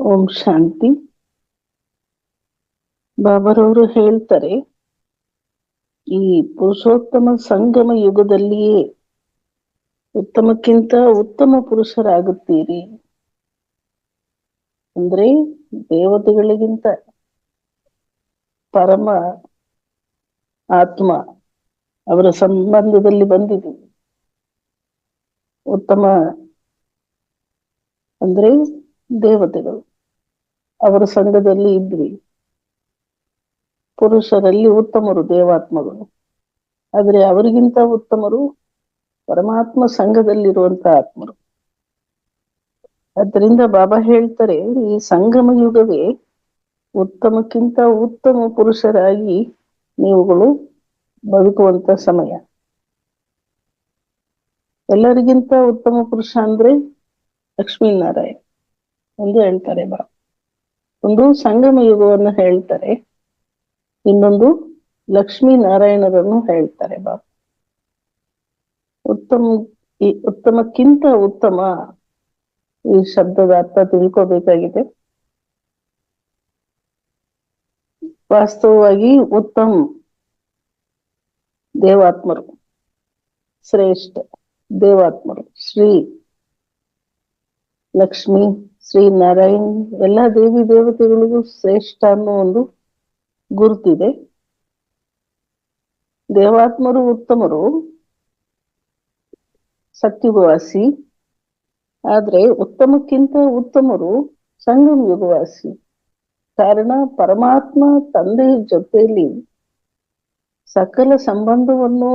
ಓಂ ಶಾಂತಿ. ಬಾಬರವರು ಹೇಳ್ತಾರೆ, ಈ ಪುರುಷೋತ್ತಮ ಸಂಗಮ ಯುಗದಲ್ಲಿಯೇ ಉತ್ತಮಕ್ಕಿಂತ ಉತ್ತಮ ಪುರುಷರಾಗುತ್ತೀರಿ. ಅಂದ್ರೆ ದೇವತೆಗಳಿಗಿಂತ ಪರಮ ಆತ್ಮ ಅವರ ಸಂಬಂಧದಲ್ಲಿ ಬಂದಿದ್ದೀವಿ. ಉತ್ತಮ ಅಂದ್ರೆ ದೇವತೆಗಳು ಅವರ ಸಂಘದಲ್ಲಿ ಇದ್ವಿ. ಪುರುಷರಲ್ಲಿ ಉತ್ತಮರು ದೇವಾತ್ಮಗಳು, ಆದರೆ ಅವರಿಗಿಂತ ಉತ್ತಮರು ಪರಮಾತ್ಮ ಸಂಘದಲ್ಲಿರುವಂತಹ ಆತ್ಮರು. ಅದರಿಂದ ಬಾಬಾ ಹೇಳ್ತಾರೆ, ಈ ಸಂಗಮ ಯುಗವೇ ಉತ್ತಮಕ್ಕಿಂತ ಉತ್ತಮ ಪುರುಷರಾಗಿ ನೀವುಗಳು ಬದುಕುವಂತ ಸಮಯ. ಎಲ್ಲರಿಗಿಂತ ಉತ್ತಮ ಪುರುಷ ಅಂದ್ರೆ ಲಕ್ಷ್ಮೀನಾರಾಯಣ ಎಂದು ಹೇಳ್ತಾರೆ ಬಾಬಾ. ಒಂದು ಸಂಗಮ ಯುಗವನ್ನು ಹೇಳ್ತಾರೆ, ಇನ್ನೊಂದು ಲಕ್ಷ್ಮೀನಾರಾಯಣರನ್ನು ಹೇಳ್ತಾರೆ ಬಾಬಾ. ಉತ್ತಮಕ್ಕಿಂತ ಉತ್ತಮ ಈ ಶಬ್ದದ ಅರ್ಥ ತಿಳ್ಕೋಬೇಕಾಗಿದೆ. ವಾಸ್ತವವಾಗಿ ಉತ್ತಮ ದೇವಾತ್ಮರು, ಶ್ರೇಷ್ಠ ದೇವಾತ್ಮರು, ಶ್ರೀ ಲಕ್ಷ್ಮಿ, ಶ್ರೀ ನಾರಾಯಣ್, ಎಲ್ಲ ದೇವಿ ದೇವತೆಗಳಿಗೂ ಶ್ರೇಷ್ಠ ಅನ್ನೋ ಒಂದು ಗುರುತಿದೆ. ದೇವಾತ್ಮರು ಉತ್ತಮರು, ಸತ್ಯುಗವಾಸಿ. ಆದ್ರೆ ಉತ್ತಮಕ್ಕಿಂತ ಉತ್ತಮರು ಸಂಗಮ ಯುಗವಾಸಿ. ಕಾರಣ ಪರಮಾತ್ಮ ತಂದೆಯ ಜೊತೆಯಲ್ಲಿ ಸಕಲ ಸಂಬಂಧವನ್ನು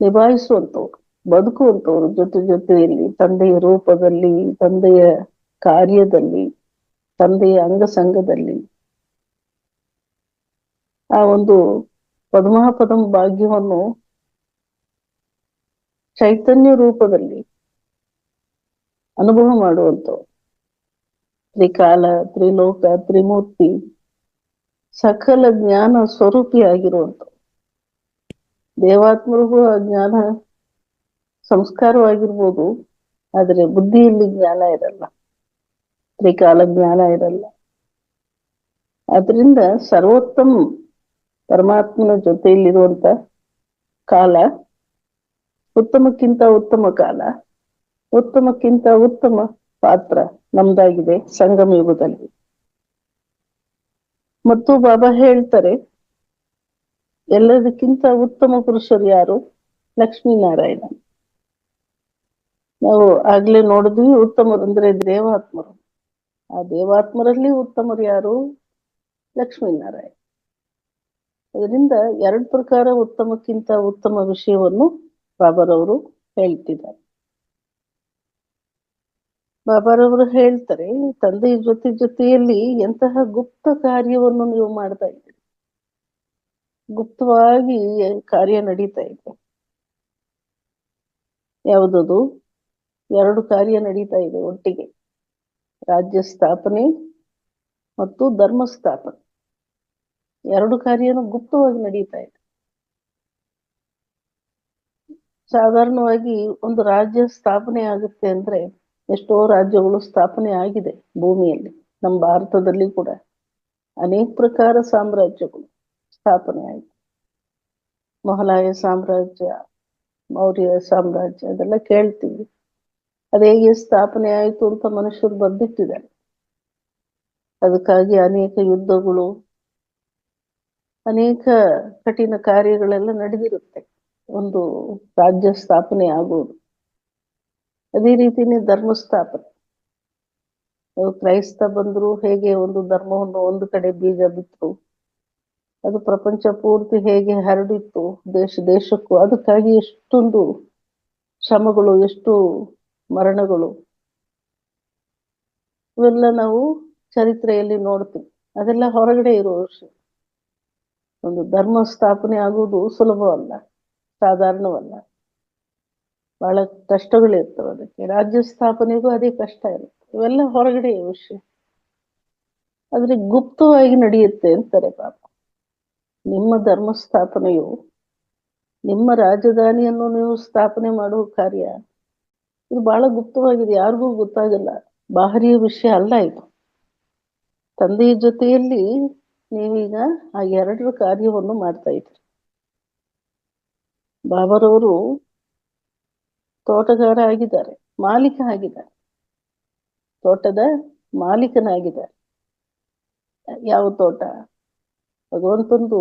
ನಿಭಾಯಿಸುವಂತವ್ರು, ಬದುಕುವಂತವ್ರು, ಜೊತೆಯಲ್ಲಿ ತಂದೆಯ ರೂಪದಲ್ಲಿ, ತಂದೆಯ ಕಾರ್ಯದಲ್ಲಿ, ತಂದೆಯ ಅಂಗಸಂಗದಲ್ಲಿ ಆ ಒಂದು ಪದ್ಮಾಪದಂ ಭಾಗ್ಯವನ್ನು ಚೈತನ್ಯ ರೂಪದಲ್ಲಿ ಅನುಭವ ಮಾಡುವಂಥವ್ರು. ತ್ರಿಕಾಲ, ತ್ರಿಲೋಕ, ತ್ರಿಮೂರ್ತಿ, ಸಕಲ ಜ್ಞಾನ ಸ್ವರೂಪಿಯಾಗಿರುವಂಥವ್ರು. ದೇವಾತ್ಮರಿಗೂ ಆ ಜ್ಞಾನ ಸಂಸ್ಕಾರವಾಗಿರ್ಬೋದು, ಆದರೆ ಬುದ್ಧಿಯಲ್ಲಿ ಜ್ಞಾನ ಇರಲ್ಲ, ತ್ರಿಕಾಲ ಜ್ಞಾನ ಇರಲ್ಲ. ಆದ್ರಿಂದ ಸರ್ವೋತ್ತಮ ಪರಮಾತ್ಮನ ಜೊತೆಯಲ್ಲಿರುವಂತ ಕಾಲ ಉತ್ತಮಕ್ಕಿಂತ ಉತ್ತಮ ಕಾಲ, ಉತ್ತಮಕ್ಕಿಂತ ಉತ್ತಮ ಪಾತ್ರ ನಮ್ದಾಗಿದೆ ಸಂಗಮ ಯುಗದಲ್ಲಿ. ಮತ್ತು ಬಾಬಾ ಹೇಳ್ತಾರೆ, ಎಲ್ಲದಕ್ಕಿಂತ ಉತ್ತಮ ಪುರುಷರು ಯಾರು? ಲಕ್ಷ್ಮೀನಾರಾಯಣ. ನಾವು ಆಗ್ಲೇ ನೋಡಿದ್ವಿ, ಉತ್ತಮರು ಅಂದ್ರೆ ದೇವಾತ್ಮರು. ಆ ದೇವಾತ್ಮರಲ್ಲಿ ಉತ್ತಮರು ಯಾರು? ಲಕ್ಷ್ಮೀನಾರಾಯಣ. ಅದರಿಂದ ಎರಡು ಪ್ರಕಾರ ಉತ್ತಮಕ್ಕಿಂತ ಉತ್ತಮ ವಿಷಯವನ್ನು ಬಾಬಾರವರು ಹೇಳ್ತಿದ್ದಾರೆ. ಬಾಬಾರವರು ಹೇಳ್ತಾರೆ, ತಂದೆಯ ಜೊತೆಯಲ್ಲಿ ಎಂತಹ ಗುಪ್ತ ಕಾರ್ಯವನ್ನು ನೀವು ಮಾಡ್ತಾ ಇದ್ದೀರಿ. ಗುಪ್ತವಾಗಿ ಕಾರ್ಯ ನಡೀತಾ ಇದೆ. ಯಾವುದದು? ಎರಡು ಕಾರ್ಯ ನಡೀತಾ ಇದೆ ಒಟ್ಟಿಗೆ, ರಾಜ್ಯ ಸ್ಥಾಪನೆ ಮತ್ತು ಧರ್ಮ ಸ್ಥಾಪನೆ. ಎರಡು ಕಾರ್ಯನು ಗುಪ್ತವಾಗಿ ನಡೀತಾ ಇದೆ. ಸಾಧಾರಣವಾಗಿ ಒಂದು ರಾಜ್ಯ ಸ್ಥಾಪನೆ ಆಗುತ್ತೆ ಅಂದ್ರೆ, ಎಷ್ಟೋ ರಾಜ್ಯಗಳು ಸ್ಥಾಪನೆ ಆಗಿದೆ ಭೂಮಿಯಲ್ಲಿ. ನಮ್ಮ ಭಾರತದಲ್ಲಿ ಕೂಡ ಅನೇಕ ಪ್ರಕಾರ ಸಾಮ್ರಾಜ್ಯಗಳು ಸ್ಥಾಪನೆ ಆಗಿದೆ. ಮೊಘಲಾಯ ಸಾಮ್ರಾಜ್ಯ, ಮೌರ್ಯ ಸಾಮ್ರಾಜ್ಯ, ಅದೆಲ್ಲ ಕೇಳ್ತೀವಿ. ಅದು ಹೇಗೆ ಸ್ಥಾಪನೆ ಆಯಿತು ಅಂತ ಮನುಷ್ಯರು ಬರ್ದಿಟ್ಟಿದ್ದಾರೆ. ಅದಕ್ಕಾಗಿ ಅನೇಕ ಯುದ್ಧಗಳು, ಅನೇಕ ಕಠಿಣ ಕಾರ್ಯಗಳೆಲ್ಲ ನಡೆದಿರುತ್ತೆ ಒಂದು ರಾಜ್ಯ ಸ್ಥಾಪನೆ ಆಗುವುದು. ಅದೇ ರೀತಿನೇ ಧರ್ಮ ಸ್ಥಾಪನೆ. ಕ್ರೈಸ್ತ ಬಂದ್ರು ಹೇಗೆ ಒಂದು ಧರ್ಮವನ್ನು ಒಂದು ಕಡೆ ಬೀಜ ಬಿತ್ತರು, ಅದು ಪ್ರಪಂಚ ಪೂರ್ತಿ ಹೇಗೆ ಹರಡಿತ್ತು ದೇಶಕ್ಕೂ. ಅದಕ್ಕಾಗಿ ಎಷ್ಟೊಂದು ಶ್ರಮಗಳು, ಎಷ್ಟು ಮರಣಗಳು, ಇವೆಲ್ಲ ನಾವು ಚರಿತ್ರೆಯಲ್ಲಿ ನೋಡ್ತೀವಿ. ಅದೆಲ್ಲ ಹೊರಗಡೆ ಇರೋ ವಿಷಯ. ಒಂದು ಧರ್ಮ ಸ್ಥಾಪನೆ ಆಗುವುದು ಸುಲಭವಲ್ಲ, ಸಾಧಾರಣವಲ್ಲ, ಬಹಳ ಕಷ್ಟಗಳಿರ್ತವೆ. ಅದಕ್ಕೆ ರಾಜ್ಯ ಸ್ಥಾಪನೆಗೂ ಅದೇ ಕಷ್ಟ ಇರುತ್ತೆ. ಇವೆಲ್ಲ ಹೊರಗಡೆ ವಿಷಯ, ಆದ್ರೆ ಗುಪ್ತವಾಗಿ ನಡೆಯುತ್ತೆ ಅಂತಾರೆ ಪಾಪ. ನಿಮ್ಮ ಧರ್ಮ ಸ್ಥಾಪನೆಯು, ನಿಮ್ಮ ರಾಜಧಾನಿಯನ್ನು ನೀವು ಸ್ಥಾಪನೆ ಮಾಡುವ ಕಾರ್ಯ, ಇದು ಬಹಳ ಗುಪ್ತವಾಗಿದೆ, ಯಾರಿಗೂ ಗೊತ್ತಾಗಲ್ಲ. ಬಾಹರಿಯ ವಿಷಯ ಅಲ್ಲ ಇದು. ತಂದೆಯ ಜೊತೆಯಲ್ಲಿ ನೀವೀಗ ಆ ಎರಡರ ಕಾರ್ಯವನ್ನು ಮಾಡ್ತಾ ಇದ್ದೀರಿ. ಬಾಬರವರು ತೋಟಗಾರ ಆಗಿದ್ದಾರೆ, ಮಾಲೀಕ ಆಗಿದ್ದಾರೆ, ತೋಟದ ಮಾಲೀಕನಾಗಿದ್ದಾರೆ. ಯಾವ ತೋಟ? ಭಗವಂತಂದು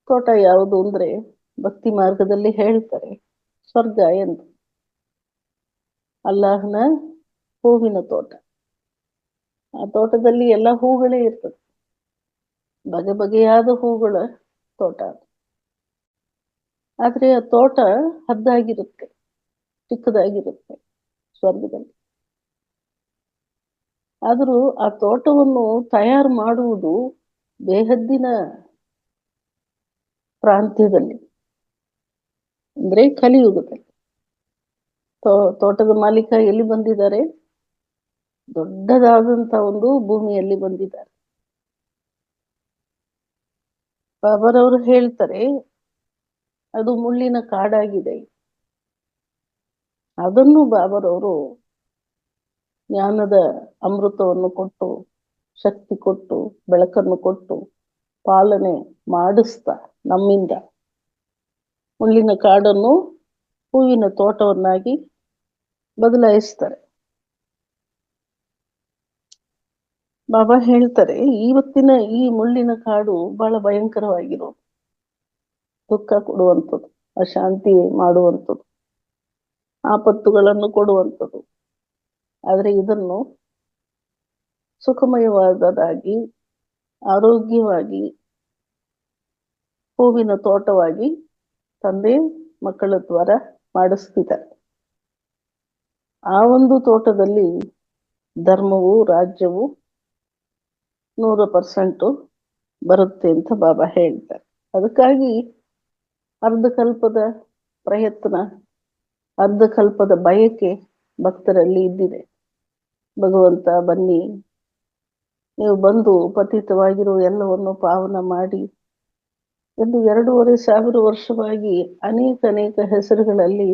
ತೋಟ ಯಾವುದು ಅಂದ್ರೆ ಭಕ್ತಿ ಮಾರ್ಗದಲ್ಲಿ ಹೇಳ್ತಾರೆ ಸ್ವರ್ಗ ಎಂದು. ಅಲ್ಲಾಹನ ಹೂವಿನ ತೋಟ. ಆ ತೋಟದಲ್ಲಿ ಎಲ್ಲ ಹೂಗಳೇ ಇರ್ತದೆ, ಬಗೆ ಬಗೆಯಾದ ಹೂಗಳ ತೋಟ. ಆದ್ರೆ ಆ ತೋಟ ಹದ್ದಾಗಿರುತ್ತೆ, ಚಿಕ್ಕದಾಗಿರುತ್ತೆ ಸ್ವರ್ಗದಲ್ಲಿ. ಆದರೂ ಆ ತೋಟವನ್ನು ತಯಾರು ಮಾಡುವುದು ಬೇಹದ್ದಿನ ಪ್ರಾಂತ್ಯದಲ್ಲಿ, ಅಂದ್ರೆ ಕಲಿಯುಗದಲ್ಲಿ. ತೋಟದ ಮಾಲೀಕ ಎಲ್ಲಿ ಬಂದಿದ್ದಾರೆ? ದೊಡ್ಡದಾದಂತ ಒಂದು ಭೂಮಿಯಲ್ಲಿ ಬಂದಿದ್ದಾರೆ. ಬಾಬರವರು ಹೇಳ್ತಾರೆ ಅದು ಮುಳ್ಳಿನ ಕಾಡಾಗಿದೆ. ಅದನ್ನು ಬಾಬರವರು ಜ್ಞಾನದ ಅಮೃತವನ್ನು ಕೊಟ್ಟು, ಶಕ್ತಿ ಕೊಟ್ಟು, ಬೆಳಕನ್ನು ಕೊಟ್ಟು ಪಾಲನೆ ಮಾಡಿಸ್ತಾ ನಮ್ಮಿಂದ ಮುಳ್ಳಿನ ಕಾಡನ್ನು ಹೂವಿನ ತೋಟವನ್ನಾಗಿ ಬದಲಾಯಿಸ್ತಾರೆ. ಬಾಬಾ ಹೇಳ್ತಾರೆ ಇವತ್ತಿನ ಈ ಮುಳ್ಳಿನ ಕಾಡು ಬಹಳ ಭಯಂಕರವಾಗಿರೋದು, ದುಃಖ ಕೊಡುವಂಥದ್ದು, ಅಶಾಂತಿ ಮಾಡುವಂಥದ್ದು, ಆಪತ್ತುಗಳನ್ನು ಕೊಡುವಂಥದ್ದು. ಆದರೆ ಇದನ್ನು ಸುಖಮಯವಾದದಾಗಿ, ಆರೋಗ್ಯವಾಗಿ, ಹೂವಿನ ತೋಟವಾಗಿ ತಂದೆ ಮಕ್ಕಳ ದ್ವಾರ ಮಾಡಿಸ್ತಿದ್ದಾರೆ. ಆ ಒಂದು ತೋಟದಲ್ಲಿ ಧರ್ಮವು, ರಾಜ್ಯವು 100% ಬರುತ್ತೆ ಅಂತ ಬಾಬಾ ಹೇಳ್ತಾರೆ. ಅದಕ್ಕಾಗಿ ಅರ್ಧಕಲ್ಪದ ಪ್ರಯತ್ನ, ಅರ್ಧಕಲ್ಪದ ಬಯಕೆ ಭಕ್ತರಲ್ಲಿ ಇದ್ದಿದೆ. ಭಗವಂತ ಬನ್ನಿ, ನೀವು ಬಂದು ಪತಿತವಾಗಿರೋ ಎಲ್ಲವನ್ನು ಪಾವನ ಮಾಡಿ ಎಂದು 2500 ವರ್ಷವಾಗಿ ಅನೇಕ ಹೆಸರುಗಳಲ್ಲಿ,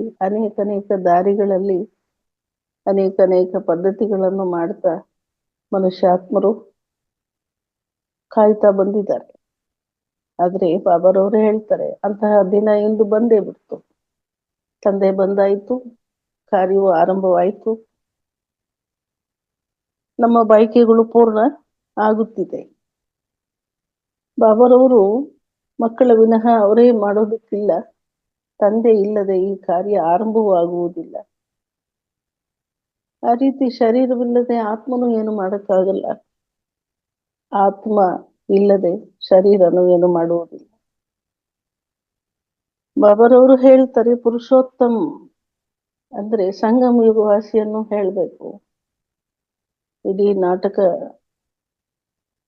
ಅನೇಕ ದಾರಿಗಳಲ್ಲಿ, ಅನೇಕ ಪದ್ಧತಿಗಳನ್ನು ಮಾಡ್ತಾ ಮನುಷ್ಯಾತ್ಮರು ಕಾಯ್ತಾ ಬಂದಿದ್ದಾರೆ. ಆದ್ರೆ ಬಾಬರವರು ಹೇಳ್ತಾರೆ ಅಂತಹ ದಿನ ಇಂದು ಬಂದೇ ಬಿಡ್ತು. ತಂದೆ ಬಂದಾಯ್ತು, ಕಾರ್ಯವು ಆರಂಭವಾಯಿತು, ನಮ್ಮ ಬಯಕೆಗಳು ಪೂರ್ಣ ಆಗುತ್ತಿದೆ. ಬಾಬರವರು ಮಕ್ಕಳ ವಿನಃ ಅವರೇ ಮಾಡೋದಕ್ಕಿಲ್ಲ. ತಂದೆ ಇಲ್ಲದೆ ಈ ಕಾರ್ಯ ಆರಂಭವಾಗುವುದಿಲ್ಲ. ಆ ರೀತಿ ಶರೀರವಿಲ್ಲದೆ ಆತ್ಮನು ಏನು ಮಾಡಕ್ಕಾಗಲ್ಲ, ಆತ್ಮ ಇಲ್ಲದೆ ಶರೀರನು ಏನು ಮಾಡುವುದಿಲ್ಲ. ಬಾಬರವರು ಹೇಳ್ತಾರೆ ಪುರುಷೋತ್ತಮ್ ಅಂದ್ರೆ ಸಂಗಮ ಯುಗವಾಸಿಯನ್ನು ಹೇಳ್ಬೇಕು. ಇಡೀ ನಾಟಕ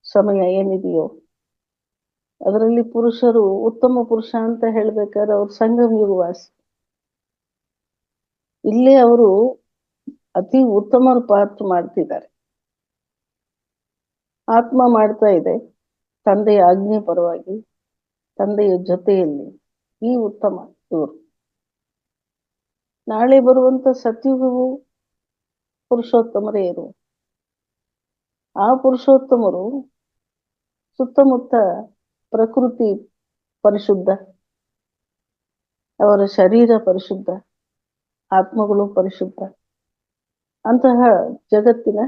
ಸಮಯ ಏನಿದೆಯೋ ಅದರಲ್ಲಿ ಪುರುಷರು ಉತ್ತಮ ಪುರುಷ ಅಂತ ಹೇಳ್ಬೇಕಾದ್ರೆ ಅವ್ರು ಸಂಗಮ ಯುಗವಾಸಿ. ಇಲ್ಲೇ ಅವರು ಅತಿ ಉತ್ತಮ ಪಾತ್ರ ಮಾಡ್ತಿದ್ದಾರೆ. ಆತ್ಮ ಮಾಡ್ತಾ ಇದೆ ತಂದೆಯ ಆಜ್ಞೆ ಪರವಾಗಿ, ತಂದೆಯ ಜೊತೆಯಲ್ಲಿ. ಈ ಉತ್ತಮ ಇವರು. ನಾಳೆ ಬರುವಂತ ಸತ್ಯುಗವು ಪುರುಷೋತ್ತಮರೇ ಇರು. ಆ ಪುರುಷೋತ್ತಮರು ಸುತ್ತಮುತ್ತ ಪ್ರಕೃತಿ ಪರಿಶುದ್ಧ, ಅವರ ಶರೀರ ಪರಿಶುದ್ಧ, ಆತ್ಮಗಳು ಪರಿಶುದ್ಧ. ಅಂತಹ ಜಗತ್ತಿನ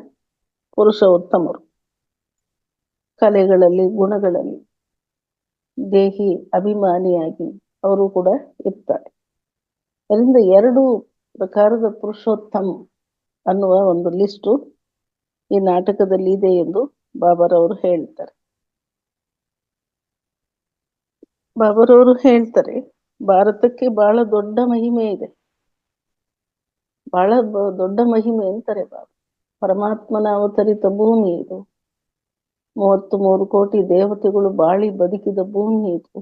ಪುರುಷ ಉತ್ತಮರು. ಕಲೆಗಳಲ್ಲಿ, ಗುಣಗಳಲ್ಲಿ ದೇಹಿ ಅಭಿಮಾನಿಯಾಗಿ ಅವರು ಕೂಡ ಇರ್ತಾರೆ. ಅದರಿಂದ 2 ಪ್ರಕಾರದ ಪುರುಷೋತ್ತಮ ಅನ್ನುವ ಒಂದು ಲಿಸ್ಟು ಈ ನಾಟಕದಲ್ಲಿ ಇದೆ ಎಂದು ಬಾಬರವರು ಹೇಳ್ತಾರೆ. ಬಾಬರವರು ಹೇಳ್ತಾರೆ ಭಾರತಕ್ಕೆ ಬಹಳ ದೊಡ್ಡ ಮಹಿಮೆ ಇದೆ, ಬಹಳ ದೊಡ್ಡ ಮಹಿಮೆ ಅಂತಾರೆ ಬಾಬಾ. ಪರಮಾತ್ಮನ ಅವತರಿತ ಭೂಮಿ ಇದು. 33 ಕೋಟಿ ದೇವತೆಗಳು ಬಾಳಿ ಬದುಕಿದ ಭೂಮಿ ಇದು.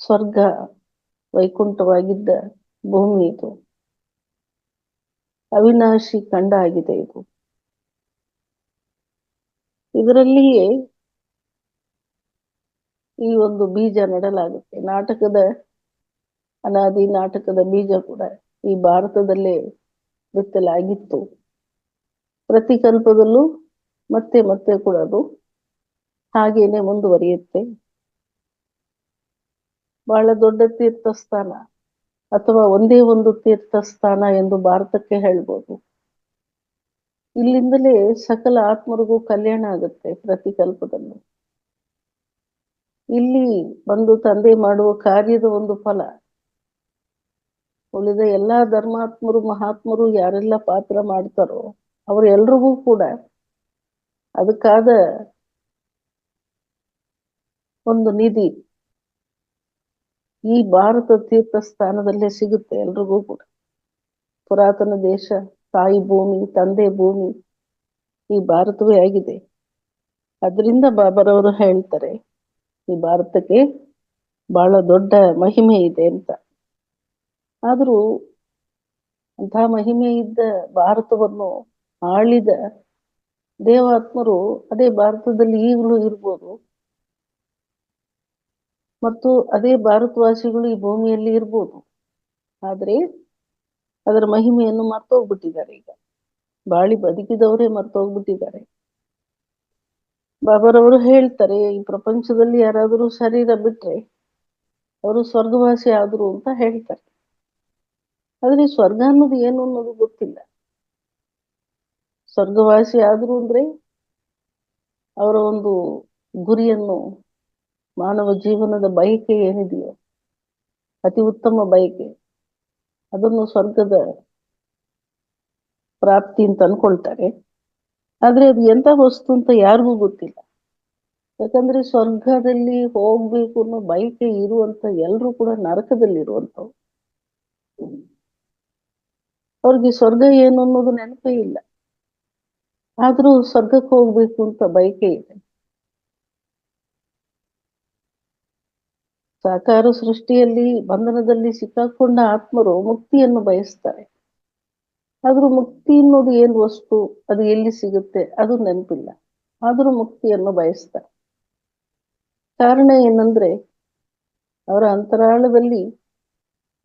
ಸ್ವರ್ಗ ವೈಕುಂಠವಾಗಿದ್ದ ಭೂಮಿ ಇದು. ಅವಿನಾಶಿ ಖಂಡ ಆಗಿದೆ ಇದು. ಇದರಲ್ಲಿಯೇ ಈ ಒಂದು ಬೀಜ ನೆಡಲಾಗುತ್ತೆ. ನಾಟಕದ ಅನಾದಿ ನಾಟಕದ ಬೀಜ ಕೂಡ ಈ ಭಾರತದಲ್ಲೇ ಬಿತ್ತಲಾಗಿತ್ತು. ಪ್ರತಿ ಕಲ್ಪದಲ್ಲೂ ಮತ್ತೆ ಮತ್ತೆ ಕೂಡ ಅದು ಹಾಗೇನೆ ಮುಂದುವರಿಯುತ್ತೆ. ಬಹಳ ದೊಡ್ಡ ತೀರ್ಥಸ್ಥಾನ ಅಥವಾ ಒಂದೇ ಒಂದು ತೀರ್ಥಸ್ಥಾನ ಎಂದು ಭಾರತಕ್ಕೆ ಹೇಳ್ಬೋದು. ಇಲ್ಲಿಂದಲೇ ಸಕಲ ಆತ್ಮರಿಗೂ ಕಲ್ಯಾಣ ಆಗುತ್ತೆ ಪ್ರತಿ ಕಲ್ಪದಲ್ಲೂ. ಇಲ್ಲಿ ಬಂದು ತಂದೆ ಮಾಡುವ ಕಾರ್ಯದ ಒಂದು ಫಲ. ಉಳಿದ ಎಲ್ಲಾ ಧರ್ಮಾತ್ಮರು ಮಹಾತ್ಮರು ಯಾರೆಲ್ಲ ಪಾತ್ರ ಮಾಡ್ತಾರೋ ಅವರೆಲ್ರಿಗೂ ಕೂಡ ಅದಕ್ಕಾದ ಒಂದು ನಿಧಿ ಈ ಭಾರತ ತೀರ್ಥ ಸ್ಥಾನದಲ್ಲೇ ಸಿಗುತ್ತೆ ಎಲ್ರಿಗೂ ಕೂಡ. ಪುರಾತನ ದೇಶ, ತಾಯಿ ಭೂಮಿ, ತಂದೆ ಭೂಮಿ ಈ ಭಾರತವೇ ಆಗಿದೆ. ಅದರಿಂದ ಬಾಬರವರು ಹೇಳ್ತಾರೆ ಈ ಭಾರತಕ್ಕೆ ಬಹಳ ದೊಡ್ಡ ಮಹಿಮೆ ಇದೆ ಅಂತ. ಆದರೂ ಅಂತಹ ಮಹಿಮೆ ಇದ್ದ ಭಾರತವನ್ನು ಆಳಿದ ದೇವಾತ್ಮರು ಅದೇ ಭಾರತದಲ್ಲಿ ಈಗಲೂ ಇರ್ಬೋದು ಮತ್ತು ಅದೇ ಭಾರತವಾಸಿಗಳು ಈ ಭೂಮಿಯಲ್ಲಿ ಇರ್ಬೋದು. ಆದ್ರೆ ಅದರ ಮಹಿಮೆಯನ್ನು ಮರ್ತೋಗ್ಬಿಟ್ಟಿದ್ದಾರೆ. ಈಗ ಬಾಳಿ ಬದುಕಿದವರೇ ಮರ್ತೋಗ್ಬಿಟ್ಟಿದ್ದಾರೆ. ಬಾಬರವರು ಹೇಳ್ತಾರೆ ಈ ಪ್ರಪಂಚದಲ್ಲಿ ಯಾರಾದರೂ ಶರೀರ ಬಿಟ್ರೆ ಅವರು ಸ್ವರ್ಗವಾಸಿ ಆದ್ರು ಅಂತ ಹೇಳ್ತಾರೆ. ಆದ್ರೆ ಸ್ವರ್ಗ ಅನ್ನೋದು ಏನು ಅನ್ನೋದು ಗೊತ್ತಿಲ್ಲ. ಸ್ವರ್ಗವಾಸಿ ಆದ್ರು ಅಂದ್ರೆ ಅವರ ಒಂದು ಗುರಿಯನ್ನು, ಮಾನವ ಜೀವನದ ಬಯಕೆ ಏನಿದೆಯೋ ಅತಿ ಉತ್ತಮ ಬಯಕೆ, ಅದನ್ನು ಸ್ವರ್ಗದ ಪ್ರಾಪ್ತಿ ಅಂತ ಅನ್ಕೊಳ್ತಾರೆ. ಆದ್ರೆ ಅದು ಎಂತ ವಸ್ತು ಅಂತ ಯಾರಿಗೂ ಗೊತ್ತಿಲ್ಲ. ಯಾಕಂದ್ರೆ ಸ್ವರ್ಗದಲ್ಲಿ ಹೋಗ್ಬೇಕು ಅನ್ನೋ ಬಯಕೆ ಇರುವಂತ ಎಲ್ರೂ ಕೂಡ ನರಕದಲ್ಲಿ ಇರುವಂತವ್ರು. ಅವ್ರಿಗೆ ಸ್ವರ್ಗ ಏನು ಅನ್ನೋದು ನೆನಪೇ ಇಲ್ಲ. ಆದ್ರೂ ಸ್ವರ್ಗಕ್ಕೆ ಹೋಗ್ಬೇಕು ಅಂತ ಬಯಕೆ ಇದೆ. ಸಾಕಾರ ಸೃಷ್ಟಿಯಲ್ಲಿ ಬಂಧನದಲ್ಲಿ ಸಿಕ್ಕಾಕೊಂಡ ಆತ್ಮರು ಮುಕ್ತಿಯನ್ನು ಬಯಸ್ತಾರೆ. ಆದ್ರೂ ಮುಕ್ತಿ ಅನ್ನೋದು ಏನು ವಸ್ತು, ಅದು ಎಲ್ಲಿ ಸಿಗುತ್ತೆ ಅದು ನೆನಪಿಲ್ಲ. ಆದ್ರೂ ಮುಕ್ತಿಯನ್ನು ಬಯಸ್ತಾರೆ. ಕಾರಣ ಏನಂದ್ರೆ ಅವರ ಅಂತರಾಳದಲ್ಲಿ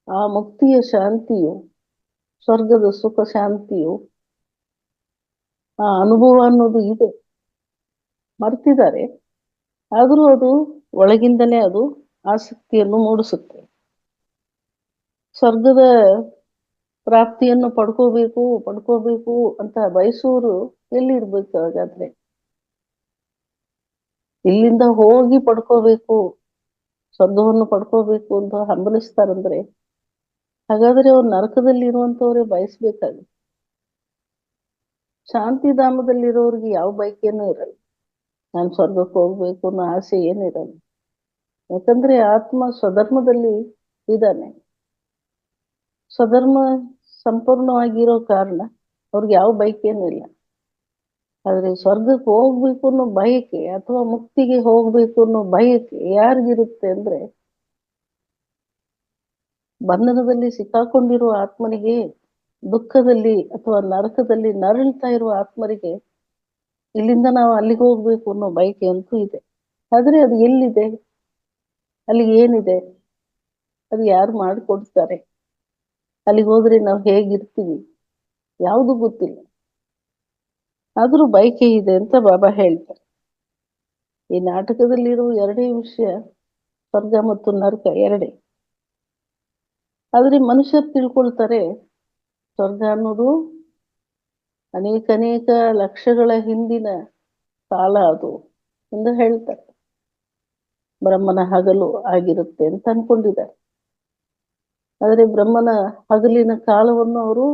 ಆ ಮುಕ್ತಿಯ ಶಾಂತಿಯು, ಸ್ವರ್ಗದ ಸುಖ ಶಾಂತಿಯು, ಆ ಅನುಭವ ಅನ್ನೋದು ಇದೆ. ಮರ್ತಿದ್ದಾರೆ. ಆದ್ರೂ ಅದು ಒಳಗಿಂದಲೇ ಅದು ಆಸಕ್ತಿಯನ್ನು ಮೂಡಿಸುತ್ತೆ. ಸ್ವರ್ಗದ ಪ್ರಾಪ್ತಿಯನ್ನು ಪಡ್ಕೋಬೇಕು ಅಂತ ಬಯಸುವರು ಎಲ್ಲಿರ್ಬೇಕು ಹಾಗಾದ್ರೆ? ಇಲ್ಲಿಂದ ಹೋಗಿ ಪಡ್ಕೋಬೇಕು, ಸ್ವರ್ಗವನ್ನು ಪಡ್ಕೋಬೇಕು ಅಂತ ಹಂಬಲಿಸ್ತಾರಂದ್ರೆ ಹಾಗಾದ್ರೆ ಅವ್ರು ನರಕದಲ್ಲಿ ಇರುವಂತವ್ರೆ ಬಯಸ್ಬೇಕಾಗುತ್ತೆ. ಶಾಂತಿಧಾಮದಲ್ಲಿರೋರಿಗೆ ಯಾವ ಬಯಕೆನೂ ಇರಲ್ಲ. ನಾನು ಸ್ವರ್ಗಕ್ಕೆ ಹೋಗ್ಬೇಕು ಅನ್ನೋ ಆಸೆ ಏನಿರಲ್ಲ. ಯಾಕಂದ್ರೆ ಆತ್ಮ ಸ್ವಧರ್ಮದಲ್ಲಿ ಇದ್ದಾನೆ. ಸ್ವಧರ್ಮ ಸಂಪೂರ್ಣವಾಗಿರೋ ಕಾರಣ ಅವ್ರಿಗೆ ಯಾವ ಬಯಕೆನೂ ಇಲ್ಲ. ಆದ್ರೆ ಸ್ವರ್ಗಕ್ಕೆ ಹೋಗ್ಬೇಕು ಅನ್ನೋ ಬಯಕೆ ಅಥವಾ ಮುಕ್ತಿಗೆ ಹೋಗ್ಬೇಕು ಅನ್ನೋ ಬಯಕೆ ಯಾರಿಗಿರುತ್ತೆ ಅಂದ್ರೆ ಬಂಧನದಲ್ಲಿ ಸಿಕ್ಕಾಕೊಂಡಿರುವ ಆತ್ಮನಿಗೆ, ದುಃಖದಲ್ಲಿ ಅಥವಾ ನರಕದಲ್ಲಿ ನರಳ್ತಾ ಇರುವ ಆತ್ಮರಿಗೆ ಇಲ್ಲಿಂದ ನಾವು ಅಲ್ಲಿಗೆ ಹೋಗ್ಬೇಕು ಅನ್ನೋ ಬಯಕೆ ಅಂತೂ ಇದೆ. ಆದ್ರೆ ಅದು ಎಲ್ಲಿದೆ, ಅಲ್ಲಿ ಏನಿದೆ, ಅದು ಯಾರು ಮಾಡಿಕೊಡ್ತಾರೆ, ಅಲ್ಲಿಗೆ ಹೋದ್ರೆ ನಾವು ಹೇಗಿರ್ತೀವಿ ಯಾವುದು ಗೊತ್ತಿಲ್ಲ. ಆದ್ರೂ ಬಯಕೆ ಇದೆ ಅಂತ ಬಾಬಾ ಹೇಳ್ತಾರೆ. ಈ ನಾಟಕದಲ್ಲಿರುವ ಎರಡೇ ವಿಷಯ, ಸ್ವರ್ಗ ಮತ್ತು ನರಕ ಎರಡೇ. ಆದ್ರೆ ಮನುಷ್ಯರು ತಿಳ್ಕೊಳ್ತಾರೆ ಸ್ವರ್ಗ ಅನ್ನೋದು ಅನೇಕ ಲಕ್ಷಗಳ ಹಿಂದಿನ ಕಾಲ ಅದು ಎಂದು ಹೇಳ್ತಾರೆ. ಬ್ರಹ್ಮನ ಹಗಲು ಆಗಿರುತ್ತೆ ಅಂತ ಅನ್ಕೊಂಡಿದ್ದಾರೆ. ಆದ್ರೆ ಬ್ರಹ್ಮನ ಹಗಲಿನ ಕಾಲವನ್ನು ಅವರು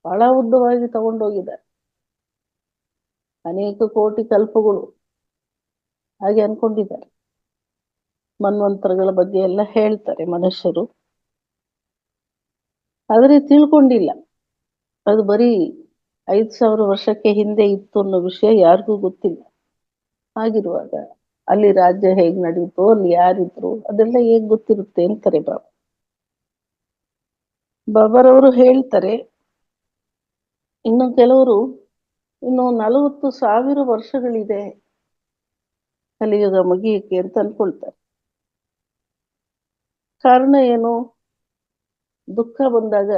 ಬಹಳ ಉದ್ದವಾಗಿ ತಗೊಂಡೋಗಿದ್ದಾರೆ. ಅನೇಕ ಕೋಟಿ ಕಲ್ಪಗಳು ಹಾಗೆ ಅನ್ಕೊಂಡಿದ್ದಾರೆ. ಮನ್ವಂತರಗಳ ಬಗ್ಗೆ ಎಲ್ಲ ಹೇಳ್ತಾರೆ ಮನುಷ್ಯರು. ಆದ್ರೆ ತಿಳ್ಕೊಂಡಿಲ್ಲ ಅದು ಬರೀ 5,000 ವರ್ಷಕ್ಕೆ ಹಿಂದೆ ಇತ್ತು ಅನ್ನೋ ವಿಷಯ ಯಾರಿಗೂ ಗೊತ್ತಿಲ್ಲ. ಹಾಗಿರುವಾಗ ಅಲ್ಲಿ ರಾಜ್ಯ ಹೇಗ್ ನಡೀತು, ಅಲ್ಲಿ ಯಾರಿದ್ರು, ಅದೆಲ್ಲ ಹೇಗ್ ಗೊತ್ತಿರುತ್ತೆ ಅಂತಾರೆ ಬಾಬಾ. ಬಾಬಾರವರು ಹೇಳ್ತಾರೆ ಇನ್ನು ಕೆಲವರು ಇನ್ನು 40,000 ವರ್ಷಗಳಿದೆ ಕಲಿಯುಗ ಮುಗಿಯಕ್ಕೆ ಅಂತ ಅನ್ಕೊಳ್ತಾರೆ. ಕಾರಣ ಏನು? ದುಃಖ ಬಂದಾಗ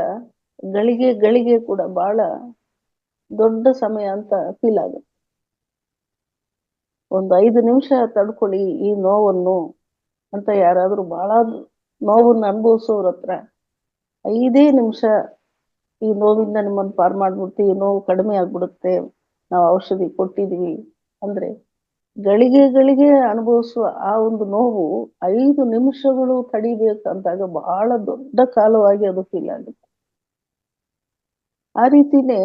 ಗಳಿಗೆ ಗಳಿಗೆ ಕೂಡ ಬಹಳ ದೊಡ್ಡ ಸಮಯ ಅಂತ ಫೀಲ್ ಆಗುತ್ತೆ. ಒಂದು 5 ನಿಮಿಷ ತಡ್ಕೊಳ್ಳಿ ಈ ನೋವನ್ನು ಅಂತ ಯಾರಾದ್ರೂ ಬಹಳ ನೋವನ್ನ ಅನುಭವಿಸೋರ ಹತ್ರ 5 ನಿಮಿಷ ಈ ನೋವಿಂದ ನಿಮ್ಮನ್ನು ಪಾರು ಮಾಡ್ಬಿಡ್ತೀವಿ, ನೋವು ಕಡಿಮೆ ಆಗ್ಬಿಡುತ್ತೆ, ನಾವು ಔಷಧಿ ಕೊಟ್ಟಿದೀವಿ ಅಂದ್ರೆ ಗಳಿಗೆ ಗಳಿಗೆ ಅನುಭವಿಸುವ ಆ ಒಂದು ನೋವು 5 ನಿಮಿಷಗಳು ತಡಿಬೇಕಂದಾಗ ಬಹಳ ದೊಡ್ಡ ಕಾಲವಾಗಿ ಅದು ಫೀಲ್ ಆಗುತ್ತೆ. ಆ ರೀತಿನೇ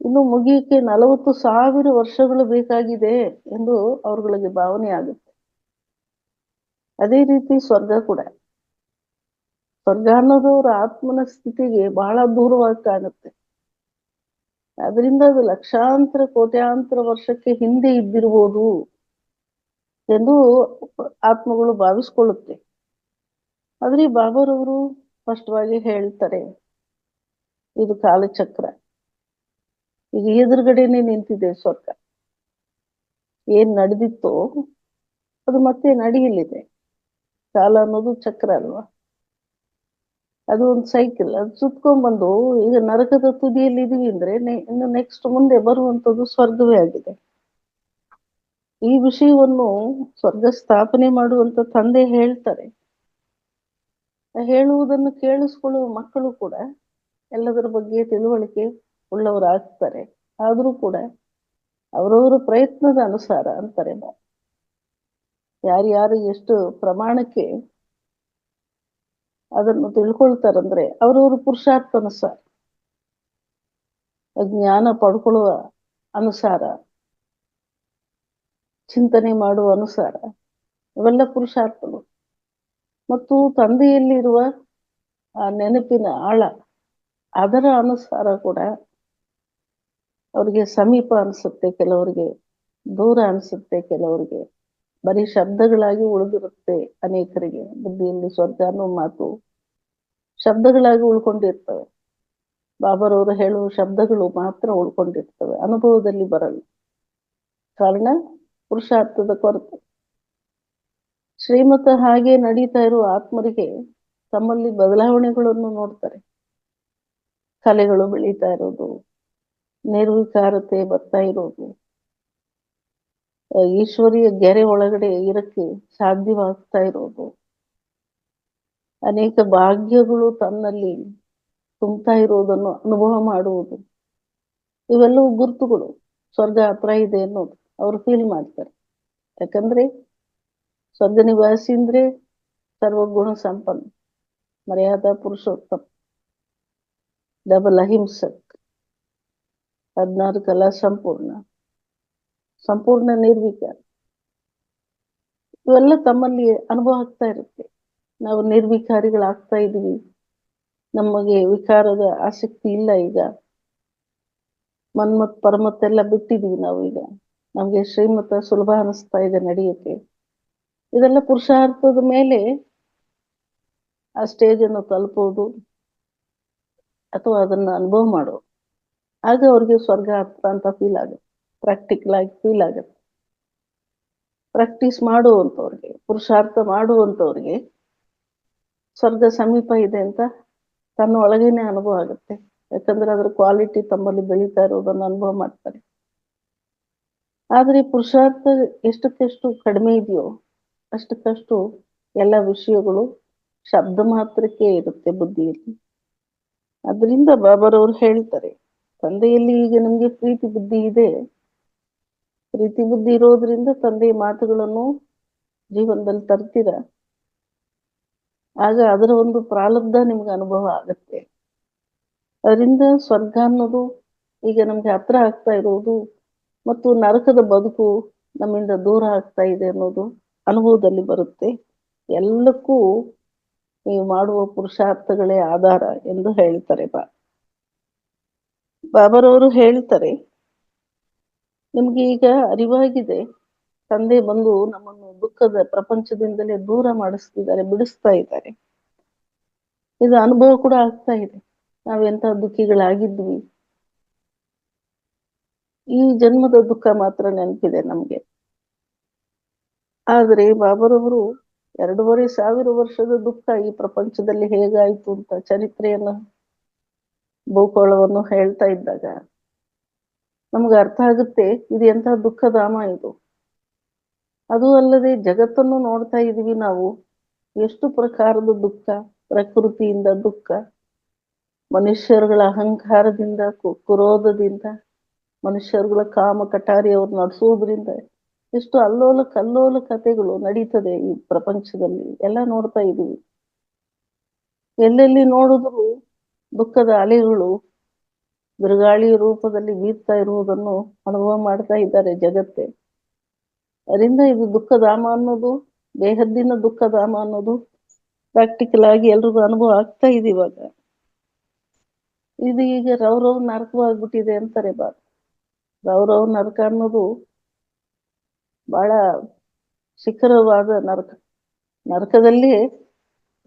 ಇನ್ನು ಮುಗಿಯಕ್ಕೆ 40,000 ವರ್ಷಗಳು ಬೇಕಾಗಿದೆ ಎಂದು ಅವ್ರಗಳಿಗೆ ಭಾವನೆ ಆಗುತ್ತೆ. ಅದೇ ರೀತಿ ಸ್ವರ್ಗ ಕೂಡ, ಸ್ವರ್ಗ ಅನ್ನೋದು ಅವರ ಆತ್ಮನ ಸ್ಥಿತಿಗೆ ಬಹಳ ದೂರವಾಗಿ ಕಾಣುತ್ತೆ. ಅದರಿಂದ ಅದು ಲಕ್ಷಾಂತರ ಕೋಟ್ಯಾಂತರ ವರ್ಷಕ್ಕೆ ಹಿಂದೆ ಇದ್ದಿರ್ಬೋದು ಎಂದು ಆತ್ಮಗಳು ಭಾವಿಸ್ಕೊಳ್ಳುತ್ತೆ. ಆದ್ರೆ ಬಾಬಾರವರು ಸ್ಪಷ್ಟವಾಗಿ ಹೇಳ್ತಾರೆ, ಇದು ಕಾಲಚಕ್ರ, ಈಗ ಎದುರುಗಡೆನೆ ನಿಂತಿದೆ ಸ್ವರ್ಗ. ಏನ್ ನಡೆದಿತ್ತೋ ಅದು ಮತ್ತೆ ನಡೆಯಲಿದೆ. ಕಾಲ ಅನ್ನೋದು ಚಕ್ರ ಅಲ್ವಾ, ಅದು ಒಂದು ಸೈಕಲ್, ಅದು ಸುತ್ಕೊಂಡ್ಬಂದು ಈಗ ನರಕದ ತುದಿಯಲ್ಲಿ ಇದೀವಿ ಅಂದ್ರೆ ಇನ್ನು ನೆಕ್ಸ್ಟ್ ಮುಂದೆ ಬರುವಂತದ್ದು ಸ್ವರ್ಗವೇ ಆಗಿದೆ. ಈ ವಿಷಯವನ್ನು ಸ್ವರ್ಗ ಸ್ಥಾಪನೆ ಮಾಡುವಂತ ತಂದೆ ಹೇಳ್ತಾರೆ. ಹೇಳುವುದನ್ನು ಕೇಳಿಸ್ಕೊಳ್ಳುವ ಮಕ್ಕಳು ಕೂಡ ಎಲ್ಲದರ ಬಗ್ಗೆ ತಿಳುವಳಿಕೆ ಉಳ್ಳವರಾಗ್ತಾರೆ. ಆದ್ರೂ ಕೂಡ ಅವರವರ ಪ್ರಯತ್ನದ ಅನುಸಾರ ಅಂತಾರೆ. ಯಾರ್ಯಾರು ಎಷ್ಟು ಪ್ರಮಾಣಕ್ಕೆ ಅದನ್ನು ತಿಳ್ಕೊಳ್ತಾರಂದ್ರೆ ಅವರವರು ಪುರುಷಾರ್ಥ ಅನುಸಾರ, ಜ್ಞಾನ ಪಡ್ಕೊಳ್ಳುವ ಅನುಸಾರ, ಚಿಂತನೆ ಮಾಡುವ ಅನುಸಾರ, ಇವೆಲ್ಲ ಪುರುಷಾರ್ಥಗಳು. ಮತ್ತು ತಂದೆಯಲ್ಲಿರುವ ಆ ನೆನಪಿನ ಆಳ, ಅದರ ಅನುಸಾರ ಕೂಡ ಅವ್ರಿಗೆ ಸಮೀಪ ಅನಿಸುತ್ತೆ, ಕೆಲವರಿಗೆ ದೂರ ಅನಿಸುತ್ತೆ, ಕೆಲವರಿಗೆ ಬರೀ ಶಬ್ದಗಳಾಗಿ ಉಳಿದಿರುತ್ತೆ. ಅನೇಕರಿಗೆ ಬುದ್ಧಿಯಲ್ಲಿ ಸ್ವರ್ಗ ಅನ್ನೋ ಮಾತು ಶಬ್ದಗಳಾಗಿ ಉಳ್ಕೊಂಡಿರ್ತವೆ. ಬಾಬಾರವರು ಹೇಳುವ ಶಬ್ದಗಳು ಮಾತ್ರ ಉಳ್ಕೊಂಡಿರ್ತವೆ, ಅನುಭವದಲ್ಲಿ ಬರಲ್ಲ. ಕಾರಣ ಪುರುಷಾರ್ಥದ ಕೊರತೆ. ಶ್ರೀಮತ ಹಾಗೆ ನಡೀತಾ ಇರುವ ಆತ್ಮರಿಗೆ ತಮ್ಮಲ್ಲಿ ಬದಲಾವಣೆಗಳನ್ನು ನೋಡ್ತಾರೆ. ಕಲೆಗಳು ಬೆಳೀತಾ ಇರೋದು, ನಿರ್ವಿಕಾರತೆ ಬರ್ತಾ ಇರೋದು, ಈಶ್ವರಿಯ ಗೆರೆ ಒಳಗಡೆ ಇರಕ್ಕೆ ಸಾಧ್ಯವಾಗ್ತಾ ಇರೋದು, ಅನೇಕ ಭಾಗ್ಯಗಳು ತನ್ನಲ್ಲಿ ತುಂಬ್ತಾ ಇರೋದನ್ನು ಅನುಭವ ಮಾಡುವುದು, ಇವೆಲ್ಲವೂ ಗುರುತುಗಳು. ಸ್ವರ್ಗ ಹತ್ರ ಇದೆ ಅನ್ನೋದು ಅವರು ಫೀಲ್ ಮಾಡ್ತಾರೆ. ಯಾಕಂದ್ರೆ ಸ್ವರ್ಗ ನಿವಾಸಿ ಅಂದ್ರೆ ಸರ್ವಗುಣ ಸಂಪನ್ನ, ಮರ್ಯಾದಾ ಪುರುಷೋತ್ತಮ, ಡಬಲ್ ಅಹಿಂಸಕ್, 16 ಕಲಾ ಸಂಪೂರ್ಣ, ಸಂಪೂರ್ಣ ನಿರ್ವಿಕಾರ, ಇವೆಲ್ಲ ತಮ್ಮಲ್ಲಿ ಅನುಭವ ಆಗ್ತಾ ಇರುತ್ತೆ. ನಾವು ನಿರ್ವಿಕಾರಿಗಳಾಗ್ತಾ ಇದೀವಿ, ನಮಗೆ ವಿಕಾರದ ಆಸಕ್ತಿ ಇಲ್ಲ. ಈಗ ಮನ್ಮತ್ ಪರಮತ್ತೆಲ್ಲ ಬಿಟ್ಟಿದೀವಿ ನಾವು. ಈಗ ನಮ್ಗೆ ಶ್ರೀಮತ ಸುಲಭ ಅನಿಸ್ತಾ ಇದೆ ನಡೆಯಕ್ಕೆ. ಇದೆಲ್ಲ ಪುರುಷಾರ್ಥದ ಮೇಲೆ ಆ ಸ್ಟೇಜ್ ಅನ್ನು ತಲುಪೋದು ಅಥವಾ ಅದನ್ನ ಅನುಭವ ಮಾಡೋದು. ಆಗ ಅವ್ರಿಗೆ ಸ್ವರ್ಗ ಹತ್ರ ಅಂತ ಫೀಲ್ ಆಗುತ್ತೆ, ಪ್ರಾಕ್ಟಿಕಲ್ ಆಗಿ ಫೀಲ್ ಆಗುತ್ತೆ. ಪ್ರಾಕ್ಟೀಸ್ ಮಾಡುವಂಥವ್ರಿಗೆ, ಪುರುಷಾರ್ಥ ಮಾಡುವಂಥವ್ರಿಗೆ ಸ್ವರ್ಗ ಸಮೀಪ ಇದೆ ಅಂತ ತನ್ನ ಒಳಗೇನೆ ಅನುಭವ ಆಗುತ್ತೆ. ಯಾಕಂದ್ರೆ ಅದ್ರ ಕ್ವಾಲಿಟಿ ತಮ್ಮಲ್ಲಿ ಬೆಳೀತಾ ಇರೋದನ್ನು ಅನುಭವ ಮಾಡ್ತಾರೆ. ಆದ್ರೆ ಪುರುಷಾರ್ಥ ಎಷ್ಟಕ್ಕೆಷ್ಟು ಕಡಿಮೆ ಇದೆಯೋ ಅಷ್ಟಕ್ಕಷ್ಟು ಎಲ್ಲ ವಿಷಯಗಳು ಶಬ್ದ ಮಾತ್ರಕ್ಕೆ ಇರುತ್ತೆ ಬುದ್ಧಿಯಲ್ಲಿ. ಅದರಿಂದ ಬಾಬಾರವರು ಹೇಳ್ತಾರೆ, ತಂದೆಯಲ್ಲಿ ಈಗ ನಿಮ್ಗೆ ಪ್ರೀತಿ ಬುದ್ಧಿ ಇದೆ. ಪ್ರೀತಿ ಬುದ್ಧಿ ಇರೋದ್ರಿಂದ ತಂದೆಯ ಮಾತುಗಳನ್ನು ಜೀವನದಲ್ಲಿ ತರ್ತೀರ. ಆಗ ಅದರ ಒಂದು ಪ್ರಾರಬ್ಧ ನಿಮ್ಗೆ ಅನುಭವ ಆಗುತ್ತೆ. ಅದರಿಂದ ಸ್ವರ್ಗ ಅನ್ನೋದು ಈಗ ನಮ್ಗೆ ಹತ್ರ ಆಗ್ತಾ ಇರೋದು ಮತ್ತು ನರಕದ ಬದುಕು ನಮ್ಮಿಂದ ದೂರ ಆಗ್ತಾ ಇದೆ ಅನ್ನೋದು ಅನುಭವದಲ್ಲಿ ಬರುತ್ತೆ. ಎಲ್ಲಕ್ಕೂ ನೀವು ಮಾಡುವ ಪುರುಷಾರ್ಥಗಳೇ ಆಧಾರ ಎಂದು ಹೇಳ್ತಾರೆ ಬಾಬಾರವರು ಹೇಳ್ತಾರೆ, ನಿಮ್ಗೆ ಈಗ ಅರಿವಾಗಿದೆ, ತಂದೆ ಬಂದು ನಮ್ಮನ್ನು ದುಃಖದ ಪ್ರಪಂಚದಿಂದಲೇ ದೂರ ಮಾಡಿಸ್ತಿದ್ದಾರೆ, ಬಿಡಿಸ್ತಾ ಇದ್ದಾರೆ. ಇದು ಅನುಭವ ಕೂಡ ಆಗ್ತಾ ಇದೆ. ನಾವೆಂತ ದುಃಖಿಗಳಾಗಿದ್ವಿ, ಈ ಜನ್ಮದ ದುಃಖ ಮಾತ್ರ ನೆನಪಿದೆ ನಮ್ಗೆ. ಆದ್ರೆ ಬಾಬಾರವರು 2,500 ವರ್ಷದ ದುಃಖ ಈ ಪ್ರಪಂಚದಲ್ಲಿ ಹೇಗಾಯ್ತು ಅಂತ ಚರಿತ್ರೆಯನ್ನು ಭೂಗೋಳವನ್ನು ಹೇಳ್ತಾ ಇದ್ದಾಗ ನಮ್ಗೆ ಅರ್ಥ ಆಗುತ್ತೆ ಇದು ಎಂಥ ದುಃಖಧಾಮ ಇದು. ಅದು ಅಲ್ಲದೆ ಜಗತ್ತನ್ನು ನೋಡ್ತಾ ಇದೀವಿ ನಾವು, ಎಷ್ಟು ಪ್ರಕಾರದ ದುಃಖ, ಪ್ರಕೃತಿಯಿಂದ ದುಃಖ, ಮನುಷ್ಯರುಗಳ ಅಹಂಕಾರದಿಂದ, ಕ್ರೋಧದಿಂದ, ಮನುಷ್ಯರುಗಳ ಕಾಮ ಕಟಾರಿ ಅವ್ರು ನಡೆಸೋದ್ರಿಂದ ಎಷ್ಟು ಅಲ್ಲೋಲ ಕಲ್ಲೋಲ ಕಥೆಗಳು ನಡೀತದೆ ಈ ಪ್ರಪಂಚದಲ್ಲಿ. ಎಲ್ಲ ನೋಡ್ತಾ ಇದೀವಿ. ಎಲ್ಲೆಲ್ಲಿ ನೋಡಿದ್ರು ದುಃಖದ ಅಲೆಗಳು ಬಿರುಗಾಳಿ ರೂಪದಲ್ಲಿ ಬೀರ್ತಾ ಇರುವುದನ್ನು ಅನುಭವ ಮಾಡ್ತಾ ಇದ್ದಾರೆ ಜಗತ್ತೇ. ಅದರಿಂದ ಇದು ದುಃಖಧಾಮ ಅನ್ನೋದು, ಬೇಹದ್ದಿನ ದುಃಖಧಾಮ ಅನ್ನೋದು ಪ್ರಾಕ್ಟಿಕಲ್ ಆಗಿ ಎಲ್ರಿಗೂ ಅನುಭವ ಆಗ್ತಾ ಇದೆ ಇವಾಗ. ಇದು ಈಗ ರೌರವ್ ನರಕವಾಗ್ಬಿಟ್ಟಿದೆ ಅಂತಾರೆ ರೌರವ್ ನರಕ ಅನ್ನೋದು ಬಹಳ ಶಿಖರವಾದ ನರಕ. ನರಕದಲ್ಲಿ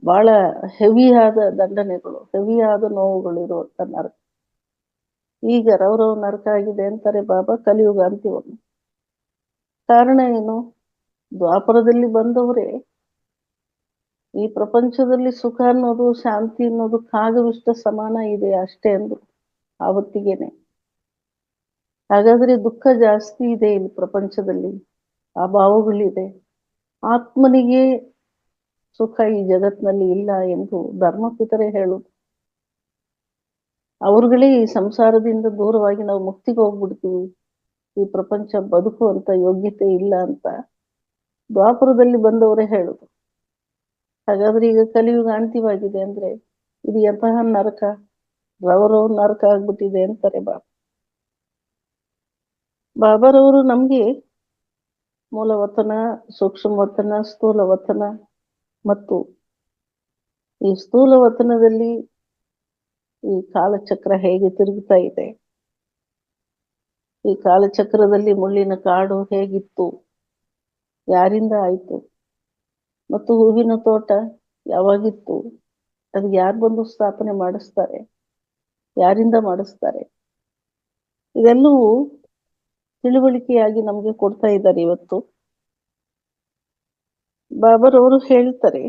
ಬಹಳ ಹೆವಿಯಾದ ದಂಡನೆಗಳು, ಹೆವಿಯಾದ ನೋವುಗಳು ಇರುವಂತ ನರಕ. ಈಗ ರೌರವ್ ನರಕ ಆಗಿದೆ ಅಂತಾರೆ ಬಾಬಾ ಕಲಿಯುಗ ಅಂತ್ಯವನ್ನು. ಕಾರಣ ಏನು? ದ್ವಾಪರದಲ್ಲಿ ಬಂದವರೇ ಈ ಪ್ರಪಂಚದಲ್ಲಿ ಸುಖ ಅನ್ನೋದು, ಶಾಂತಿ ಅನ್ನೋದು ಕಾಗವಿಷ್ಟ ಸಮಾನ ಇದೆ ಅಷ್ಟೇ ಅಂದ್ರು ಆವತ್ತಿಗೇನೆ. ಹಾಗಾದ್ರೆ ದುಃಖ ಜಾಸ್ತಿ ಇದೆ ಇಲ್ಲಿ ಪ್ರಪಂಚದಲ್ಲಿ, ಅಭಾವಗಳಿದೆ. ಆತ್ಮನಿಗೆ ಸುಖ ಈ ಜಗತ್ನಲ್ಲಿ ಇಲ್ಲ ಎಂದು ಧರ್ಮಪಿತರೇ ಹೇಳುದು. ಅವ್ರುಗಳೇ ಈ ಸಂಸಾರದಿಂದ ದೂರವಾಗಿ ನಾವು ಮುಕ್ತಿಗೆ ಹೋಗ್ಬಿಡ್ತೀವಿ, ಈ ಪ್ರಪಂಚ ಬದುಕುವಂತ ಯೋಗ್ಯತೆ ಇಲ್ಲ ಅಂತ ದ್ವಾಪರದಲ್ಲಿ ಬಂದವರೇ ಹೇಳುದು. ಹಾಗಾದ್ರೆ ಈಗ ಕಲಿಯುಗ ಅಂತ್ಯವಾಗಿದೆ ಅಂದ್ರೆ ಇದು ಎಂತಹ ನರಕ, ರವರವ್ ನರಕ ಆಗ್ಬಿಟ್ಟಿದೆ ಅಂತಾರೆ ಬಾಬಾರವರು ನಮ್ಗೆ ಮೂಲವತನ, ಸೂಕ್ಷ್ಮ ವತನ, ಸ್ಥೂಲ ವತನ ಮತ್ತು ಈ ಸ್ಥೂಲ ವತನದಲ್ಲಿ ಈ ಕಾಲಚಕ್ರ ಹೇಗೆ ತಿರುಗುತ್ತಾ ಇದೆ, ಈ ಕಾಲಚಕ್ರದಲ್ಲಿ ಮುಳ್ಳಿನ ಕಾಡು ಹೇಗಿತ್ತು, ಯಾರಿಂದ ಆಯ್ತು, ಮತ್ತು ಹೂವಿನ ತೋಟ ಯಾವಾಗಿತ್ತು, ಅದು ಯಾರು ಬಂದು ಸ್ಥಾಪನೆ ಮಾಡಿಸ್ತಾರೆ, ಯಾರಿಂದ ಮಾಡಿಸ್ತಾರೆ, ಇದೆಲ್ಲವೂ ತಿಳುವಳಿಕೆಯಾಗಿ ನಮ್ಗೆ ಕೊಡ್ತಾ ಇದ್ದಾರೆ ಇವತ್ತು. ಬಾಬರವರು ಹೇಳ್ತಾರೆ,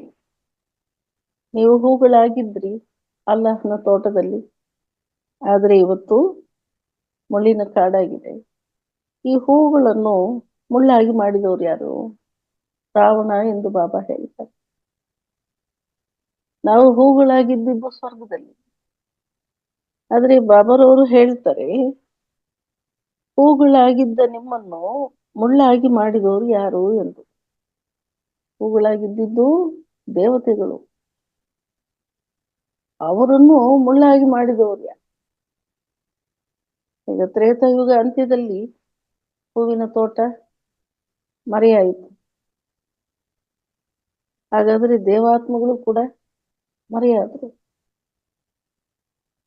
ನೀವು ಹೂಗಳಾಗಿದ್ರಿ ಅಲ್ಲಾಹನ ತೋಟದಲ್ಲಿ, ಆದ್ರೆ ಇವತ್ತು ಮುಳ್ಳಿನ ಕಾಡಾಗಿದೆ. ಈ ಹೂಗಳನ್ನು ಮುಳ್ಳಾಗಿ ಮಾಡಿದವರು ಯಾರು? ರಾವಣ ಎಂದು ಬಾಬಾ ಹೇಳ್ತಾರೆ. ನಾವು ಹೂಗಳಾಗಿದ್ದು ಸ್ವರ್ಗದಲ್ಲಿ, ಆದ್ರೆ ಬಾಬರವರು ಹೇಳ್ತಾರೆ ಹೂಗಳಾಗಿದ್ದ ನಿಮ್ಮನ್ನು ಮುಳ್ಳಾಗಿ ಮಾಡಿದವರು ಯಾರು ಎಂದು. ಹೂಗಳಾಗಿದ್ದು ದೇವತೆಗಳು, ಅವರನ್ನು ಮುಳ್ಳಾಗಿ ಮಾಡಿದವರು ಯಾರು? ಈಗ ತ್ರೇತಾಯುಗ ಅಂತ್ಯದಲ್ಲಿ ಹೂವಿನ ತೋಟ ಮರೆಯಾಯಿತು. ಹಾಗಾದ್ರೆ ದೇವಾತ್ಮಗಳು ಕೂಡ ಮರೆಯಾದ್ರು.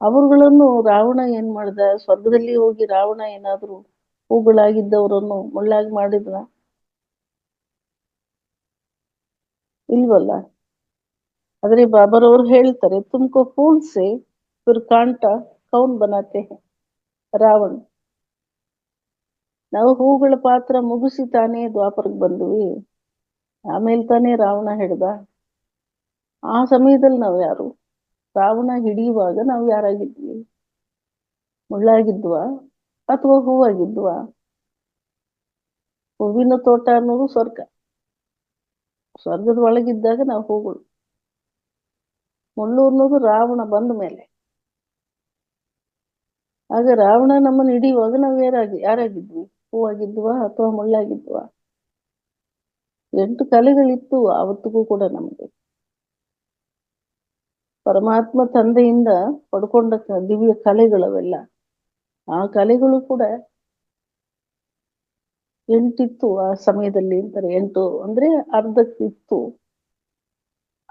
ಅವರುಗಳನ್ನು ರಾವಣ ಏನ್ ಮಾಡ್ದ? ಸ್ವರ್ಗದಲ್ಲಿ ಹೋಗಿ ರಾವಣ ಏನಾದ್ರು ಹೂಗಳಾಗಿದ್ದವರನ್ನು ಮುಳ್ಳಾಗಿ ಮಾಡಿದ್ರ? ಇಲ್ವಲ್ಲ. ಆದ್ರೆ ಬಾಬರವರು ಹೇಳ್ತಾರೆ, ತುಮಕೋ ಫೂಲ್ ಸೆ ಫಿರ್ ಕಾಂಟಾ ಕೌನ್ ಬನಾತೆ ಹೈ? ರಾವಣ. ನಾವು ಹೂಗಳ ಪಾತ್ರ ಮುಗಿಸಿ ತಾನೇ ದ್ವಾಪರಕ್ಕೆ ಬಂದ್ವಿ, ಆಮೇಲೆ ತಾನೇ ರಾವಣ ಹಿಡ್ದ. ಆ ಸಮಯದಲ್ಲಿ ನಾವು ಯಾರು? ರಾವಣ ಹಿಡಿಯುವಾಗ ನಾವು ಯಾರಾಗಿದ್ವಿ? ಮುಳ್ಳಾಗಿದ್ವಾ ಅಥವಾ ಹೂವಾಗಿದ್ವಾ? ಹೂವಿನ ತೋಟ ಅನ್ನೋದು ಸ್ವರ್ಗ, ಸ್ವರ್ಗದ ಒಳಗಿದ್ದಾಗ ನಾವು ಹೂಗಳು. ಮುಳ್ಳು ಅನ್ನೋದು ರಾವಣ ಬಂದ ಮೇಲೆ. ಆಗ ರಾವಣ ನಮ್ಮನ್ನು ಹಿಡಿಯುವಾಗ ನಾವು ಯಾರಾಗಿದ್ವಿ? ಹೂವಾಗಿದ್ವಾ ಅಥವಾ ಮುಳ್ಳಾಗಿದ್ವಾ? 8 ಕಲೆಗಳಿತ್ತು ಆವತ್ತಿಗೂ ಕೂಡ ನಮಗೆ. ಪರಮಾತ್ಮ ತಂದೆಯಿಂದ ಪಡ್ಕೊಂಡ ದಿವ್ಯ ಕಲೆಗಳವೆಲ್ಲ. ಆ ಕಲೆಗಳು ಕೂಡ 8 ಇತ್ತು ಆ ಸಮಯದಲ್ಲಿ ಅಂತಾರೆ. 8 ಅಂದ್ರೆ ಅರ್ಧಕ್ಕಿತ್ತು.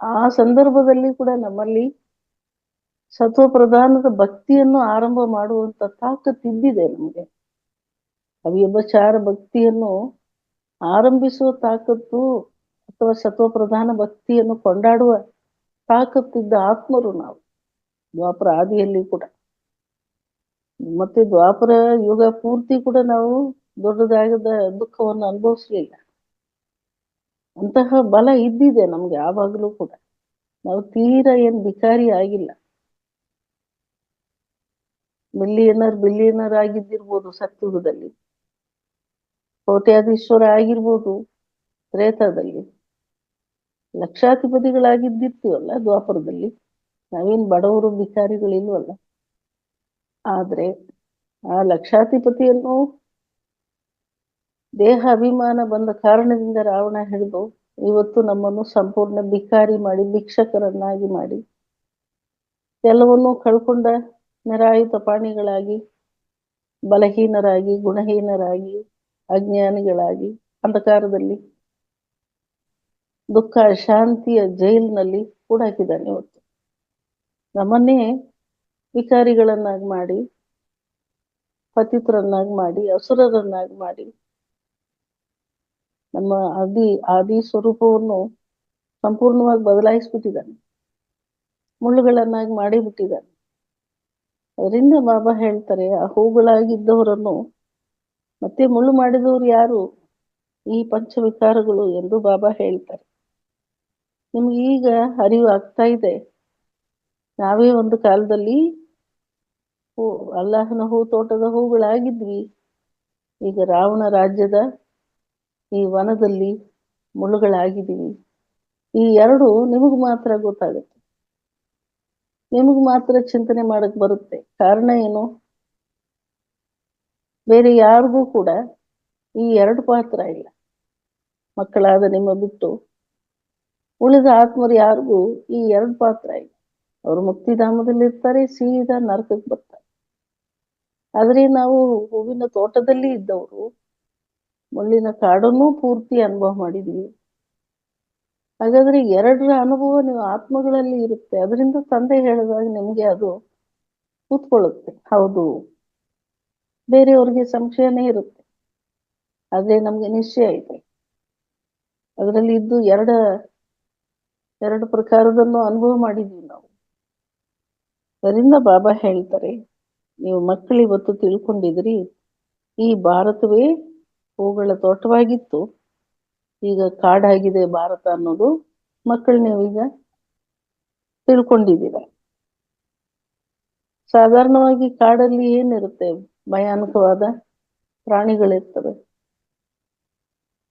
ಆ ಸಂದರ್ಭದಲ್ಲಿ ಕೂಡ ನಮ್ಮಲ್ಲಿ ಸತ್ವ ಪ್ರಧಾನದ ಭಕ್ತಿಯನ್ನು ಆರಂಭ ಮಾಡುವಂತ ತಾಕತ್ತಿದ್ದಿದೆ ನಮಗೆ. ಅವ್ಯಭಚಾರ ಭಕ್ತಿಯನ್ನು ಆರಂಭಿಸುವ ತಾಕತ್ತು ಅಥವಾ ಸತ್ವ ಪ್ರಧಾನ ಭಕ್ತಿಯನ್ನು ಕೊಂಡಾಡುವ ತಾಕತ್ತಿದ್ದ ಆತ್ಮರು ನಾವು ದ್ವಾಪರ ಆದಿಯಲ್ಲಿ ಕೂಡ. ಮತ್ತೆ ದ್ವಾಪರ ಯುಗ ಪೂರ್ತಿ ಕೂಡ ನಾವು ದೊಡ್ಡದಾಗದ ದುಃಖವನ್ನು ಅನುಭವಿಸ್ಲಿಲ್ಲ. ಅಂತಹ ಬಲ ಇದ್ದಿದೆ ನಮ್ಗೆ ಯಾವಾಗಲೂ ಕೂಡ. ನಾವು ತೀರಾ ಏನ್ ಬಿಕಾರಿ ಆಗಿಲ್ಲ. ಬಿಲಿಯನರ್ ಆಗಿದ್ದಿರ್ಬೋದು ಸತ್ಯುಗದಲ್ಲಿ, ಕೋಟ್ಯಾಧೀಶ್ವರ ಆಗಿರ್ಬೋದು ತ್ರೇತಾದಲ್ಲಿ, ಲಕ್ಷಾಧಿಪತಿಗಳಾಗಿದ್ದಿರ್ತೀವಲ್ಲ ದ್ವಾಪರದಲ್ಲಿ. ನಾವೇನ್ ಬಡವರು ಬಿಕಾರಿಗಳಿಲ್ವಲ್ಲ. ಆದ್ರೆ ಆ ಲಕ್ಷಾಧಿಪತಿಯನ್ನು ದೇಹ ಅಭಿಮಾನ ಬಂದ ಕಾರಣದಿಂದ ರಾವಣ ಹಿಡಿದು ಇವತ್ತು ನಮ್ಮನ್ನು ಸಂಪೂರ್ಣ ಬಿಕಾರಿ ಮಾಡಿ, ಭಿಕ್ಷಕರನ್ನಾಗಿ ಮಾಡಿ, ಎಲ್ಲವನ್ನೂ ಕಳ್ಕೊಂಡ ನಿರಾಯುಧ ಪ್ರಾಣಿಗಳಾಗಿ, ಬಲಹೀನರಾಗಿ, ಗುಣಹೀನರಾಗಿ, ಅಜ್ಞಾನಿಗಳಾಗಿ, ಅಂಧಕಾರದಲ್ಲಿ ದುಃಖ ಶಾಂತಿಯ ಜೈಲಿನಲ್ಲಿ ಕೂಡಾಕಿದ್ದಾನೆ. ಇವತ್ತು ನಮ್ಮನ್ನೇ ವಿಕಾರಿಗಳನ್ನಾಗಿ ಮಾಡಿ, ಪತಿತರನ್ನಾಗಿ ಮಾಡಿ, ಅಸುರರನ್ನಾಗಿ ಮಾಡಿ, ನಮ್ಮ ಆದಿ ಸ್ವರೂಪವನ್ನು ಸಂಪೂರ್ಣವಾಗಿ ಬದಲಾಯಿಸ್ಬಿಟ್ಟಿದ್ದಾನೆ. ಮುಳ್ಳುಗಳನ್ನಾಗಿ ಮಾಡಿಬಿಟ್ಟಿದ್ದಾನೆ. ಅದರಿಂದ ಬಾಬಾ ಹೇಳ್ತಾರೆ, ಆ ಹೂಗಳಾಗಿದ್ದವರನ್ನು ಮತ್ತೆ ಮುಳ್ಳು ಮಾಡಿದವರು ಯಾರು? ಈ ಪಂಚವಿಕಾರಗಳು ಎಂದು ಬಾಬಾ ಹೇಳ್ತಾರೆ. ನಿಮ್ಗೆ ಈಗ ಅರಿವು ಆಗ್ತಾ ಇದೆ, ನಾವೇ ಒಂದು ಕಾಲದಲ್ಲಿ ಅಲ್ಲಾಹನ ಹೂ ತೋಟದ ಹೂಗಳಾಗಿದ್ವಿ. ಈಗ ರಾವಣ ರಾಜ್ಯದ ಈ ವನದಲ್ಲಿ ಮುಳ್ಳುಗಳಾಗಿದ್ದೀವಿ. ಈ ಎರಡು ನಿಮಗ್ ಮಾತ್ರ ಗೊತ್ತಾಗುತ್ತೆ, ನಿಮಗ್ ಮಾತ್ರ ಚಿಂತನೆ ಮಾಡಕ್ ಬರುತ್ತೆ. ಕಾರಣ ಏನು? ಬೇರೆ ಯಾರಿಗೂ ಕೂಡ ಈ ಎರಡು ಪಾತ್ರ ಇಲ್ಲ. ಮಕ್ಕಳಾದ ನಿಮ್ಮ ಬಿಟ್ಟು ಉಳಿದ ಆತ್ಮರು ಯಾರಿಗೂ ಈ ಎರಡು ಪಾತ್ರ ಇಲ್ಲ. ಅವರು ಮುಕ್ತಿಧಾಮದಲ್ಲಿ ಇರ್ತಾರೆ, ಸೀದಾ ನರಕಕ್ಕೆ ಬರ್ತಾರೆ. ಆದ್ರೆ ನಾವು ಹೂವಿನ ತೋಟದಲ್ಲಿ ಇದ್ದವರು ಮುಳ್ಳಿನ ಕಾಡನ್ನೂ ಪೂರ್ತಿ ಅನುಭವ ಮಾಡಿದ್ವಿ. ಹಾಗಾದ್ರೆ ಎರಡರ ಅನುಭವ ನೀವು ಆತ್ಮಗಳಲ್ಲಿ ಇರುತ್ತೆ. ಅದರಿಂದ ತಂದೆ ಹೇಳಿದಾಗ ನಿಮ್ಗೆ ಅದು ಕೂತ್ಕೊಳ್ಳುತ್ತೆ. ಹೌದು, ಬೇರೆಯವ್ರಿಗೆ ಸಂಶಯನೇ ಇರುತ್ತೆ, ಆದ್ರೆ ನಮ್ಗೆ ನಿಶ್ಚಯ ಇದೆ. ಅದರಲ್ಲಿ ಇದ್ದು ಎರಡು ಪ್ರಕಾರದನ್ನು ಅನುಭವ ಮಾಡಿದ್ವಿ ನಾವು. ಅದರಿಂದ ಬಾಬಾ ಹೇಳ್ತಾರೆ, ನೀವು ಮಕ್ಕಳು ಇವತ್ತು ತಿಳ್ಕೊಂಡಿದ್ರಿ, ಈ ಭಾರತವೇ ಹೂಗಳ ತೋಟವಾಗಿತ್ತು, ಈಗ ಕಾಡಾಗಿದೆ ಭಾರತ ಅನ್ನೋದು ಮಕ್ಕಳು ನೀವೀಗ ತಿಳ್ಕೊಂಡಿದ್ದೀರ. ಸಾಧಾರಣವಾಗಿ ಕಾಡಲ್ಲಿ ಏನಿರುತ್ತೆ? ಭಯಾನಕವಾದ ಪ್ರಾಣಿಗಳಿರ್ತವೆ,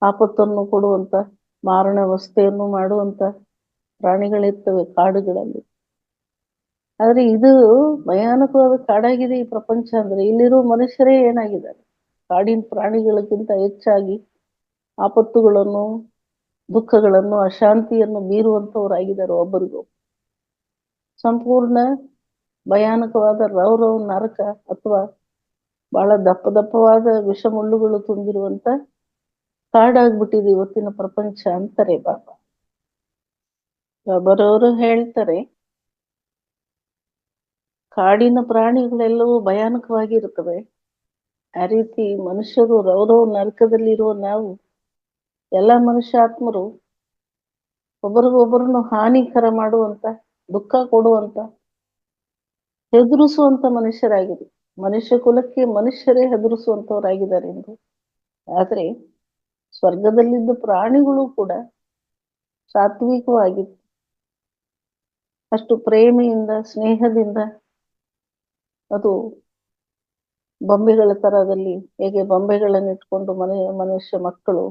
ಆಪತ್ತನ್ನು ಕೊಡುವಂತ, ಮಾರಣಾವಸ್ಥೆಯನ್ನು ಮಾಡುವಂತ ಪ್ರಾಣಿಗಳಿರ್ತವೆ ಕಾಡುಗಳಲ್ಲಿ. ಆದ್ರೆ ಇದು ಭಯಾನಕವಾದ ಕಾಡಾಗಿದೆ ಈ ಪ್ರಪಂಚ. ಅಂದ್ರೆ ಇಲ್ಲಿರೋ ಮನುಷ್ಯರೇ ಏನಾಗಿದ್ದಾರೆ? ಕಾಡಿನ ಪ್ರಾಣಿಗಳಿಗಿಂತ ಹೆಚ್ಚಾಗಿ ಆಪತ್ತುಗಳನ್ನು, ದುಃಖಗಳನ್ನು, ಅಶಾಂತಿಯನ್ನು ಬೀರುವಂತವರಾಗಿದ್ದಾರೆ. ಒಬ್ಬರಿಗೂ ಸಂಪೂರ್ಣ ಭಯಾನಕವಾದ ರೌರವ ನರಕ ಅಥವಾ ಬಹಳ ದಪ್ಪವಾದ ವಿಷಮುಳ್ಳುಗಳು ತುಂಬಿರುವಂತ ಕಾಡಾಗ್ಬಿಟ್ಟಿದೆ ಇವತ್ತಿನ ಪ್ರಪಂಚ ಅಂತಾರೆ ಬಾಬಾ. ಬಾಬರವರು ಹೇಳ್ತಾರೆ, ಕಾಡಿನ ಪ್ರಾಣಿಗಳೆಲ್ಲವೂ ಭಯಾನಕವಾಗಿರುತ್ತವೆ. ಆ ರೀತಿ ಮನುಷ್ಯರು ರೌರವ ನರಕದಲ್ಲಿರುವ ನಾವು ಎಲ್ಲ ಮನುಷ್ಯಾತ್ಮರು ಒಬ್ಬರಿಗೊಬ್ಬರನ್ನು ಹಾನಿಕರ ಮಾಡುವಂತ, ದುಃಖ ಕೊಡುವಂತ, ಹೆದರಿಸುವಂತ ಮನುಷ್ಯರಾಗಿದೆ. ಮನುಷ್ಯ ಕುಲಕ್ಕೆ ಮನುಷ್ಯರೇ ಹೆದರಿಸುವಂತವರಾಗಿದ್ದಾರೆ ಎಂದು. ಆದ್ರೆ ಸ್ವರ್ಗದಲ್ಲಿದ್ದ ಪ್ರಾಣಿಗಳು ಕೂಡ ಸಾತ್ವಿಕವಾಗಿತ್ತು. ಅಷ್ಟು ಪ್ರೇಮಿಯಿಂದ, ಸ್ನೇಹದಿಂದ ಅದು ಬೊಂಬೆಗಳ ತರದಲ್ಲಿ, ಹೇಗೆ ಬೊಂಬೆಗಳನ್ನು ಇಟ್ಕೊಂಡು ಮನುಷ್ಯ ಮಕ್ಕಳು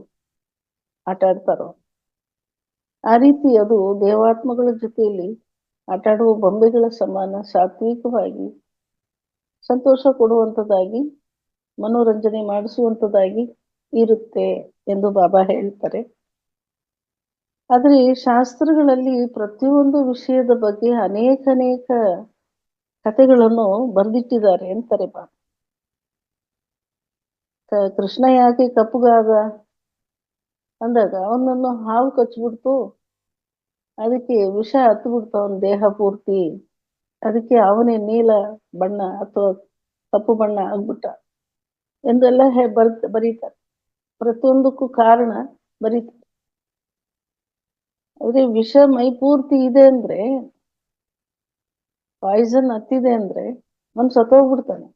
ಆಟ ಆಡ್ತಾರೋ ಆ ರೀತಿ ಅದು ದೇವಾತ್ಮಗಳ ಜೊತೆಯಲ್ಲಿ ಆಟಾಡುವ ಬೊಂಬೆಗಳ ಸಮಾನ ಸಾತ್ವಿಕವಾಗಿ, ಸಂತೋಷ ಕೊಡುವಂಥದ್ದಾಗಿ, ಮನೋರಂಜನೆ ಮಾಡಿಸುವಂಥದ್ದಾಗಿ ಇರುತ್ತೆ ಎಂದು ಬಾಬಾ ಹೇಳ್ತಾರೆ. ಆದ್ರೆ ಶಾಸ್ತ್ರಗಳಲ್ಲಿ ಪ್ರತಿಯೊಂದು ವಿಷಯದ ಬಗ್ಗೆ ಅನೇಕ ಕಥೆಗಳನ್ನು ಬರೆದಿಟ್ಟಿದ್ದಾರೆ ಅಂತಾರೆ ಬಾಬಾ. ಕೃಷ್ಣ ಯಾಕೆ ಕಪ್ಪುಗಾದ ಅಂದಾಗ ಅವನನ್ನು ಹಾವು ಕಚ್ಚಿಬಿಡ್ತು, ಅದಕ್ಕೆ ವಿಷ ಹತ್ತುಬಿಡ್ತು ಅವನ ದೇಹ ಪೂರ್ತಿ, ಅದಕ್ಕೆ ಅವನೇ ನೀಲ ಬಣ್ಣ ಅಥವಾ ಕಪ್ಪು ಬಣ್ಣ ಆಗ್ಬಿಟ್ಟ ಎಂದೆಲ್ಲ ಬರೀತಾರೆ. ಪ್ರತಿಯೊಂದಕ್ಕೂ ಕಾರಣ ಬರೀತಾರೆ. ಆದ್ರೆ ವಿಷ ಮೈ ಪೂರ್ತಿ ಇದೆ ಅಂದ್ರೆ, ಪಾಯ್ಸನ್ ಹತ್ತಿದೆ ಅಂದ್ರೆ ಅವ್ನು ಸತ್ತೋಗ್ಬಿಡ್ತಾನೆ.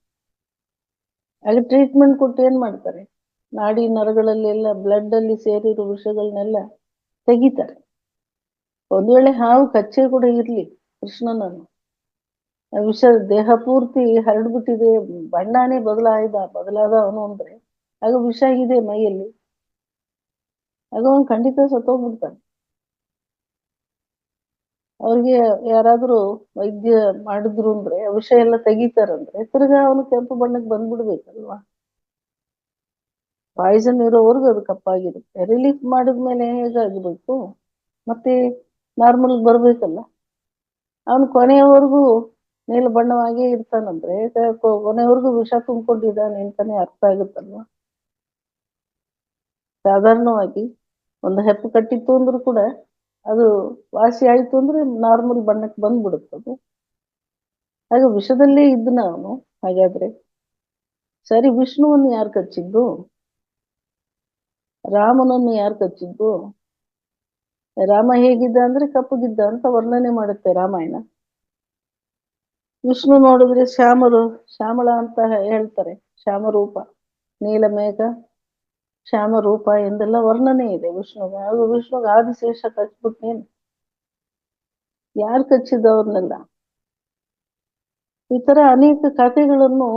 ಆಗ ಟ್ರೀಟ್ಮೆಂಟ್ ಕೊಟ್ಟು ಏನ್ ಮಾಡ್ತಾರೆ? ನಾಡಿ ನರಗಳಲ್ಲೆಲ್ಲ ಬ್ಲಡ್ ಅಲ್ಲಿ ಸೇರಿರೋ ವಿಷಗಳನ್ನೆಲ್ಲ ತೆಗಿತಾರೆ. ಒಂದ್ ವೇಳೆ ಹಾವು ಕಚ್ಚೆ ಕೂಡ ಇರ್ಲಿ ಕೃಷ್ಣನನ್ನು, ವಿಷ ದೇಹ ಪೂರ್ತಿ ಹರಡ್ಬಿಟ್ಟಿದೆ, ಬಣ್ಣನೇ ಬದಲಾದ ಅವನು ಅಂದ್ರೆ ಆಗ ವಿಷ ಇದೆ ಮೈಯಲ್ಲಿ, ಆಗ ಅವನು ಖಂಡಿತ ಸತ್ತೋಗ್ಬಿಡ್ತಾನೆ. ಅವ್ರಿಗೆ ಯಾರಾದ್ರೂ ವೈದ್ಯ ಮಾಡಿದ್ರು ಅಂದ್ರೆ ವಿಷ ಎಲ್ಲ ತೆಗಿತಾರಂದ್ರೆ ತಿರ್ಗಾ ಅವನು ಕೆಂಪು ಬಣ್ಣಕ್ಕೆ ಬಂದ್ಬಿಡ್ಬೇಕಲ್ವಾ. ಪಾಯ್ಸನ್ ಇರೋವರೆಗೂ ಅದು ಕಪ್ಪಾಗಿರುತ್ತೆ, ರಿಲೀಫ್ ಮಾಡಿದ್ಮೇಲೆ ಹೇಗಾಗಿರ್ಬೇಕು, ಮತ್ತೆ ನಾರ್ಮಲ್ ಬರ್ಬೇಕಲ್ಲ. ಅವನು ಕೊನೆಯವರೆಗೂ ನೀಲ ಬಣ್ಣವಾಗೇ ಇರ್ತಾನಂದ್ರೆ ಕೊನೆಯವರೆಗೂ ವಿಷ ತುಂಬಿಕೊಂಡಿದ್ದಾನೆ ಅಂತಾನೆ ಅರ್ಥ ಆಗುತ್ತಲ್ವಾ. ಸಾಧಾರಣವಾಗಿ ಒಂದು ಹೆಪ್ಪು ಕಟ್ಟಿತ್ತು ಅಂದ್ರೂ ಕೂಡ ಅದು ವಾಸಿ ಆಯ್ತು ಅಂದ್ರೆ ನಾರ್ಮಲ್ ಬಣ್ಣಕ್ಕೆ ಬಂದ್ಬಿಡುತ್ತದು. ಆಗ ವಿಷದಲ್ಲೇ ಇದ್ನ ಅವನು. ಹಾಗಾದ್ರೆ ಸರಿ, ವಿಷ್ಣುವನ್ನು ಯಾರು ಕಚ್ಚಿದ್ದು? ರಾಮನನ್ನು ಯಾರು ಕಚ್ಚಿದ್ದು? ರಾಮ ಹೇಗಿದ್ದ ಅಂದ್ರೆ ಕಪ್ಪಗಿದ್ದ ಅಂತ ವರ್ಣನೆ ಮಾಡುತ್ತೆ ರಾಮಾಯಣ. ವಿಷ್ಣು ನೋಡಿದ್ರೆ ಶ್ಯಾಮಳ ಅಂತ ಹೇಳ್ತಾರೆ, ಶ್ಯಾಮರೂಪ, ನೀಲಮೇಘ ಶ್ಯಾಮರೂಪ ಎಂದೆಲ್ಲ ವರ್ಣನೆ ಇದೆ ವಿಷ್ಣುಗೆ. ಅದು ವಿಷ್ಣುಗೆ ಆದಿಶೇಷ ಕಚ್ಬಿಟ್ನೇನು? ಯಾರು ಕಚ್ಚಿದ್ದವ್ರನ್ನೆಲ್ಲ? ಈ ತರ ಅನೇಕ ಕಥೆಗಳನ್ನು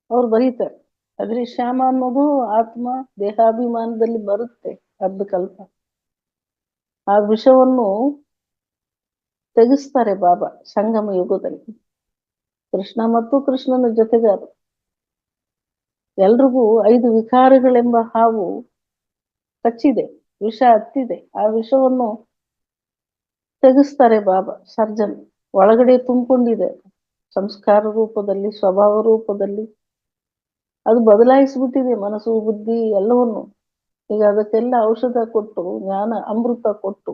ಅವ್ರು ಬರೀತಾರೆ. ಆದ್ರೆ ಶ್ಯಾಮ ಅನ್ನೋದು ಆತ್ಮ ದೇಹಾಭಿಮಾನದಲ್ಲಿ ಬರುತ್ತೆ ಅರ್ಧ ಕಲ್ಪ. ಆ ವಿಷವನ್ನು ತೆಗೆಸ್ತಾರೆ ಬಾಬಾ ಸಂಗಮ ಯುಗದಲ್ಲಿ. ಕೃಷ್ಣ ಮತ್ತು ಕೃಷ್ಣನ ಜೊತೆಗಾರ ಎಲ್ರಿಗೂ 5 ವಿಕಾರಗಳೆಂಬ ಹಾವು ಕಚ್ಚಿದೆ, ವಿಷ ಹತ್ತಿದೆ. ಆ ವಿಷವನ್ನು ತೆಗೆಸ್ತಾರೆ ಬಾಬಾ ಸರ್ಜನ್. ಒಳಗಡೆ ತುಂಬಿಕೊಂಡಿದೆ ಸಂಸ್ಕಾರ ರೂಪದಲ್ಲಿ, ಸ್ವಭಾವ ರೂಪದಲ್ಲಿ. ಅದು ಬದಲಾಯಿಸ್ಬಿಟ್ಟಿದೆ ಮನಸ್ಸು ಬುದ್ಧಿ ಎಲ್ಲವನ್ನು. ಈಗ ಅದಕ್ಕೆಲ್ಲ ಔಷಧ ಕೊಟ್ಟು, ಜ್ಞಾನ ಅಮೃತ ಕೊಟ್ಟು,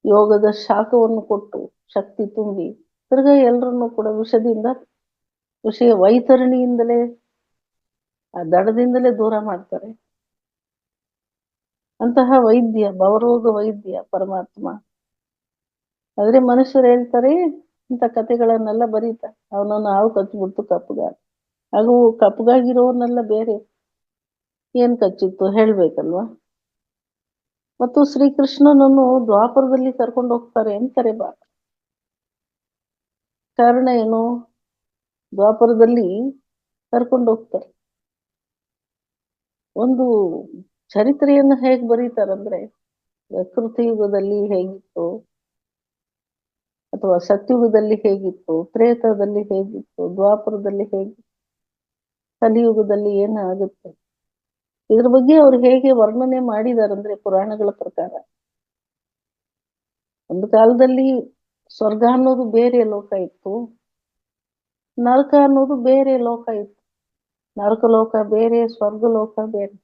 ಯೋಗದ ಶಾಖವನ್ನು ಕೊಟ್ಟು, ಶಕ್ತಿ ತುಂಬಿ ತಿರ್ಗಾ ಎಲ್ಲರನ್ನು ಕೂಡ ವಿಷಯ ವೈತರಣಿಯಿಂದಲೇ, ಆ ದಡದಿಂದಲೇ ದೂರ ಮಾಡ್ತಾರೆ. ಅಂತಹ ವೈದ್ಯ, ಭವರೋಗ ವೈದ್ಯ ಪರಮಾತ್ಮ. ಆದ್ರೆ ಮನುಷ್ಯರು ಹೇಳ್ತಾರೆ, ಇಂಥ ಕಥೆಗಳನ್ನೆಲ್ಲ ಬರೀತಾರೆ, ಅವನನ್ನು ಹಾವು ಕಚ್ಚಿಬಿಡ್ತು ಕಪ್ಪುಗಾರ. ಹಾಗೂ ಕಪ್ಪುಗಾಗಿರೋರ್ನೆಲ್ಲ ಬೇರೆ ಏನ್ ಕಚ್ಚಿತ್ತು ಹೇಳ್ಬೇಕಲ್ವಾ. ಮತ್ತು ಶ್ರೀಕೃಷ್ಣನನ್ನು ದ್ವಾಪರದಲ್ಲಿ ಕರ್ಕೊಂಡು ಹೋಗ್ತಾರೆ ಅಂತಾರೆ ಬಾ. ಕಾರಣ ಏನು? ದ್ವಾಪರದಲ್ಲಿ ಕರ್ಕೊಂಡು ಹೋಗ್ತಾರೆ. ಒಂದು ಚರಿತ್ರೆಯನ್ನು ಹೇಗೆ ಬರೀತಾರಂದ್ರೆ, ಪ್ರಕೃತಿ ಯುಗದಲ್ಲಿ ಹೇಗಿತ್ತು, ಅಥವಾ ಸತ್ಯುಗದಲ್ಲಿ ಹೇಗಿತ್ತು, ತ್ರೇತದಲ್ಲಿ ಹೇಗಿತ್ತು, ದ್ವಾಪರದಲ್ಲಿ ಹೇಗಿತ್ತು, ಕಲಿಯುಗದಲ್ಲಿ ಏನಾಗುತ್ತೆ, ಇದ್ರ ಬಗ್ಗೆ ಅವ್ರು ಹೇಗೆ ವರ್ಣನೆ ಮಾಡಿದಾರಂದ್ರೆ ಪುರಾಣಗಳ ಪ್ರಕಾರ. ಒಂದು ಕಾಲದಲ್ಲಿ ಸ್ವರ್ಗ ಅನ್ನೋದು ಬೇರೆ ಲೋಕ ಇತ್ತು, ನರಕ ಅನ್ನೋದು ಬೇರೆ ಲೋಕ ಇತ್ತು. ನರಕ ಲೋಕ ಬೇರೆ, ಸ್ವರ್ಗ ಲೋಕ ಬೇರೆ.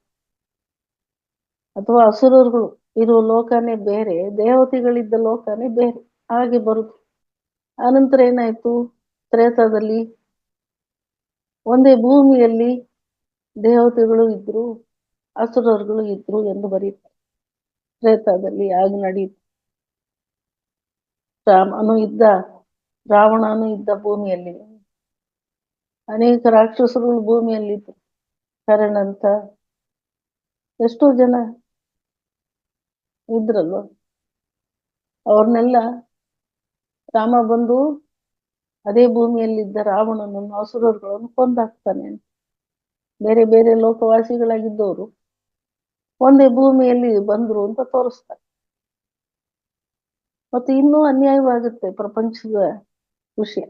ಅಥವಾ ಅಸುರರುಗಳು ಇರುವ ಲೋಕನೇ ಬೇರೆ, ದೇವತೆಗಳಿದ್ದ ಲೋಕನೇ ಬೇರೆ, ಹಾಗೆ ಬರುತ್ತೆ. ಆನಂತರ ಏನಾಯ್ತು, ತ್ರೇತಾದಲ್ಲಿ ಒಂದೇ ಭೂಮಿಯಲ್ಲಿ ದೇವತೆಗಳು ಇದ್ರು, ಅಸುರರುಗಳು ಇದ್ರು ಎಂದು ಬರೀತಾರೆ. ತ್ರೇತಾದಲ್ಲಿ ಆಗ ನಡೀತು. ರಾಮನು ಇದ್ದ, ರಾವಣನು ಇದ್ದ ಭೂಮಿಯಲ್ಲಿ, ಅನೇಕ ರಾಕ್ಷಸರುಗಳು ಭೂಮಿಯಲ್ಲಿದ್ರು. ಕರಣಂತ ಎಷ್ಟೋ ಜನ ಇದ್ರಲ್ವ, ಅವ್ರನ್ನೆಲ್ಲ ರಾಮ ಬಂದು ಅದೇ ಭೂಮಿಯಲ್ಲಿದ್ದ ರಾವಣನನ್ನು, ಅಸುರರುಗಳನ್ನು ಕೊಂದಾಕ್ತಾನೆ. ಬೇರೆ ಬೇರೆ ಲೋಕವಾಸಿಗಳಾಗಿದ್ದವರು ಒಂದೇ ಭೂಮಿಯಲ್ಲಿ ಬಂದ್ರು ಅಂತ ತೋರಿಸ್ತಾರೆ. ಮತ್ತೆ ಇನ್ನೂ ಅನ್ಯಾಯವಾಗುತ್ತೆ ಪ್ರಪಂಚದ ವಿಷಯ.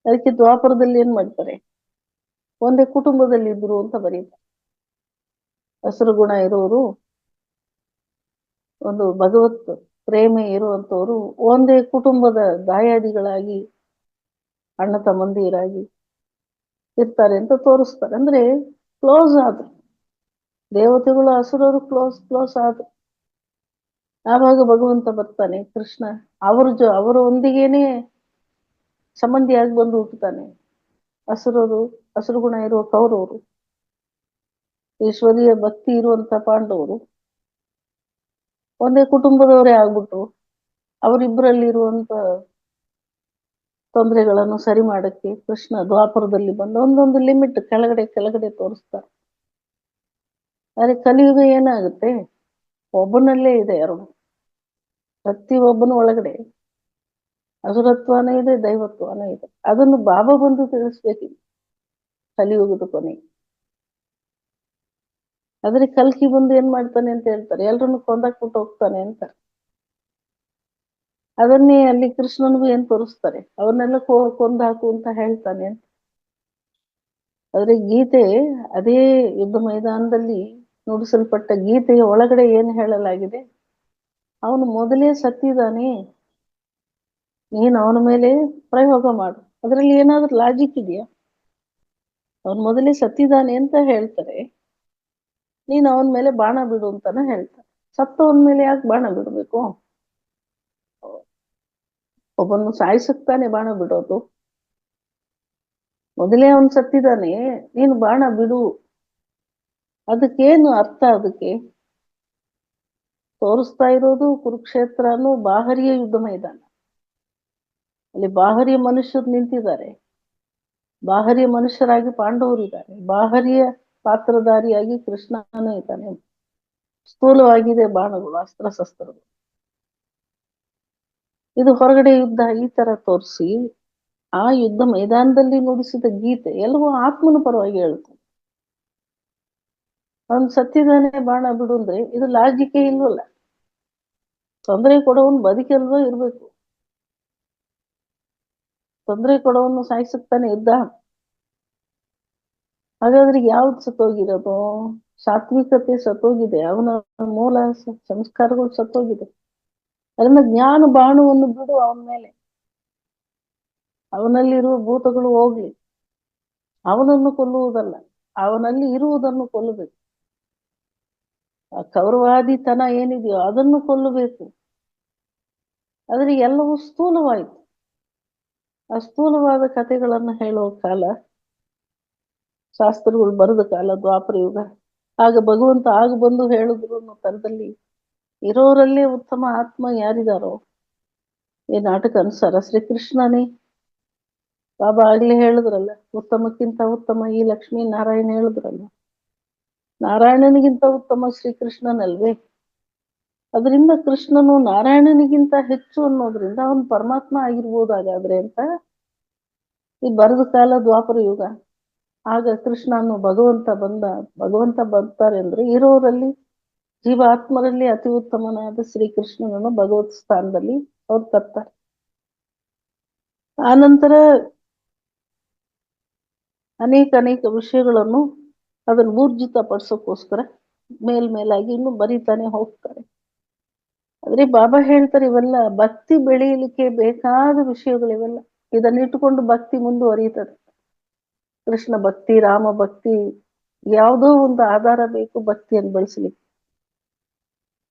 ಅದಕ್ಕೆ ದ್ವಾಪರದಲ್ಲಿ ಏನ್ ಮಾಡ್ತಾರೆ, ಒಂದೇ ಕುಟುಂಬದಲ್ಲಿ ಇದ್ರು ಅಂತ ಬರೀತಾರೆ. ಹಸಿರು ಗುಣ ಇರೋರು, ಒಂದು ಭಗವತ್ ಪ್ರೇಮ ಇರುವಂತವರು ಒಂದೇ ಕುಟುಂಬದ ದಾಯಾದಿಗಳಾಗಿ, ಅಣ್ಣ ತಮ್ಮಂದಿರಾಗಿ ಇರ್ತಾರೆ ಅಂತ ತೋರಿಸ್ತಾರೆ. ಅಂದ್ರೆ ಕ್ಲೋಸ್ ಆದ್ರು, ದೇವತೆಗಳು ಅಸುರರು ಕ್ಲೋಸ್ ಆದ್ರು. ಆವಾಗ ಭಗವಂತ ಬರ್ತಾನೆ, ಕೃಷ್ಣ ಅವರ ಒಂದಿಗೇನೆ ಸಂಬಂಧಿಯಾಗಿ ಬಂದು ಹುಟ್ಟುತ್ತಾನೆ. ಹಸಿರು ಗುಣ ಇರುವ ಕೌರವರು, ಈಶ್ವರೀಯ ಭಕ್ತಿ ಇರುವಂತ ಪಾಂಡವರು ಒಂದೇ ಕುಟುಂಬದವರೇ ಆಗ್ಬಿಟ್ರು. ಅವರಿಬ್ಬರಲ್ಲಿರುವಂತ ತೊಂದರೆಗಳನ್ನು ಸರಿ ಮಾಡಕ್ಕೆ ಕೃಷ್ಣ ದ್ವಾಪರದಲ್ಲಿ ಬಂದು ಒಂದೊಂದು ಲಿಮಿಟ್ ಕೆಳಗಡೆ ತೋರಿಸ್ತಾರೆ. ಆದ್ರೆ ಕಲಿಯುಗ ಏನಾಗುತ್ತೆ, ಒಬ್ಬನಲ್ಲೇ ಇದೆ ಎರಡು. ಪ್ರತಿಯೊಬ್ಬನ ಒಳಗಡೆ ಅಸುರತ್ವನೂ ಇದೆ, ದೈವತ್ವನೂ ಇದೆ. ಅದನ್ನು ಬಾಬಾ ಬಂದು ತಿಳಿಸ್ಬೇಕಿದೆ ಕಲಿಯುಗದ ಕೊನೆ. ಆದ್ರೆ ಕಲ್ಕಿ ಬಂದು ಏನ್ ಮಾಡ್ತಾನೆ ಅಂತ ಹೇಳ್ತಾರೆ, ಎಲ್ರನ್ನು ಕೊಂದಾಕ್ಬಿಟ್ಟು ಹೋಗ್ತಾನೆ ಅಂತ. ಅದನ್ನೇ ಅಲ್ಲಿ ಕೃಷ್ಣನಿಗೂ ಏನ್ ತೋರಿಸ್ತಾರೆ, ಅವನ್ನೆಲ್ಲ ಕೊಂದು ಹಾಕು ಅಂತ ಹೇಳ್ತಾನೆ ಅಂತ. ಆದ್ರೆ ಗೀತೆ ಅದೇ ಯುದ್ಧ ಮೈದಾನದಲ್ಲಿ ನುಡಿಸಲ್ಪಟ್ಟ ಗೀತೆಯ ಒಳಗಡೆ ಏನ್ ಹೇಳಲಾಗಿದೆ, ಅವನು ಮೊದಲೇ ಸತ್ತಿದ್ದಾನೆ, ನೀನು ಅವನ ಮೇಲೆ ಪ್ರಯೋಗ ಮಾಡು. ಅದರಲ್ಲಿ ಏನಾದ್ರೂ ಲಾಜಿಕ್ ಇದೆಯಾ? ಅವನ್ ಮೊದಲೇ ಸತ್ತಿದ್ದಾನೆ ಅಂತ ಹೇಳ್ತಾರೆ, ನೀನು ಅವನ ಮೇಲೆ ಬಾಣ ಬಿಡು ಅಂತಾನೆ ಹೇಳ್ತಾರೆ. ಸತ್ತವನ ಮೇಲೆ ಯಾಕೆ ಬಾಣ ಬಿಡ್ಬೇಕು? ಒಬ್ಬನ್ನು ಸಾಯಿಸುತ್ತಾನೆ ಬಾಣ ಬಿಡೋದು. ಮೊದಲೇ ಅವನು ಸತ್ತಿದ್ದಾನೆ, ನೀನು ಬಾಣ ಬಿಡು. ಅದಕ್ಕೇನು ಅರ್ಥ? ಅದಕ್ಕೆ ತೋರಿಸ್ತಾ ಇರೋದು ಕುರುಕ್ಷೇತ್ರನು ಬಾಹರಿಯ ಯುದ್ಧ ಮೈದಾನ. ಅಲ್ಲಿ ಬಾಹರಿಯ ಮನುಷ್ಯರು ನಿಂತಿದ್ದಾರೆ, ಬಾಹರಿಯ ಮನುಷ್ಯರಾಗಿ ಪಾಂಡವರಿದ್ದಾರೆ, ಬಾಹರಿಯ ಪಾತ್ರಧಾರಿಯಾಗಿ ಕೃಷ್ಣನೂ ಇದ್ದಾನೆ. ಸ್ಥೂಲವಾಗಿದೆ ಬಾಣಗಳು, ಅಸ್ತ್ರಶಸ್ತ್ರಗಳು. ಇದು ಹೊರಗಡೆ ಯುದ್ಧ ಈ ತರ ತೋರಿಸಿ ಆ ಯುದ್ಧ ಮೈದಾನದಲ್ಲಿ ನುಡಿಸಿದ ಗೀತೆ ಎಲ್ಲವೂ ಆತ್ಮನ ಪರವಾಗಿ ಹೇಳ್ತಾರೆ. ಅವನು ಸತ್ತಿದ್ದಾನೆ ಬಾಣ ಬಿಡು ಅಂದ್ರೆ ಇದು ಲಾಜಿಕೆ ಇಲ್ವಲ್ಲ. ತೊಂದರೆ ಕೊಡೋವನು ಬದುಕೆಲ್ವೋ ಇರ್ಬೇಕು, ತೊಂದರೆ ಕೊಡೋವನು ಸಾಯಿಸುತ್ತಾನೆ ಇದ್ದ. ಹಾಗಾದ್ರೆ ಯಾವ್ದು ಸತ್ತೋಗಿರೋದು? ಸಾತ್ವಿಕತೆ ಸತ್ತೋಗಿದೆ, ಅವನ ಮೂಲ ಸಂಸ್ಕಾರಗಳು ಸತ್ತೋಗಿದೆ. ಅದನ್ನ ಜ್ಞಾನ ಬಾಣವನ್ನು ಬಿಡು ಅವನ ಮೇಲೆ, ಅವನಲ್ಲಿರುವ ಭೂತಗಳು ಹೋಗ್ಲಿ. ಅವನನ್ನು ಕೊಲ್ಲುವುದಲ್ಲ, ಅವನಲ್ಲಿ ಇರುವುದನ್ನು ಕೊಲ್ಲಬೇಕು. ಆ ಕೌರವಾದಿತನ ಏನಿದೆಯೋ ಅದನ್ನು ಕೊಲ್ಲಬೇಕು. ಆದ್ರೆ ಎಲ್ಲವೂ ಸ್ಥೂಲವಾಯಿತು. ಆ ಸ್ಥೂಲವಾದ ಕಥೆಗಳನ್ನು ಹೇಳುವ ಕಾಲ, ಶಾಸ್ತ್ರಗಳು ಬರೆದ ಕಾಲ ದ್ವಾಪರ ಯುಗ. ಆಗ ಭಗವಂತ ಆಗ ಬಂದು ಹೇಳಿದ್ರು ಅನ್ನೋ ತರದಲ್ಲಿ ಇರೋರಲ್ಲೇ ಉತ್ತಮ ಆತ್ಮ ಯಾರಿದಾರೋ ಈ ನಾಟಕ ಅನುಸಾರ ಶ್ರೀಕೃಷ್ಣನೇ. ಬಾಬಾ ಆಗ್ಲೇ ಹೇಳಿದ್ರಲ್ಲ, ಉತ್ತಮಕ್ಕಿಂತ ಉತ್ತಮ ಈ ಲಕ್ಷ್ಮೀ ನಾರಾಯಣ ಹೇಳಿದ್ರಲ್ಲ, ನಾರಾಯಣನಿಗಿಂತ ಉತ್ತಮ ಶ್ರೀಕೃಷ್ಣನಲ್ವೇ? ಅದರಿಂದ ಕೃಷ್ಣನು ನಾರಾಯಣನಿಗಿಂತ ಹೆಚ್ಚು ಅನ್ನೋದ್ರಿಂದ ಅವನು ಪರಮಾತ್ಮ ಆಗಿರ್ಬೋದು ಹಾಗಾದ್ರೆ ಅಂತ ಈ ಬರೆದ ಕಾಲ ದ್ವಾಪರ ಯುಗ. ಆಗ ಕೃಷ್ಣನು ಭಗವಂತ ಬರ್ತಾರೆ ಅಂದ್ರೆ ಇರೋರಲ್ಲಿ ಜೀವಾತ್ಮರಲ್ಲಿ ಅತಿ ಉತ್ತಮನಾದ ಶ್ರೀಕೃಷ್ಣನನ್ನು ಭಗವತ್ ಸ್ಥಾನದಲ್ಲಿ ಅವ್ರು ತರ್ತಾರೆ. ಆನಂತರ ಅನೇಕ ವಿಷಯಗಳನ್ನು ಅದನ್ನು ಊರ್ಜಿತ ಪಡಿಸೋಕ್ಕೋಸ್ಕರ ಮೇಲ್ಮೇಲಾಗಿ ಇನ್ನು ಬರೀತಾನೆ ಹೋಗ್ತಾರೆ. ಆದ್ರೆ ಬಾಬಾ ಹೇಳ್ತಾರೆ ಇವೆಲ್ಲ ಭಕ್ತಿ ಬೆಳೆಯಲಿಕ್ಕೆ ಬೇಕಾದ ವಿಷಯಗಳಿವೆಲ್ಲ. ಇದನ್ನಿಟ್ಟುಕೊಂಡು ಭಕ್ತಿ ಮುಂದುವರಿಯುತ್ತದೆ. ಕೃಷ್ಣ ಭಕ್ತಿ, ರಾಮ ಭಕ್ತಿ, ಯಾವುದೋ ಒಂದು ಆಧಾರ ಬೇಕು ಭಕ್ತಿಯನ್ನು ಬೆಳೆಸಲಿಕ್ಕೆ.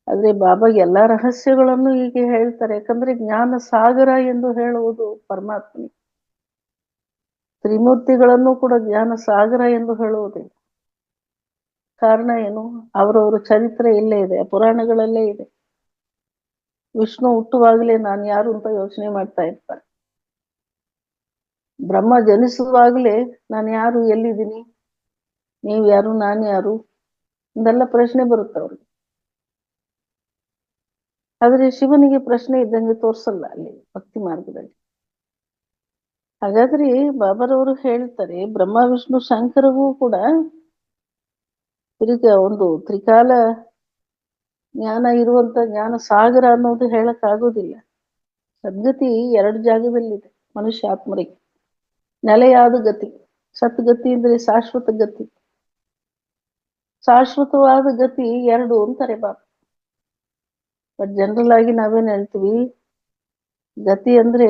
ಆದ್ರೆ ಬಾಬಾ ಎಲ್ಲಾ ರಹಸ್ಯಗಳನ್ನು ಹೀಗೆ ಹೇಳ್ತಾರೆ, ಯಾಕಂದ್ರೆ ಜ್ಞಾನ ಸಾಗರ ಎಂದು ಹೇಳುವುದು ಪರಮಾತ್ಮ. ತ್ರಿಮೂರ್ತಿಗಳನ್ನು ಕೂಡ ಜ್ಞಾನ ಸಾಗರ ಎಂದು ಹೇಳುವುದಿಲ್ಲ. ಕಾರಣ ಏನು? ಅವರವರ ಚರಿತ್ರೆ ಇಲ್ಲೇ ಇದೆ, ಪುರಾಣಗಳಲ್ಲೇ ಇದೆ. ವಿಷ್ಣು ಹುಟ್ಟುವಾಗಲೇ ನಾನು ಯಾರು ಅಂತ ಯೋಚನೆ ಮಾಡ್ತಾ ಇರ್ತಾರೆ. ಬ್ರಹ್ಮ ಜನಿಸುವಾಗಲೇ ನಾನು ಯಾರು, ಎಲ್ಲಿದ್ದೀನಿ, ನೀವು ಯಾರು, ನಾನು ಯಾರು ಇದೆಲ್ಲ ಪ್ರಶ್ನೆ ಬರುತ್ತೆ ಅವ್ರಿಗೆ. ಆದ್ರೆ ಶಿವನಿಗೆ ಪ್ರಶ್ನೆ ಇದ್ದಂಗೆ ತೋರ್ಸಲ್ಲ ಅಲ್ಲಿ ಭಕ್ತಿ ಮಾರ್ಗದಲ್ಲಿ. ಹಾಗಾದ್ರೆ ಬಾಬಾರವರು ಹೇಳ್ತಾರೆ ಬ್ರಹ್ಮ ವಿಷ್ಣು ಶಂಕರಗೂ ಕೂಡ ಒಂದು ತ್ರಿಕಾಲ ಜ್ಞಾನ ಇರುವಂತ ಜ್ಞಾನ ಸಾಗರ ಅನ್ನೋದು ಹೇಳಕ್ ಆಗೋದಿಲ್ಲ. ಸದ್ಗತಿ ಎರಡು ಜಾಗದಲ್ಲಿದೆ ಮನುಷ್ಯ ಆತ್ಮರಿಗೆ. ನೆಲೆಯಾದ ಗತಿ, ಸದ್ಗತಿ ಅಂದ್ರೆ ಶಾಶ್ವತ ಗತಿ. ಶಾಶ್ವತವಾದ ಗತಿ ಎರಡು ಅಂತಾರೆ ಬಾಬಾ. ಬಟ್ ಜನರಲ್ ಆಗಿ ನಾವೇನ್ ಹೇಳ್ತೀವಿ, ಗತಿ ಅಂದ್ರೆ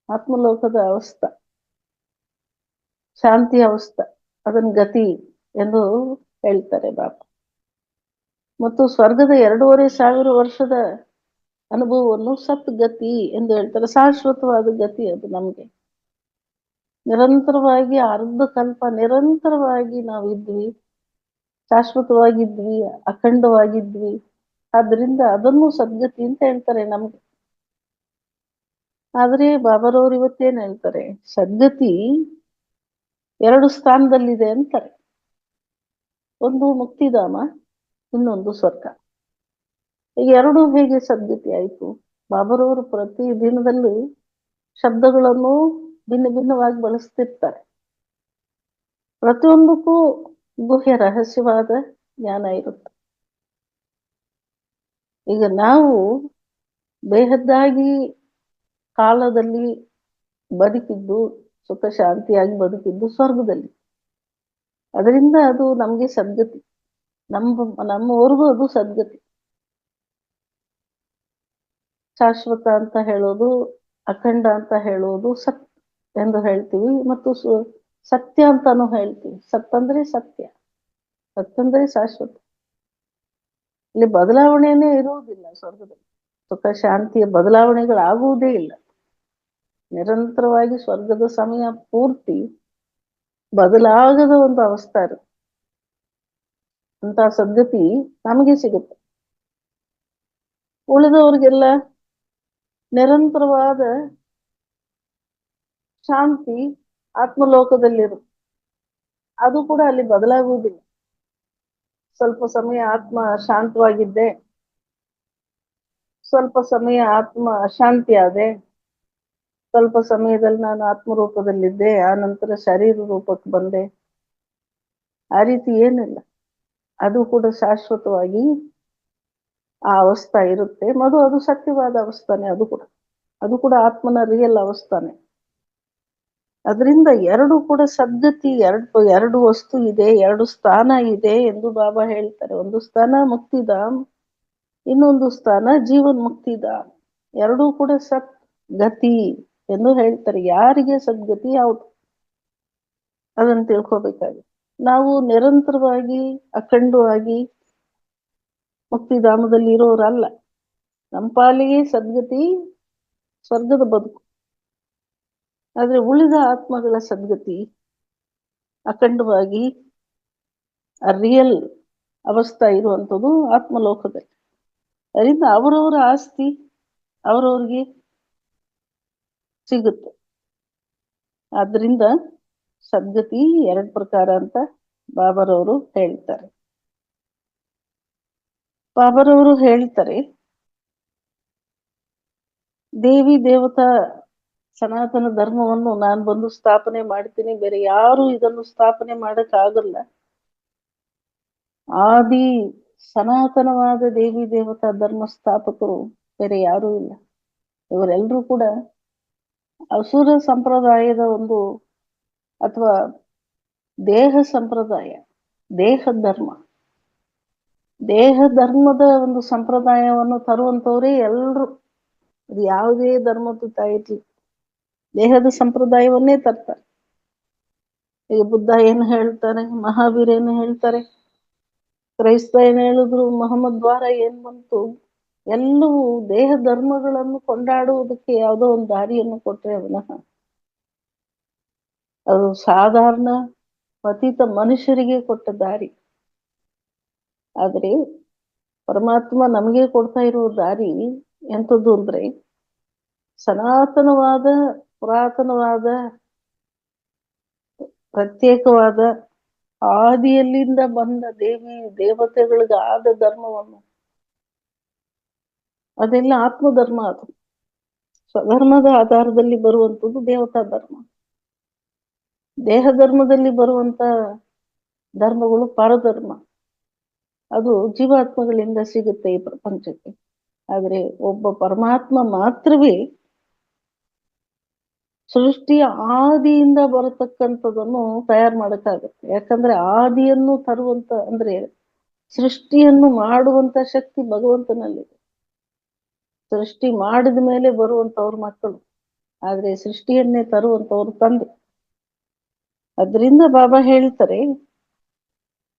ಆತ್ಮಲೋಕದ ಅವಸ್ಥೆ, ಶಾಂತಿ ಅವಸ್ಥೆ, ಅದನ್ನ ಗತಿ ಎಂದು ಹೇಳ್ತಾರೆ ಬಾಬಾ. ಮತ್ತು ಸ್ವರ್ಗದ 2,500 ವರ್ಷದ ಅನುಭವವನ್ನು ಸತ್ ಗತಿ ಎಂದು ಹೇಳ್ತಾರೆ. ಶಾಶ್ವತವಾದ ಗತಿ ಅದು. ನಮ್ಗೆ ನಿರಂತರವಾಗಿ ಅರ್ಧ ಕಲ್ಪ ನಿರಂತರವಾಗಿ ನಾವಿದ್ವಿ, ಶಾಶ್ವತವಾಗಿದ್ವಿ, ಅಖಂಡವಾಗಿದ್ವಿ. ಆದ್ರಿಂದ ಅದನ್ನು ಸದ್ಗತಿ ಅಂತ ಹೇಳ್ತಾರೆ ನಮ್ಗೆ. ಆದ್ರೆ ಬಾಬಾರವ್ರು ಇವತ್ತೇನ್ ಹೇಳ್ತಾರೆ, ಸದ್ಗತಿ 2 ಸ್ಥಾನದಲ್ಲಿದೆ ಅಂತಾರೆ. ಒಂದು ಮುಕ್ತಿಧಾಮ, ಇನ್ನೊಂದು ಸ್ವರ್ಗ. ಈಗ ಎರಡೂ ಹೇಗೆ ಸದ್ಗತಿ ಆಯ್ತು? ಬಾಬರವರು ಪ್ರತಿ ದಿನದಲ್ಲಿ ಶಬ್ದಗಳನ್ನು ಭಿನ್ನ ಭಿನ್ನವಾಗಿ ಬಳಸ್ತಿರ್ತಾರೆ. ಪ್ರತಿಯೊಂದಕ್ಕೂ ಗುಹ್ಯ ರಹಸ್ಯವಾದ ಜ್ಞಾನ ಇರುತ್ತೆ. ಈಗ ನಾವು ಬೇಹದ್ದಾಗಿ ಕಾಲದಲ್ಲಿ ಬದುಕಿದ್ದು, ಸುಖ ಶಾಂತಿಯಾಗಿ ಬದುಕಿದ್ದು ಸ್ವರ್ಗದಲ್ಲಿ. ಅದರಿಂದ ಅದು ನಮ್ಗೆ ಸದ್ಗತಿ. ನಮ್ಮವರೆಗೂ ಅದು ಸದ್ಗತಿ. ಶಾಶ್ವತ ಅಂತ ಹೇಳೋದು, ಅಖಂಡ ಅಂತ ಹೇಳೋದು ಸತ್ ಎಂದು ಹೇಳ್ತೀವಿ, ಮತ್ತು ಸತ್ಯ ಅಂತಾನು ಹೇಳ್ತೀವಿ. ಸತ್ ಅಂದ್ರೆ ಸತ್ಯ, ಸತ್ತಂದ್ರೆ ಶಾಶ್ವತ. ಇಲ್ಲಿ ಬದಲಾವಣೆನೇ ಇರುವುದಿಲ್ಲ ಸ್ವರ್ಗದಲ್ಲಿ. ಸುಖ ಶಾಂತಿಯ ಬದಲಾವಣೆಗಳಾಗುವುದೇ ಇಲ್ಲ. ನಿರಂತರವಾಗಿ ಸ್ವರ್ಗದ ಸಮಯ ಪೂರ್ತಿ ಬದಲಾಗದ ಒಂದು ಅವಸ್ಥೆ ಇರುತ್ತೆ. ಅಂತ ಸದ್ಗತಿ ನಮಗೆ ಸಿಗುತ್ತೆ. ಉಳಿದವ್ರಿಗೆಲ್ಲ ನಿರಂತರವಾದ ಶಾಂತಿ ಆತ್ಮಲೋಕದಲ್ಲಿರುತ್ತೆ. ಅದು ಕೂಡ ಅಲ್ಲಿ ಬದಲಾಗುವುದಿಲ್ಲ. ಸ್ವಲ್ಪ ಸಮಯ ಆತ್ಮ ಶಾಂತವಾಗಿದ್ದೆ, ಸ್ವಲ್ಪ ಸಮಯ ಆತ್ಮ ಅಶಾಂತಿ ಆದೆ, ಸ್ವಲ್ಪ ಸಮಯದಲ್ಲಿ ನಾನು ಆತ್ಮರೂಪದಲ್ಲಿದ್ದೆ, ಆ ನಂತರ ಶರೀರ ರೂಪಕ್ಕೆ ಬಂದೆ. ಆ ರೀತಿ ಏನಿಲ್ಲ. ಅದು ಕೂಡ ಶಾಶ್ವತವಾಗಿ ಆ ಅವಸ್ಥೆ ಇರುತ್ತೆ. ಅದು ಸತ್ಯವಾದ ಅವಸ್ಥಾನೆ. ಅದು ಕೂಡ ಆತ್ಮನ ರಿಯಲ್ ಅವಸ್ಥಾನೆ. ಅದರಿಂದ ಎರಡು ಕೂಡ ಸದ್ಗತಿ. ಎರಡು ವಸ್ತು ಇದೆ, ಎರಡು ಸ್ಥಾನ ಇದೆ ಎಂದು ಬಾಬಾ ಹೇಳ್ತಾರೆ. ಒಂದು ಸ್ಥಾನ ಮುಕ್ತಿಧಾಮ್, ಇನ್ನೊಂದು ಸ್ಥಾನ ಜೀವನ್ ಮುಕ್ತಿಧಾಮ್. ಎರಡೂ ಕೂಡ ಸತ್ ಗತಿ ಎಂದು ಹೇಳ್ತಾರೆ. ಯಾರಿಗೆ ಸದ್ಗತಿ ಯಾವುದು ಅದನ್ನು ತಿಳ್ಕೊಬೇಕಾಗಿದೆ. ನಾವು ನಿರಂತರವಾಗಿ ಅಖಂಡವಾಗಿ ಮುಕ್ತಿಧಾಮದಲ್ಲಿ ಇರೋರಲ್ಲ. ನಮ್ಮ ಪಾಲಿಗೆ ಸದ್ಗತಿ ಸ್ವರ್ಗದ ಬದುಕು. ಆದ್ರೆ ಉಳಿದ ಆತ್ಮಗಳ ಸದ್ಗತಿ ಅಖಂಡವಾಗಿ ರಿಯಲ್ ಅವಸ್ಥೆ ಇರುವಂಥದ್ದು ಆತ್ಮಲೋಕದಲ್ಲಿ. ಅದರಿಂದ ಅವರವರ ಆಸ್ತಿ ಅವರವ್ರಿಗೆ ಸಿಗುತ್ತೆ. ಆದ್ರಿಂದ ಸದ್ಗತಿ ಎರಡು ಪ್ರಕಾರ ಅಂತ ಬಾಬರವರು ಹೇಳ್ತಾರೆ. ಬಾಬರವರು ಹೇಳ್ತಾರೆ, ದೇವಿ ದೇವತಾ ಸನಾತನ ಧರ್ಮವನ್ನು ನಾನು ಬಂದು ಸ್ಥಾಪನೆ ಮಾಡ್ತೀನಿ, ಬೇರೆ ಯಾರು ಇದನ್ನು ಸ್ಥಾಪನೆ ಮಾಡಕ್ ಆಗಲ್ಲ. ಆದಿ ಸನಾತನವಾದ ದೇವಿ ದೇವತಾ ಧರ್ಮ ಸ್ಥಾಪಕರು ಬೇರೆ ಯಾರೂ ಇಲ್ಲ. ಇವರೆಲ್ಲರೂ ಕೂಡ ಅಸುರ ಸಂಪ್ರದಾಯದ ಒಂದು ಅಥವಾ ದೇಹ ಸಂಪ್ರದಾಯ, ದೇಹ ಧರ್ಮದ ಒಂದು ಸಂಪ್ರದಾಯವನ್ನು ತರುವಂತವರೇ ಎಲ್ರು. ಅದು ಯಾವುದೇ ಧರ್ಮದ ತಾಯಿತಿ ದೇಹದ ಸಂಪ್ರದಾಯವನ್ನೇ ತರ್ತಾರೆ. ಈಗ ಬುದ್ಧ ಏನು ಹೇಳ್ತಾರೆ, ಮಹಾವೀರ ಏನು ಹೇಳ್ತಾರೆ, ಕ್ರೈಸ್ತ ಏನು ಹೇಳಿದ್ರು, ಮೊಹಮ್ಮದ್ ದ್ವಾರ ಏನ್ ಬಂತು, ಎಲ್ಲವೂ ದೇಹ ಧರ್ಮಗಳನ್ನು ಕೊಂಡಾಡುವುದಕ್ಕೆ ಯಾವುದೋ ಒಂದು ದಾರಿಯನ್ನು ಕೊಟ್ಟರೆ ವಿನಃ ಅದು ಸಾಧಾರಣ ಪತಿತ ಮನುಷ್ಯರಿಗೆ ಕೊಟ್ಟ ದಾರಿ. ಆದ್ರೆ ಪರಮಾತ್ಮ ನಮಗೆ ಕೊಡ್ತಾ ಇರುವ ದಾರಿ ಎಂಥದ್ದು ಅಂದ್ರೆ ಸನಾತನವಾದ, ಪುರಾತನವಾದ, ಪ್ರತ್ಯೇಕವಾದ, ಆದಿಯಲ್ಲಿಂದ ಬಂದ ದೇವಿ ದೇವತೆಗಳಿಗಾದ ಧರ್ಮವನ್ನು, ಅದೆಲ್ಲ ಆತ್ಮಧರ್ಮ. ಅದು ಸ್ವಧರ್ಮದ ಆಧಾರದಲ್ಲಿ ಬರುವಂಥದ್ದು ದೇವತಾ ಧರ್ಮ. ದೇಹ ಧರ್ಮದಲ್ಲಿ ಬರುವಂತ ಧರ್ಮಗಳು ಪರಧರ್ಮ. ಅದು ಜೀವಾತ್ಮಗಳಿಂದ ಸಿಗುತ್ತೆ ಈ ಪ್ರಪಂಚಕ್ಕೆ. ಆದ್ರೆ ಒಬ್ಬ ಪರಮಾತ್ಮ ಮಾತ್ರವೇ ಸೃಷ್ಟಿಯ ಆದಿಯಿಂದ ಬರತಕ್ಕಂಥದನ್ನು ತಯಾರು ಮಾಡಕ್ಕಾಗತ್ತೆ. ಯಾಕಂದ್ರೆ ಆದಿಯನ್ನು ತರುವಂತ ಅಂದ್ರೆ ಸೃಷ್ಟಿಯನ್ನು ಮಾಡುವಂತ ಶಕ್ತಿ ಭಗವಂತನಲ್ಲಿದೆ. ಸೃಷ್ಟಿ ಮಾಡಿದ ಮೇಲೆ ಬರುವಂತವ್ರ ಮಕ್ಕಳು, ಆದ್ರೆ ಸೃಷ್ಟಿಯನ್ನೇ ತರುವಂತವ್ರು ತಂದೆ. ಅದರಿಂದ ಬಾಬಾ ಹೇಳ್ತಾರೆ,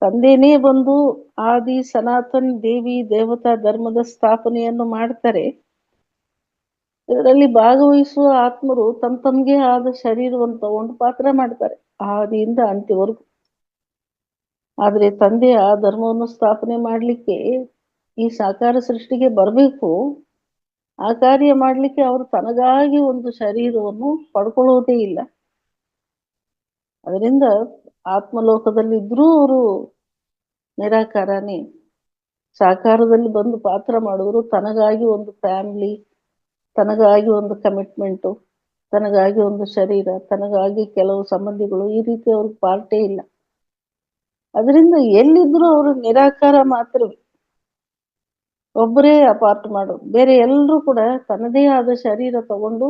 ತಂದೆನೇ ಬಂದು ಆದಿ ಸನಾತನ್ ದೇವಿ ದೇವತಾ ಧರ್ಮದ ಸ್ಥಾಪನೆಯನ್ನು ಮಾಡ್ತಾರೆ. ಇದರಲ್ಲಿ ಭಾಗವಹಿಸುವ ಆತ್ಮರು ತಮ್ಗೆ ಆದ ಶರೀರವನ್ನು ತಗೊಂಡು ಪಾತ್ರ ಮಾಡ್ತಾರೆ ಆದಿಯಿಂದ ಅಂತ್ಯವರೆಗೂ. ಆದ್ರೆ ತಂದೆ ಆ ಧರ್ಮವನ್ನು ಸ್ಥಾಪನೆ ಮಾಡ್ಲಿಕ್ಕೆ ಈ ಸಾಕಾರ ಸೃಷ್ಟಿಗೆ ಬರಬೇಕು. ಆ ಕಾರ್ಯ ಮಾಡ್ಲಿಕ್ಕೆ ಅವರು ತನಗಾಗಿ ಒಂದು ಶರೀರವನ್ನು ಪಡ್ಕೊಳ್ಳೋದೇ ಇಲ್ಲ. ಅದರಿಂದ ಆತ್ಮಲೋಕದಲ್ಲಿದ್ರೂ ಅವರು ನಿರಾಕಾರನೇ. ಸಾಕಾರದಲ್ಲಿ ಬಂದು ಪಾತ್ರ ಮಾಡಿದ್ರು, ತನಗಾಗಿ ಒಂದು ಫ್ಯಾಮಿಲಿ, ತನಗಾಗಿ ಒಂದು ಕಮಿಟ್ಮೆಂಟು, ತನಗಾಗಿ ಒಂದು ಶರೀರ, ತನಗಾಗಿ ಕೆಲವು ಸಂಬಂಧಿಗಳು, ಈ ರೀತಿ ಅವ್ರಿಗೆ ಪಾರ್ಟೇ ಇಲ್ಲ. ಅದರಿಂದ ಎಲ್ಲಿದ್ರು ಅವರು ನಿರಾಕಾರ ಮಾತ್ರವೇ, ಒಬ್ಬರೇ ಅಪಾರ್ಟ್ ಮಾಡೋದು. ಬೇರೆ ಎಲ್ಲರೂ ಕೂಡ ತನ್ನದೇ ಆದ ಶರೀರ ತಗೊಂಡು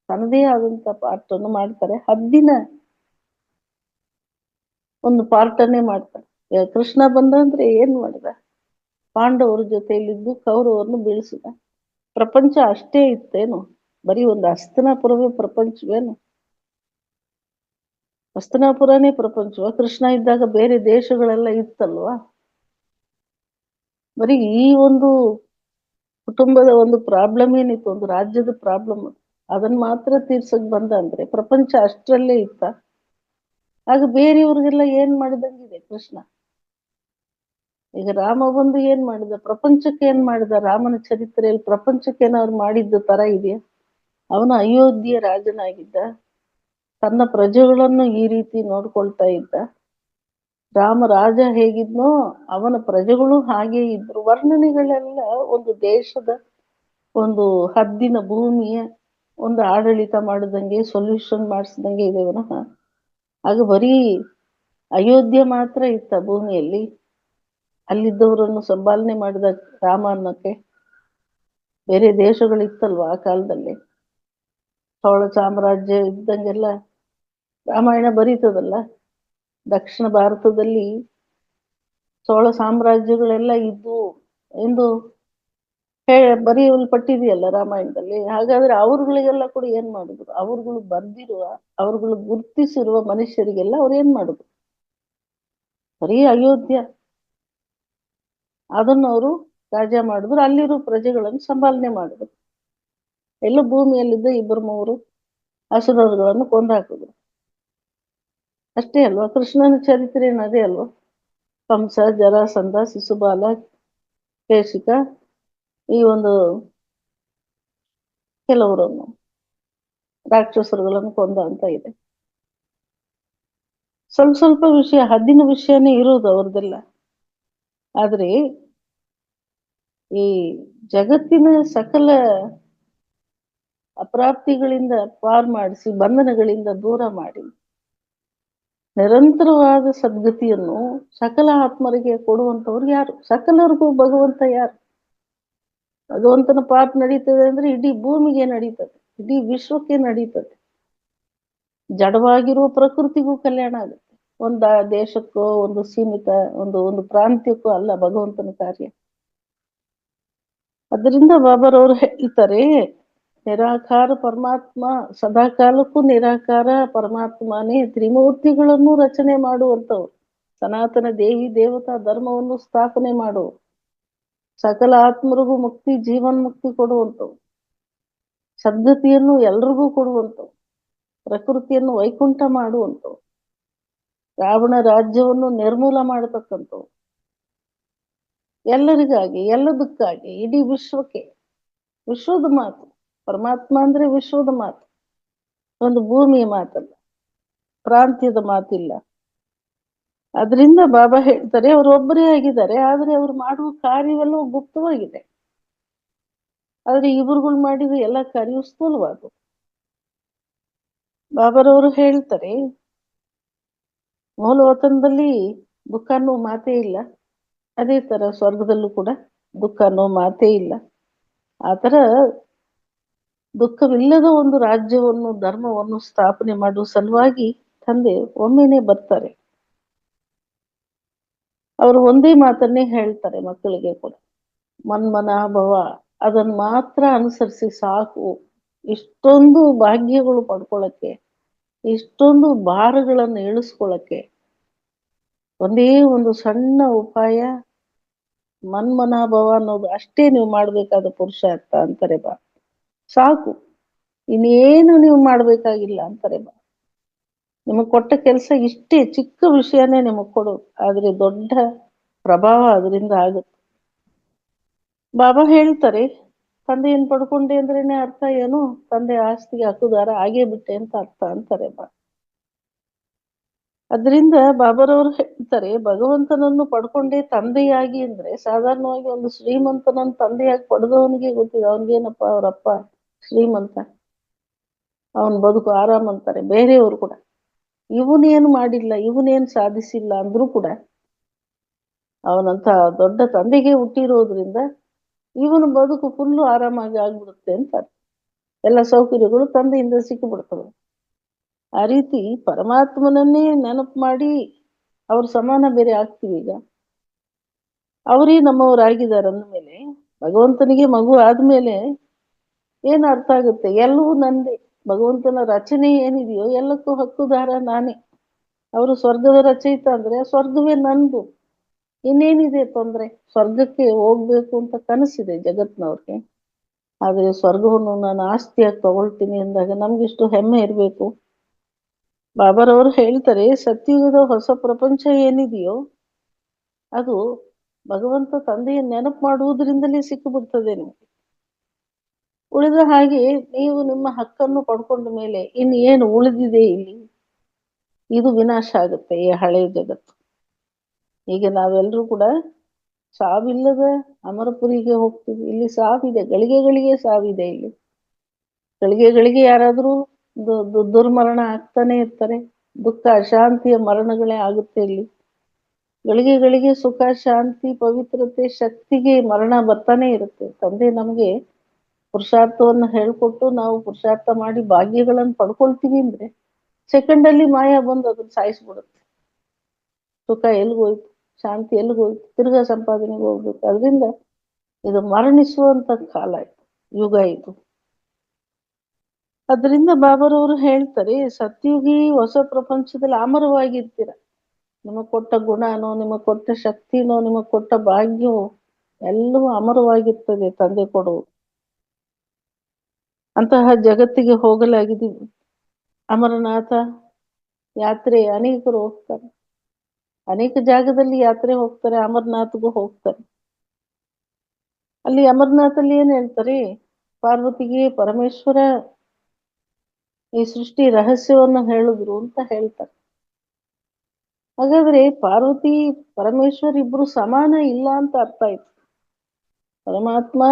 ತನ್ನದೇ ಆದಂತ ಪಾರ್ಟ್ ಅನ್ನು ಮಾಡ್ತಾರೆ. ಹದ್ದಿನ ಒಂದು ಪಾರ್ಟ್ ಅನ್ನೇ ಮಾಡ್ತಾರೆ. ಕೃಷ್ಣ ಬಂದ ಅಂದ್ರೆ ಏನ್ ಮಾಡಿದ? ಪಾಂಡವರ ಜೊತೆಯಲ್ಲಿದ್ದು ಕೌರವರನ್ನು ಬೀಳಿಸಿದ. ಪ್ರಪಂಚ ಅಷ್ಟೇ ಇತ್ತೇನು? ಬರೀ ಒಂದು ಹಸ್ತಿನಾಪುರವೇ ಪ್ರಪಂಚವೇನು? ಹಸ್ತಿನಾಪುರನೇ ಪ್ರಪಂಚವ? ಕೃಷ್ಣ ಇದ್ದಾಗ ಬೇರೆ ದೇಶಗಳೆಲ್ಲ ಇತ್ತಲ್ವಾ? ಬರೀ ಈ ಒಂದು ಕುಟುಂಬದ ಒಂದು ಪ್ರಾಬ್ಲಮ್ ಏನಿತ್ತು, ಒಂದು ರಾಜ್ಯದ ಪ್ರಾಬ್ಲಮ್, ಅದನ್ನ ಮಾತ್ರ ತೀರ್ಸಕ್ ಬಂದ ಅಂದ್ರೆ ಪ್ರಪಂಚ ಅಷ್ಟರಲ್ಲೇ ಇತ್ತ? ಆಗ ಬೇರೆಯವ್ರಿಗೆಲ್ಲ ಏನ್ ಮಾಡಿದಂಗಿದೆ ಕೃಷ್ಣ? ಈಗ ರಾಮ ಬಂದು ಏನ್ ಮಾಡಿದ? ಪ್ರಪಂಚಕ್ಕೆ ಏನ್ ಮಾಡಿದ? ರಾಮನ ಚರಿತ್ರೆಯಲ್ಲಿ ಪ್ರಪಂಚಕ್ಕೆ ಏನಾದ್ರು ಮಾಡಿದ್ದ ತರ ಇದೆಯಾ? ಅವನು ಅಯೋಧ್ಯೆಯ ರಾಜನಾಗಿದ್ದ, ತನ್ನ ಪ್ರಜೆಗಳನ್ನು ಈ ರೀತಿ ನೋಡ್ಕೊಳ್ತಾ ಇದ್ದ. ರಾಮ ರಾಜ ಹೇಗಿದ್ನೋ ಅವನ ಪ್ರಜೆಗಳು ಹಾಗೆ ಇದ್ರು. ವರ್ಣನೆಗಳೆಲ್ಲ ಒಂದು ದೇಶದ, ಒಂದು ಹದ್ದಿನ ಭೂಮಿಯ ಒಂದು ಆಡಳಿತ ಮಾಡಿದಂಗೆ, ಸೊಲ್ಯೂಷನ್ ಮಾಡಿಸಿದಂಗೆ ಇದೆ ವಿನಃ ಆಗ ಬರೀ ಅಯೋಧ್ಯೆ ಮಾತ್ರ ಇತ್ತ ಭೂಮಿಯಲ್ಲಿ? ಅಲ್ಲಿದ್ದವರನ್ನು ಸಂಪಾಲನೆ ಮಾಡಿದ ರಾಮ ಅನ್ನಕ್ಕೆ ಬೇರೆ ದೇಶಗಳಿತ್ತಲ್ವ ಆ ಕಾಲದಲ್ಲಿ? ಚೋಳ ಸಾಮ್ರಾಜ್ಯ ಇದ್ದಂಗೆಲ್ಲ ರಾಮಾಯಣ ಬರೀತದಲ್ಲ. ದಕ್ಷಿಣ ಭಾರತದಲ್ಲಿ ಚೋಳ ಸಾಮ್ರಾಜ್ಯಗಳೆಲ್ಲ ಇದ್ವು ಎಂದು ಬರೆಯಲ್ಪಟ್ಟಿದೆಯಲ್ಲ ರಾಮಾಯಣದಲ್ಲಿ. ಹಾಗಾದ್ರೆ ಅವ್ರುಗಳಿಗೆಲ್ಲ ಕೂಡ ಏನ್ ಮಾಡಿದ್ರು? ಅವ್ರುಗಳು ಬರ್ದಿರುವ, ಅವ್ರುಗಳು ಗುರ್ತಿಸಿರುವ ಮನುಷ್ಯರಿಗೆಲ್ಲ ಅವ್ರು ಏನ್ ಮಾಡಿದ್ರು? ಬರೀ ಅಯೋಧ್ಯ ಅದನ್ನು ಅವರು ರಾಜ ಮಾಡಿದ್ರು, ಅಲ್ಲಿರೋ ಪ್ರಜೆಗಳನ್ನು ಸಂಪಾಲನೆ ಮಾಡಿದ್ರು. ಎಲ್ಲ ಭೂಮಿಯಲ್ಲಿದ್ದ ಇಬ್ಬರು ಮೂವರು ಅಸುರರುಗಳನ್ನು ಕೊಂದಾಕಿದ್ರು. ಅಷ್ಟೇ ಅಲ್ವಾ? ಕೃಷ್ಣನ ಚರಿತ್ರೆ ಅದೇ ಅಲ್ವಾ? ಕಂಸ, ಜರಾಸಂಧ, ಶಿಶುಪಾಲ, ಕೇಶಿಕ, ಈ ಒಂದು ಕೆಲವರನ್ನು ರಾಕ್ಷಸರುಗಳನ್ನು ಕೊಂದ ಅಂತ ಇದೆ. ಸ್ವಲ್ಪ ಸ್ವಲ್ಪ ವಿಷಯ, ಹದ್ದಿನ ವಿಷಯನೇ ಇರೋದು ಅವ್ರದ್ದೆಲ್ಲ. ಆದ್ರೆ ಈ ಜಗತ್ತಿನ ಸಕಲ ಅಪ್ರಾಪ್ತಿಗಳಿಂದ ಪಾರ್ ಮಾಡಿಸಿ, ಬಂಧನಗಳಿಂದ ದೂರ ಮಾಡಿ, ನಿರಂತರವಾದ ಸದ್ಗತಿಯನ್ನು ಸಕಲ ಆತ್ಮರಿಗೆ ಕೊಡುವಂತವ್ರು ಯಾರು? ಸಕಲರಿಗೂ ಭಗವಂತ ಯಾರು? ಭಗವಂತನ ಪಾಠ ನಡೀತದೆ ಅಂದ್ರೆ ಇಡೀ ಭೂಮಿಗೆ ನಡೀತದೆ, ಇಡೀ ವಿಶ್ವಕ್ಕೆ ನಡೀತದೆ. ಜಡವಾಗಿರುವ ಪ್ರಕೃತಿಗೂ ಕಲ್ಯಾಣ ಆಗುತ್ತೆ. ಒಂದು ದೇಶಕ್ಕೋ, ಒಂದು ಸೀಮಿತ ಒಂದು ಒಂದು ಪ್ರಾಂತ್ಯಕ್ಕೂ ಅಲ್ಲ ಭಗವಂತನ ಕಾರ್ಯ. ಅದರಿಂದ ಬಾಬಾರವರು ಹೇಳ್ತಾರೆ, ನಿರಾಕಾರ ಪರಮಾತ್ಮ ಸದಾಕಾಲಕ್ಕೂ ನಿರಾಕಾರ ಪರಮಾತ್ಮನೇ ತ್ರಿಮೂರ್ತಿಗಳನ್ನು ರಚನೆ ಮಾಡುವಂತವ್ರು, ಸನಾತನ ದೇವಿ ದೇವತಾ ಧರ್ಮವನ್ನು ಸ್ಥಾಪನೆ ಮಾಡುವರು, ಸಕಲ ಆತ್ಮರಿಗೂ ಮುಕ್ತಿ, ಜೀವನ್ ಮುಕ್ತಿ ಕೊಡುವಂತವ್ರು, ಸದ್ಗತಿಯನ್ನು ಎಲ್ರಿಗೂ ಕೊಡುವಂತವ್ರು, ಪ್ರಕೃತಿಯನ್ನು ವೈಕುಂಠ ಮಾಡುವಂತವ್ರು, ರಾವಣ ರಾಜ್ಯವನ್ನು ನಿರ್ಮೂಲ ಮಾಡತಕ್ಕಂಥವ್ರು, ಎಲ್ಲರಿಗಾಗಿ ಎಲ್ಲದಕ್ಕಾಗಿ ಇಡೀ ವಿಶ್ವಕ್ಕೆ. ವಿಶ್ವದ ಮಾತು ಪರಮಾತ್ಮ ಅಂದ್ರೆ ವಿಶ್ವದ ಮಾತು, ಒಂದು ಭೂಮಿಯ ಮಾತಲ್ಲ, ಪ್ರಾಂತ್ಯದ ಮಾತಿಲ್ಲ. ಅದರಿಂದ ಬಾಬಾ ಹೇಳ್ತಾರೆ, ಅವರು ಒಬ್ಬರೇ ಆಗಿದ್ದಾರೆ, ಆದ್ರೆ ಅವ್ರು ಮಾಡುವ ಕಾರ್ಯವೆಲ್ಲ ಗುಪ್ತವಾಗಿದೆ. ಆದ್ರೆ ಇವ್ರುಗಳು ಮಾಡಿದ ಎಲ್ಲ ಕಾರ್ಯ ಸ್ಥೂಲವಾದ. ಬಾಬಾರವರು ಹೇಳ್ತಾರೆ, ಮೂಲ ವತನದಲ್ಲಿ ದುಃಖ ಅನ್ನೋ ಮಾತೇ ಇಲ್ಲ, ಅದೇ ತರ ಸ್ವರ್ಗದಲ್ಲೂ ಕೂಡ ದುಃಖ ಅನ್ನೋ ಮಾತೇ ಇಲ್ಲ. ಆತರ ದುಃಖವಿಲ್ಲದ ಒಂದು ರಾಜ್ಯವನ್ನು, ಧರ್ಮವನ್ನು ಸ್ಥಾಪನೆ ಮಾಡುವ ಸಲುವಾಗಿ ತಂದೆ ಒಮ್ಮೆನೆ ಬರ್ತಾರೆ. ಅವರು ಒಂದೇ ಮಾತನ್ನೇ ಹೇಳ್ತಾರೆ ಮಕ್ಕಳಿಗೆ ಕೂಡ, ಮನ್ಮನಾಭವ, ಅದನ್ನ ಮಾತ್ರ ಅನುಸರಿಸಿ ಸಾಕು. ಇಷ್ಟೊಂದು ಭಾಗ್ಯಗಳು ಪಡ್ಕೊಳಕ್ಕೆ, ಇಷ್ಟೊಂದು ಭಾರಗಳನ್ನು ಇಳಿಸ್ಕೊಳಕ್ಕೆ ಒಂದೇ ಒಂದು ಸಣ್ಣ ಉಪಾಯ, ಮನ್ಮನಾಭವ ಅನ್ನೋದು ಅಷ್ಟೇ ನೀವು ಮಾಡ್ಬೇಕಾದ ಪುರುಷಾರ್ಥ ಅಂತಾರೆ ಬಾ. ಸಾಕು, ಇನ್ನೇನು ನೀವು ಮಾಡ್ಬೇಕಾಗಿಲ್ಲ ಅಂತಾರೆ ಬಾ. ನಿಮಗ್ ಕೊಟ್ಟ ಕೆಲಸ ಇಷ್ಟೇ, ಚಿಕ್ಕ ವಿಷಯನೇ ನಿಮಗ್ ಕೊಡೋದು, ಆದ್ರೆ ದೊಡ್ಡ ಪ್ರಭಾವ ಅದರಿಂದ ಆಗುತ್ತೆ. ಬಾಬಾ ಹೇಳ್ತಾರೆ, ತಂದೆಯನ್ನು ಪಡ್ಕೊಂಡೆ ಅಂದ್ರೇನೆ ಅರ್ಥ ಏನು? ತಂದೆ ಆಸ್ತಿಗೆ ಹಕ್ಕುದಾರ ಆಗೇ ಬಿಟ್ಟೆ ಅಂತ ಅರ್ಥ ಅಂತಾರೆ ಬಾ. ಅದರಿಂದ ಬಾಬಾರವರು ಹೇಳ್ತಾರೆ, ಭಗವಂತನನ್ನು ಪಡ್ಕೊಂಡೇ ತಂದೆಯಾಗಿ ಅಂದ್ರೆ ಸಾಧಾರಣವಾಗಿ ಒಂದು ಶ್ರೀಮಂತನನ್ನು ತಂದೆಯಾಗಿ ಪಡೆದವನಿಗೆ ಗೊತ್ತಿದೆ ಅವನಿಗೇನಪ್ಪ ಅವರಪ್ಪ ಶ್ರೀಮಂತ, ಅವನ್ ಬದುಕು ಆರಾಮ್ ಅಂತಾರೆ ಬೇರೆಯವರು ಕೂಡ. ಇವನೇನು ಮಾಡಿಲ್ಲ, ಇವನೇನು ಸಾಧಿಸಿಲ್ಲ ಅಂದ್ರೂ ಕೂಡ ಅವನಂತ ದೊಡ್ಡ ತಂದೆಗೆ ಹುಟ್ಟಿರೋದ್ರಿಂದ ಇವನು ಬದುಕು ಫುಲ್ಲು ಆರಾಮಾಗಿ ಆಗ್ಬಿಡುತ್ತೆ ಅಂತಾರೆ. ಎಲ್ಲ ಸೌಕರ್ಯಗಳು ತಂದೆಯಿಂದ ಸಿಕ್ಕಿಬಿಡ್ತವೆ. ಆ ರೀತಿ ಪರಮಾತ್ಮನನ್ನೇ ನೆನಪು ಮಾಡಿ ಅವ್ರ ಸಮಾನ ಬೇರೆ ಆಗ್ತೀವಿ. ಈಗ ಅವರೇ ನಮ್ಮವರಾಗಿದ್ದಾರೆ ಅಂದಮೇಲೆ ಭಗವಂತನಿಗೆ ಮಗು ಆದ್ಮೇಲೆ ಏನ್ ಅರ್ಥ ಆಗುತ್ತೆ? ಎಲ್ಲವೂ ನಂದೇ. ಭಗವಂತನ ರಚನೆ ಏನಿದೆಯೋ ಎಲ್ಲಕ್ಕೂ ಹಕ್ಕುದಾರ ನಾನೇ. ಅವರು ಸ್ವರ್ಗದ ರಚಯಿತ ಅಂದ್ರೆ ಸ್ವರ್ಗವೇ ನಂದು. ಇನ್ನೇನಿದೆ ತೊಂದ್ರೆ? ಸ್ವರ್ಗಕ್ಕೆ ಹೋಗ್ಬೇಕು ಅಂತ ಕನಸಿದೆ ಜಗತ್ನವ್ರಿಗೆ, ಆದ್ರೆ ಸ್ವರ್ಗವನ್ನು ನಾನು ಆಸ್ತಿಯಾಗಿ ತಗೊಳ್ತೀನಿ ಅಂದಾಗ ನಮ್ಗಿಷ್ಟು ಹೆಮ್ಮೆ ಇರಬೇಕು. ಬಾಬಾರವರು ಹೇಳ್ತಾರೆ, ಸತ್ಯುಗದ ಹೊಸ ಪ್ರಪಂಚ ಏನಿದೆಯೋ ಅದು ಭಗವಂತ ತಂದೆಯ ನೆನಪು ಮಾಡುವುದರಿಂದಲೇ ಸಿಕ್ಕಿಬಿಡ್ತದೆ ನಿಮಗೆ. ಉಳಿದ ಹಾಗೆ ನೀವು ನಿಮ್ಮ ಹಕ್ಕನ್ನು ಪಡ್ಕೊಂಡ ಮೇಲೆ ಇನ್ನು ಏನು ಉಳಿದಿದೆ ಇಲ್ಲಿ? ಇದು ವಿನಾಶ ಆಗುತ್ತೆ ಈ ಹಳೆಯ ಜಗತ್ತು. ಈಗ ನಾವೆಲ್ಲರೂ ಕೂಡ ಸಾವಿಲ್ಲದ ಅಮರಪುರಿಗೆ ಹೋಗ್ತೀವಿ. ಇಲ್ಲಿ ಸಾವಿದೆ, ಗಳಿಗೆ ಸಾವಿದೆ. ಇಲ್ಲಿ ಗಳಿಗೆ ಯಾರಾದ್ರೂ ದುರ್ಮರಣ ಆಗ್ತಾನೆ ಇರ್ತಾರೆ. ದುಃಖ ಅಶಾಂತಿಯ ಮರಣಗಳೇ ಆಗುತ್ತೆ. ಇಲ್ಲಿ ಗಳಿಗೆ ಸುಖ ಶಾಂತಿ ಪವಿತ್ರತೆ ಶಕ್ತಿಗೆ ಮರಣ ಬರ್ತಾನೆ ಇರುತ್ತೆ. ತಂದೆ ನಮಗೆ ಪುರುಷಾರ್ಥವನ್ನು ಹೇಳ್ಕೊಟ್ಟು ನಾವು ಪುರುಷಾರ್ಥ ಮಾಡಿ ಭಾಗ್ಯಗಳನ್ನು ಪಡ್ಕೊಳ್ತೀವಿ ಅಂದ್ರೆ ಸೆಕೆಂಡಲ್ಲಿ ಮಾಯಾ ಬಂದು ಅದನ್ನ ಸಾಯಿಸ್ಬಿಡುತ್ತೆ. ಸುಖ ಎಲ್ಗೋಯ್ತು, ಶಾಂತಿ ಎಲ್ಗೋಯ್ತು, ತಿರ್ಗಾ ಸಂಪಾದನೆಗೆ ಹೋಗ್ಬೇಕು. ಅದರಿಂದ ಇದು ಮರಣಿಸುವಂತ ಕಾಲ, ಯುಗ ಇದು. ಅದರಿಂದ ಬಾಬಾರವರು ಹೇಳ್ತಾರೆ, ಸತ್ಯುಗಿ ಹೊಸ ಪ್ರಪಂಚದಲ್ಲಿ ಅಮರವಾಗಿರ್ತೀರ. ನಿಮಗೆ ಕೊಟ್ಟ ಗುಣನೋ, ನಿಮಗೆ ಕೊಟ್ಟ ಶಕ್ತಿನೋ, ನಿಮಗೆ ಕೊಟ್ಟ ಭಾಗ್ಯವೋ ಎಲ್ಲವೂ ಅಮರವಾಗಿರ್ತದೆ ತಂದೆ ಕೊಡುವುದು. ಅಂತಹ ಜಗತ್ತಿಗೆ ಹೋಗಲಾಗಿದ್ದೀವಿ. ಅಮರನಾಥ ಯಾತ್ರೆ ಅನೇಕರು ಹೋಗ್ತಾರೆ, ಅನೇಕ ಜಾಗದಲ್ಲಿ ಯಾತ್ರೆ ಹೋಗ್ತಾರೆ, ಅಮರನಾಥ್ಗೂ ಹೋಗ್ತಾರೆ. ಅಲ್ಲಿ ಅಮರನಾಥಲ್ಲಿ ಏನ್ ಹೇಳ್ತಾರೆ, ಪಾರ್ವತಿಗೆ ಪರಮೇಶ್ವರ ಈ ಸೃಷ್ಟಿ ರಹಸ್ಯವನ್ನು ಹೇಳಿದ್ರು ಅಂತ ಹೇಳ್ತಾರೆ. ಹಾಗಾದ್ರೆ ಪಾರ್ವತಿ ಪರಮೇಶ್ವರ್ ಇಬ್ರು ಸಮಾನ ಇಲ್ಲ ಅಂತ ಅರ್ಥ ಆಯ್ತು. ಪರಮಾತ್ಮ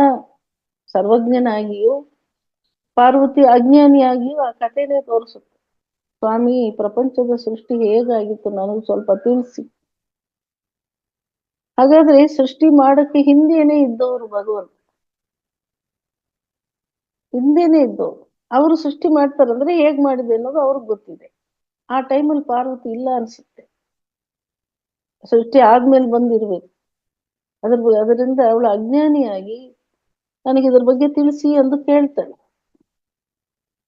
ಸರ್ವಜ್ಞನಾಗಿಯೂ ಪಾರ್ವತಿ ಅಜ್ಞಾನಿಯಾಗಿಯೂ ಆ ಕಥೆನೇ ತೋರಿಸುತ್ತೆ. ಸ್ವಾಮಿ, ಈ ಪ್ರಪಂಚದ ಸೃಷ್ಟಿ ಹೇಗಾಗಿತ್ತು ನನಗೆ ಸ್ವಲ್ಪ ತಿಳಿಸಿ. ಹಾಗಾದ್ರೆ ಸೃಷ್ಟಿ ಮಾಡಕ್ಕೆ ಹಿಂದೆನೆ ಇದ್ದವರು ಭಗವಂತ, ಹಿಂದೆನೆ ಇದ್ದವರು. ಅವರು ಸೃಷ್ಟಿ ಮಾಡ್ತಾರಂದ್ರೆ ಹೇಗ್ ಮಾಡಿದೆ ಅನ್ನೋದು ಅವ್ರಿಗೆ ಗೊತ್ತಿದೆ. ಆ ಟೈಮಲ್ಲಿ ಪಾರ್ವತಿ ಇಲ್ಲ ಅನ್ಸುತ್ತೆ, ಸೃಷ್ಟಿ ಆದ್ಮೇಲೆ ಬಂದಿರ್ಬೇಕು. ಅದರಿಂದ ಅವಳು ಅಜ್ಞಾನಿಯಾಗಿ ನನಗೆ ಇದ್ರ ಬಗ್ಗೆ ತಿಳಿಸಿ ಎಂದು ಕೇಳ್ತಾಳೆ.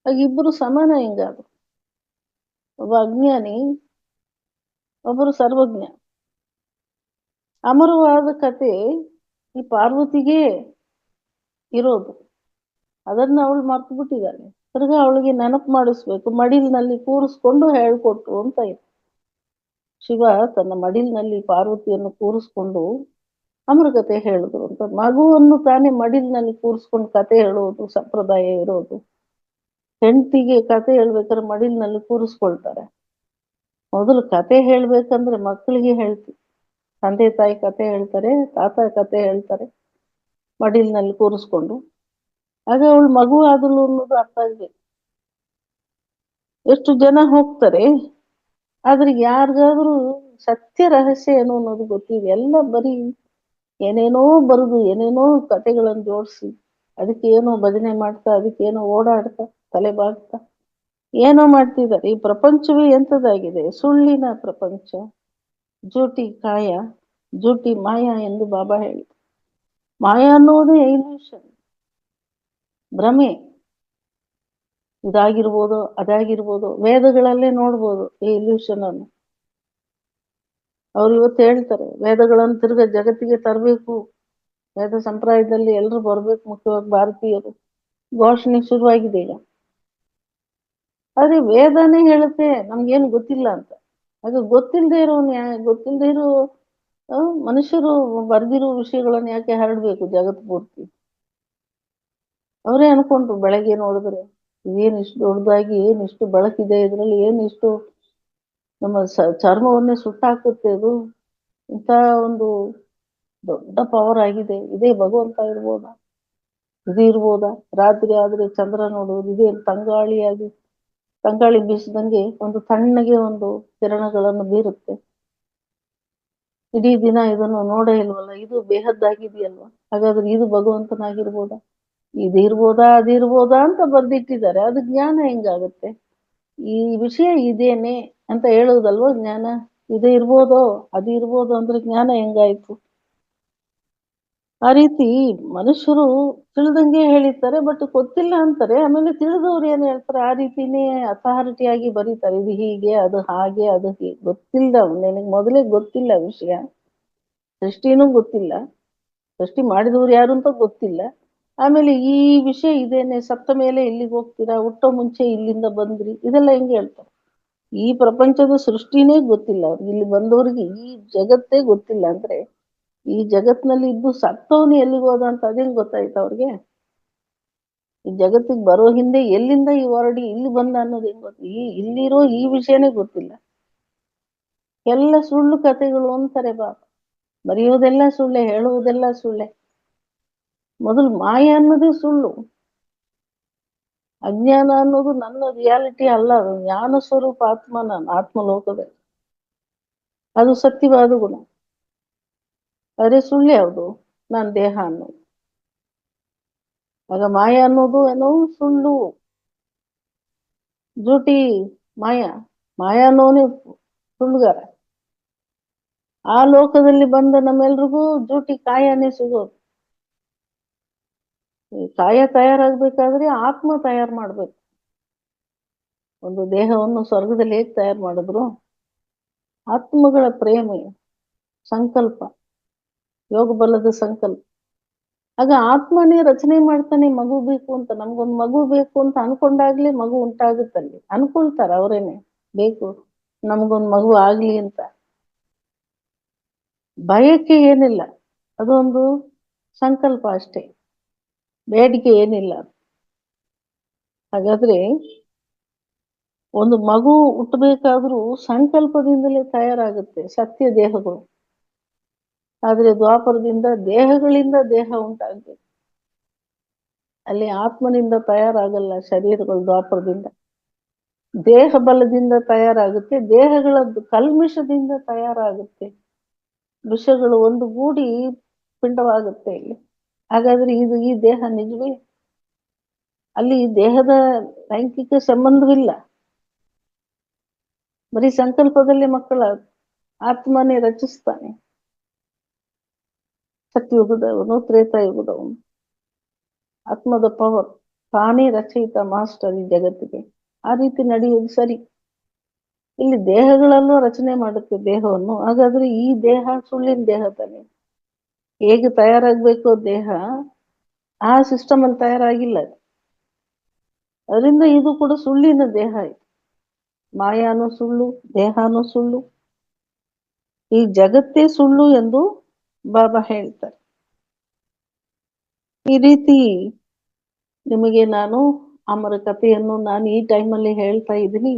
ಆಗ ಇಬ್ಬರು ಸಮಾನ ಹೆಂಗಾದ್ರು? ಒಬ್ಬ ಅಜ್ಞಾನಿ, ಒಬ್ಬರು ಸರ್ವಜ್ಞ. ಅಮರವಾದ ಕತೆ ಈ ಪಾರ್ವತಿಗೆ ಇರೋದು, ಅದನ್ನ ಅವಳು ಮರ್ತು ಬಿಟ್ಟಿದ್ದಾಳೆ. ತಿರ್ಗಾ ಅವಳಿಗೆ ನೆನಪು ಮಾಡಿಸ್ಬೇಕು, ಮಡಿಲಿನಲ್ಲಿ ಕೂರಿಸ್ಕೊಂಡು ಹೇಳ್ಕೊಟ್ರು ಅಂತ ಇದೆ. ಶಿವ ತನ್ನ ಮಡಿಲಿನಲ್ಲಿ ಪಾರ್ವತಿಯನ್ನು ಕೂರಿಸ್ಕೊಂಡು ಅಮರಕತೆ ಹೇಳಿದ್ರು ಅಂತ. ಮಗುವನ್ನು ತಾನೇ ಮಡಿಲಿನಲ್ಲಿ ಕೂರಿಸ್ಕೊಂಡು ಕತೆ ಹೇಳುವುದು ಸಂಪ್ರದಾಯ ಇರೋದು. ಹೆಂಡತಿಗೆ ಕತೆ ಹೇಳ್ಬೇಕಾದ್ರೆ ಮಡಿಲಿನಲ್ಲಿ ಕೂರಿಸ್ಕೊಳ್ತಾರೆ. ಮೊದಲು ಕತೆ ಹೇಳ್ಬೇಕಂದ್ರೆ ಮಕ್ಕಳಿಗೆ ಹೇಳ್ತೀವಿ, ತಂದೆ ತಾಯಿ ಕತೆ ಹೇಳ್ತಾರೆ, ತಾತ ಕತೆ ಹೇಳ್ತಾರೆ ಮಡಿಲಿನಲ್ಲಿ ಕೂರಿಸ್ಕೊಂಡು. ಆಗ ಅವಳು ಮಗು ಆದಳು ಅನ್ನೋದು ಅರ್ಥ ಆಗ್ಬೇಕು. ಎಷ್ಟು ಜನ ಹೋಗ್ತಾರೆ, ಆದ್ರೆ ಯಾರಿಗಾದ್ರೂ ಸತ್ಯ ರಹಸ್ಯ ಏನು ಅನ್ನೋದು ಗೊತ್ತಿದೆ? ಎಲ್ಲ ಬರೀ ಏನೇನೋ ಬರುದು, ಏನೇನೋ ಕತೆಗಳನ್ನು ಜೋಡಿಸಿ ಅದಕ್ಕೆ ಏನೋ ಭಜನೆ ಮಾಡ್ತಾ, ಅದಕ್ಕೇನೋ ಓಡಾಡ್ತಾ, ತಲೆ ಬಾಗ್ತಾ ಏನೋ ಮಾಡ್ತಿದ್ದಾರೆ. ಈ ಪ್ರಪಂಚವೇ ಎಂಥದ್ದಾಗಿದೆ? ಸುಳ್ಳಿನ ಪ್ರಪಂಚ, ಜೋಟಿ ಕಾಯ ಜೋಟಿ ಮಾಯಾ ಎಂದು ಬಾಬಾ ಹೇಳಿ. ಮಾಯಾ ಅನ್ನೋದೇ ಇಲ್ಯೂಷನ್, ಭ್ರಮೆ. ಇದಾಗಿರ್ಬೋದು, ಅದಾಗಿರ್ಬೋದು, ವೇದಗಳಲ್ಲೇ ನೋಡ್ಬೋದು ಈ ಇಲ್ಯೂಷನ್ ಅನ್ನು. ಅವ್ರು ಇವತ್ತು ಹೇಳ್ತಾರೆ ವೇದಗಳನ್ನು ತಿರ್ಗ ಜಗತ್ತಿಗೆ ತರಬೇಕು, ವೇದ ಸಂಪ್ರದಾಯದಲ್ಲಿ ಎಲ್ಲರೂ ಬರ್ಬೇಕು, ಮುಖ್ಯವಾಗಿ ಭಾರತೀಯರು. ಘೋಷಣೆ ಶುರುವಾಗಿದೆ ಈಗ. ಆದ್ರೆ ವೇದನೇ ಹೇಳುತ್ತೆ ನಮ್ಗೇನು ಗೊತ್ತಿಲ್ಲ ಅಂತ. ಆಗ ಗೊತ್ತಿಲ್ಲದೆ ಇರೋ ಮನುಷ್ಯರು ಬರ್ದಿರೋ ವಿಷಯಗಳನ್ನ ಯಾಕೆ ಹರಡ್ಬೇಕು ಜಗತ್ ಪೂರ್ತಿ? ಅವರೇ ಅನ್ಕೊಂಡ್ರು ಬೆಳಗ್ಗೆ ನೋಡಿದ್ರೆ ಏನಿಷ್ಟು ದೊಡ್ಡದಾಗಿ, ಏನಿಷ್ಟು ಬೆಳಕಿದೆ ಇದ್ರಲ್ಲಿ, ಏನಿಷ್ಟು ನಮ್ಮ ಚರ್ಮವನ್ನೇ ಸುಟ್ಟಾಕುತ್ತೆ ಅದು. ಇಂಥ ಒಂದು ದೊಡ್ಡ ಪವರ್ ಆಗಿದೆ. ಇದೇ ಭಗವಂತ ಇರ್ಬೋದಾ? ಇದು ಇರ್ಬೋದಾ? ರಾತ್ರಿ ಆದ್ರೆ ಚಂದ್ರ ನೋಡುವುದು ಇದೇ ತಂಗಾಳಿ ಬೀಸಿದಂಗೆ ಒಂದು ತಣ್ಣಗೆ ಒಂದು ಕಿರಣಗಳನ್ನು ಬೀರುತ್ತೆ. ಇಡೀ ದಿನ ಇದನ್ನು ನೋಡೇ ಇಲ್ವಲ್ಲ, ಇದು ಬೇಹದ್ದಾಗಿದೆಯಲ್ವಾ? ಹಾಗಾದ್ರೆ ಇದು ಭಗವಂತನಾಗಿರ್ಬೋದಾ? ಇದಿರ್ಬೋದಾ ಅದಿರ್ಬೋದಾ ಅಂತ ಬರ್ದಿಟ್ಟಿದ್ದಾರೆ. ಅದು ಜ್ಞಾನ ಹೆಂಗಾಗುತ್ತೆ? ಈ ವಿಷಯ ಇದೇನೆ ಅಂತ ಹೇಳುವುದಲ್ವ ಜ್ಞಾನ. ಇದು ಇರ್ಬೋದೋ ಅದು ಇರ್ಬೋದು ಅಂದ್ರೆ ಜ್ಞಾನ ಹೆಂಗಾಯ್ತು? ಆ ರೀತಿ ಮನುಷ್ಯರು ತಿಳಿದಂಗೆ ಹೇಳಿರ್ತಾರೆ, ಬಟ್ ಗೊತ್ತಿಲ್ಲ ಅಂತಾರೆ. ಆಮೇಲೆ ತಿಳಿದವ್ರು ಏನ್ ಹೇಳ್ತಾರೆ, ಆ ರೀತಿನೇ ಅಥಾರಿಟಿಯಾಗಿ ಬರೀತಾರೆ. ಇದು ಹೀಗೆ, ಅದು ಹಾಗೆ, ಅದು ಹೀಗೆ. ಗೊತ್ತಿಲ್ಲ, ನಿನಗೆ ಮೊದಲೇ ಗೊತ್ತಿಲ್ಲ ವಿಷಯ. ಸೃಷ್ಟಿನೂ ಗೊತ್ತಿಲ್ಲ, ಸೃಷ್ಟಿ ಮಾಡಿದವ್ರು ಯಾರು ಅಂತ ಗೊತ್ತಿಲ್ಲ. ಆಮೇಲೆ ಈ ವಿಷಯ ಇದೇನೆ, ಸತ್ತ ಮೇಲೆ ಎಲ್ಲಿಗೆ ಹೋಗ್ತೀರಾ, ಹುಟ್ಟೋ ಮುಂಚೆ ಇಲ್ಲಿಂದ ಬಂದ್ರಿ, ಇದೆಲ್ಲ ಹೆಂಗೆ ಹೇಳ್ತಾರೆ? ಈ ಪ್ರಪಂಚದ ಸೃಷ್ಟಿನೇ ಗೊತ್ತಿಲ್ಲ ಅವ್ರಿಗೆ. ಇಲ್ಲಿ ಬಂದವ್ರಿಗೆ ಈ ಜಗತ್ತೇ ಗೊತ್ತಿಲ್ಲ ಅಂದ್ರೆ ಈ ಜಗತ್ನಲ್ಲಿ ಇದ್ದು ಸತ್ತವನು ಎಲ್ಲಿಗೆ ಹೋದ ಅಂತ ಅದೇನ್ ಗೊತ್ತಾಯ್ತು ಅವ್ರಿಗೆ? ಈ ಜಗತ್ತಿಗೆ ಬರೋ ಹಿಂದೆ ಎಲ್ಲಿಂದ ಈ ಹೊರಡಿ ಇಲ್ಲಿ ಬಂದ ಅನ್ನೋದು ಹೆಂಗ್ ಗೊತ್ತು? ಇಲ್ಲಿರೋ ಈ ವಿಷಯನೇ ಗೊತ್ತಿಲ್ಲ. ಎಲ್ಲ ಸುಳ್ಳು ಕಥೆಗಳು ಅಂತಾರೆ ಬಾ. ಬರೆಯುವುದೆಲ್ಲ ಸುಳ್ಳೆ, ಹೇಳುವುದೆಲ್ಲ ಸುಳ್ಳೆ. ಮೊದಲು ಮಾಯ ಅನ್ನೋದೇ ಸುಳ್ಳು. ಅಜ್ಞಾನ ಅನ್ನೋದು ನನ್ನ ರಿಯಾಲಿಟಿ ಅಲ್ಲ, ಅದು ಜ್ಞಾನ ಸ್ವರೂಪ ಆತ್ಮ. ನಾನು ಆತ್ಮಲೋಕದಲ್ಲಿ, ಅದು ಸತ್ಯವಾದ ಗುಣ. ಅರೆ ಸುಳ್ಳು ಯಾವುದು? ನಾನು ದೇಹ ಅನ್ನೋದು. ಆಗ ಮಾಯ ಅನ್ನೋದು ಏನೋ ಸುಳ್ಳು, ಜೂಟಿ ಮಾಯ ಅನ್ನೋನೇ ಸುಳ್ಳುಗಾರ. ಆ ಲೋಕದಲ್ಲಿ ಬಂದ ನಮ್ಮೆಲ್ರಿಗೂ ಜೂಟಿ ಕಾಯನೇ ಸಿಗೋದು. ಈ ಕಾಯ ತಯಾರಾಗ್ಬೇಕಾದ್ರೆ ಆತ್ಮ ತಯಾರು ಮಾಡ್ಬೇಕು. ಒಂದು ದೇಹವನ್ನು ಸ್ವರ್ಗದಲ್ಲಿ ಹೇಗೆ ತಯಾರು ಮಾಡಿದ್ರು, ಆತ್ಮಗಳ ಪ್ರೇಮ, ಸಂಕಲ್ಪ, ಯೋಗ ಬಲದ ಸಂಕಲ್ಪ. ಆಗ ಆತ್ಮನೇ ರಚನೆ ಮಾಡ್ತಾನೆ ಮಗು ಬೇಕು ಅಂತ. ನಮ್ಗೊಂದು ಮಗು ಬೇಕು ಅಂತ ಅನ್ಕೊಂಡಾಗ್ಲೇ ಮಗು ಉಂಟಾಗುತ್ತಲ್ಲಿ. ಅನ್ಕೊಳ್ತಾರ ಅವರೇನೆ ಬೇಕು ನಮಗೊಂದು ಮಗು ಆಗ್ಲಿ ಅಂತ. ಬಯಕೆ ಏನಿಲ್ಲ, ಅದೊಂದು ಸಂಕಲ್ಪ ಅಷ್ಟೇ, ಬೇಡಿಕೆ ಏನಿಲ್ಲ. ಹಾಗಾದ್ರೆ ಒಂದು ಮಗು ಹುಟ್ಟಬೇಕಾದ್ರೂ ಸಂಕಲ್ಪದಿಂದಲೇ ತಯಾರಾಗುತ್ತೆ ಸತ್ಯ ದೇಹಗಳು. ಆದ್ರೆ ದ್ವಾಪರದಿಂದ ದೇಹಗಳಿಂದ ದೇಹ ಉಂಟಾಗ್ಬೇಕು, ಅಲ್ಲಿ ಆತ್ಮನಿಂದ ತಯಾರಾಗಲ್ಲ ಶರೀರಗಳು. ದ್ವಾಪರದಿಂದ ದೇಹ ಬಲದಿಂದ ತಯಾರಾಗುತ್ತೆ, ದೇಹಗಳ ಕಲ್ಮಿಷದಿಂದ ತಯಾರಾಗುತ್ತೆ. ವಿಷಗಳು ಒಂದು ಗೂಡಿ ಪಿಂಡವಾಗುತ್ತೆ ಇಲ್ಲಿ. ಹಾಗಾದ್ರೆ ಈ ದೇಹ ನಿಜವೇ? ಅಲ್ಲಿ ದೇಹದ ಲೈಂಗಿಕ ಸಂಬಂಧವಿಲ್ಲ, ಬರೀ ಸಂಕಲ್ಪದಲ್ಲಿ ಮಕ್ಕಳ ಆತ್ಮನೇ ರಚಿಸ್ತಾನೆ. ಸತ್ಯಯುಗದವನು, ತ್ರೇತಾಯುಗದವನು, ಆತ್ಮದ ಪವರ್, ತಾನೇ ರಚಯಿತ, ಮಾಸ್ಟರ್ ಈ ಜಗತ್ತಿಗೆ. ಆ ರೀತಿ ನಡೆಯುವುದು ಸರಿ. ಇಲ್ಲಿ ದೇಹಗಳಲ್ಲೂ ರಚನೆ ಮಾಡುತ್ತೆ ದೇಹವನ್ನು. ಹಾಗಾದ್ರೆ ಈ ದೇಹ ಸುಳ್ಳಿನ ದೇಹ ತಾನೆ. ಹೇಗೆ ತಯಾರಾಗ್ಬೇಕು ದೇಹ, ಆ ಸಿಸ್ಟಮ್ ಅಲ್ಲಿ ತಯಾರಾಗಿಲ್ಲ. ಅದರಿಂದ ಇದು ಕೂಡ ಸುಳ್ಳಿನ ದೇಹ. ಮಾಯಾನು ಸುಳ್ಳು, ದೇಹಾನು ಸುಳ್ಳು, ಈ ಜಗತ್ತೇ ಸುಳ್ಳು ಎಂದು ಬಾಬಾ ಹೇಳ್ತಾರೆ. ಈ ರೀತಿ ನಿಮಗೆ ನಾನು ಅಮರ ಕಥೆಯನ್ನು ನಾನು ಈ ಟೈಮಲ್ಲಿ ಹೇಳ್ತಾ ಇದ್ದೀನಿ.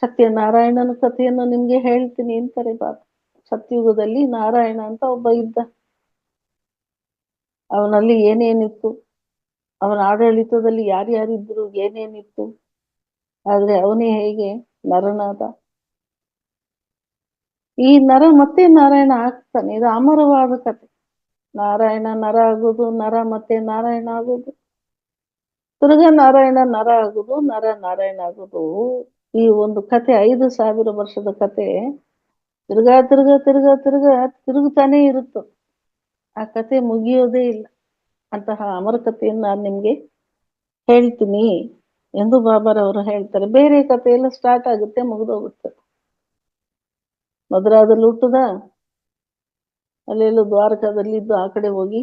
ಸತ್ಯನಾರಾಯಣನ ಕಥೆಯನ್ನು ನಿಮ್ಗೆ ಹೇಳ್ತೀನಿ ಅಂತಾರೆ ಬಾಬಾ. ಸತ್ಯಯುಗದಲ್ಲಿ ನಾರಾಯಣ ಅಂತ ಒಬ್ಬ ಇದ್ದ. ಅವನಲ್ಲಿ ಏನೇನಿತ್ತು, ಅವನ ಆಡಳಿತದಲ್ಲಿ ಯಾರ್ಯಾರಿದ್ರು, ಏನೇನಿತ್ತು, ಆದ್ರೆ ಅವನೇ ಹೇಗೆ ನರನಾದ. ಈ ನರ ಮತ್ತೆ ನಾರಾಯಣ ಆಗ್ತಾನೆ. ಇದು ಅಮರವಾದ ಕಥೆ. ನಾರಾಯಣ ನರ ಆಗೋದು, ನರ ಮತ್ತೆ ನಾರಾಯಣ ಆಗೋದು, ತಿರ್ಗ ನಾರಾಯಣ ನರ ಆಗೋದು, ನರ ನಾರಾಯಣ ಆಗೋದು. ಈ ಒಂದು ಕಥೆ 5,000 ವರ್ಷದ ಕಥೆ ತಿರ್ಗಾ ತಿರ್ಗಾ ತಿರ್ಗಾ ತಿರ್ಗಾ ತಿರುಗುತ್ತಾನೆ ಇರುತ್ತೆ. ಆ ಕಥೆ ಮುಗಿಯೋದೇ ಇಲ್ಲ. ಅಂತಹ ಅಮರ ಕಥೆಯನ್ನು ನಾನು ನಿಮ್ಗೆ ಹೇಳ್ತೀನಿ ಎಂದು ಬಾಬಾರವರು ಹೇಳ್ತಾರೆ. ಬೇರೆ ಕಥೆ ಎಲ್ಲ ಸ್ಟಾರ್ಟ್ ಆಗುತ್ತೆ, ಮುಗಿದೋಗುತ್ತೆ. ಮಧುರಾದಲ್ಲಿ ಹುಟ್ಟದ, ಅಲ್ಲೆಲ್ಲೋ ದ್ವಾರಕಾದಲ್ಲಿದ್ದು ಆ ಕಡೆ ಹೋಗಿ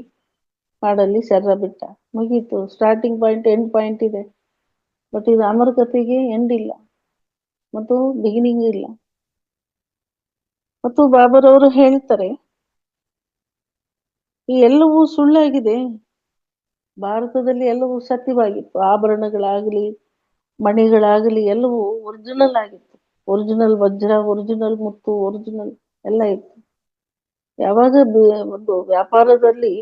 ಕಾಡಲ್ಲಿ ಶರೀರ ಬಿಟ್ಟ, ಮುಗೀತು. ಸ್ಟಾರ್ಟಿಂಗ್ ಪಾಯಿಂಟ್, ಎಂಡ್ ಪಾಯಿಂಟ್ ಇದೆ. ಬಟ್ ಇದು ಅಮರ ಕಥೆಗೆ ಎಂಡ್ ಇಲ್ಲ ಮತ್ತು ಬಿಗಿನಿಂಗ್ ಇಲ್ಲ. ಮತ್ತು ಬಾಬಾರವರು ಹೇಳ್ತಾರೆ, ಈ ಎಲ್ಲವೂ ಸುಳ್ಳಾಗಿದೆ. ಭಾರತದಲ್ಲಿ ಎಲ್ಲವೂ ಸತ್ಯವಾಗಿತ್ತು. ಆಭರಣಗಳಾಗಲಿ, ಮಣಿಗಳಾಗಲಿ ಎಲ್ಲವೂ ಒರಿಜಿನಲ್ ಆಗಿತ್ತು. ಒರಿಜಿನಲ್ ವಜ್ರ, ಒರಿಜಿನಲ್ ಮುತ್ತು, ಒರಿಜಿನಲ್ ಎಲ್ಲ ಇತ್ತು. ಯಾವಾಗ ಒಂದು ವ್ಯಾಪಾರದಲ್ಲಿ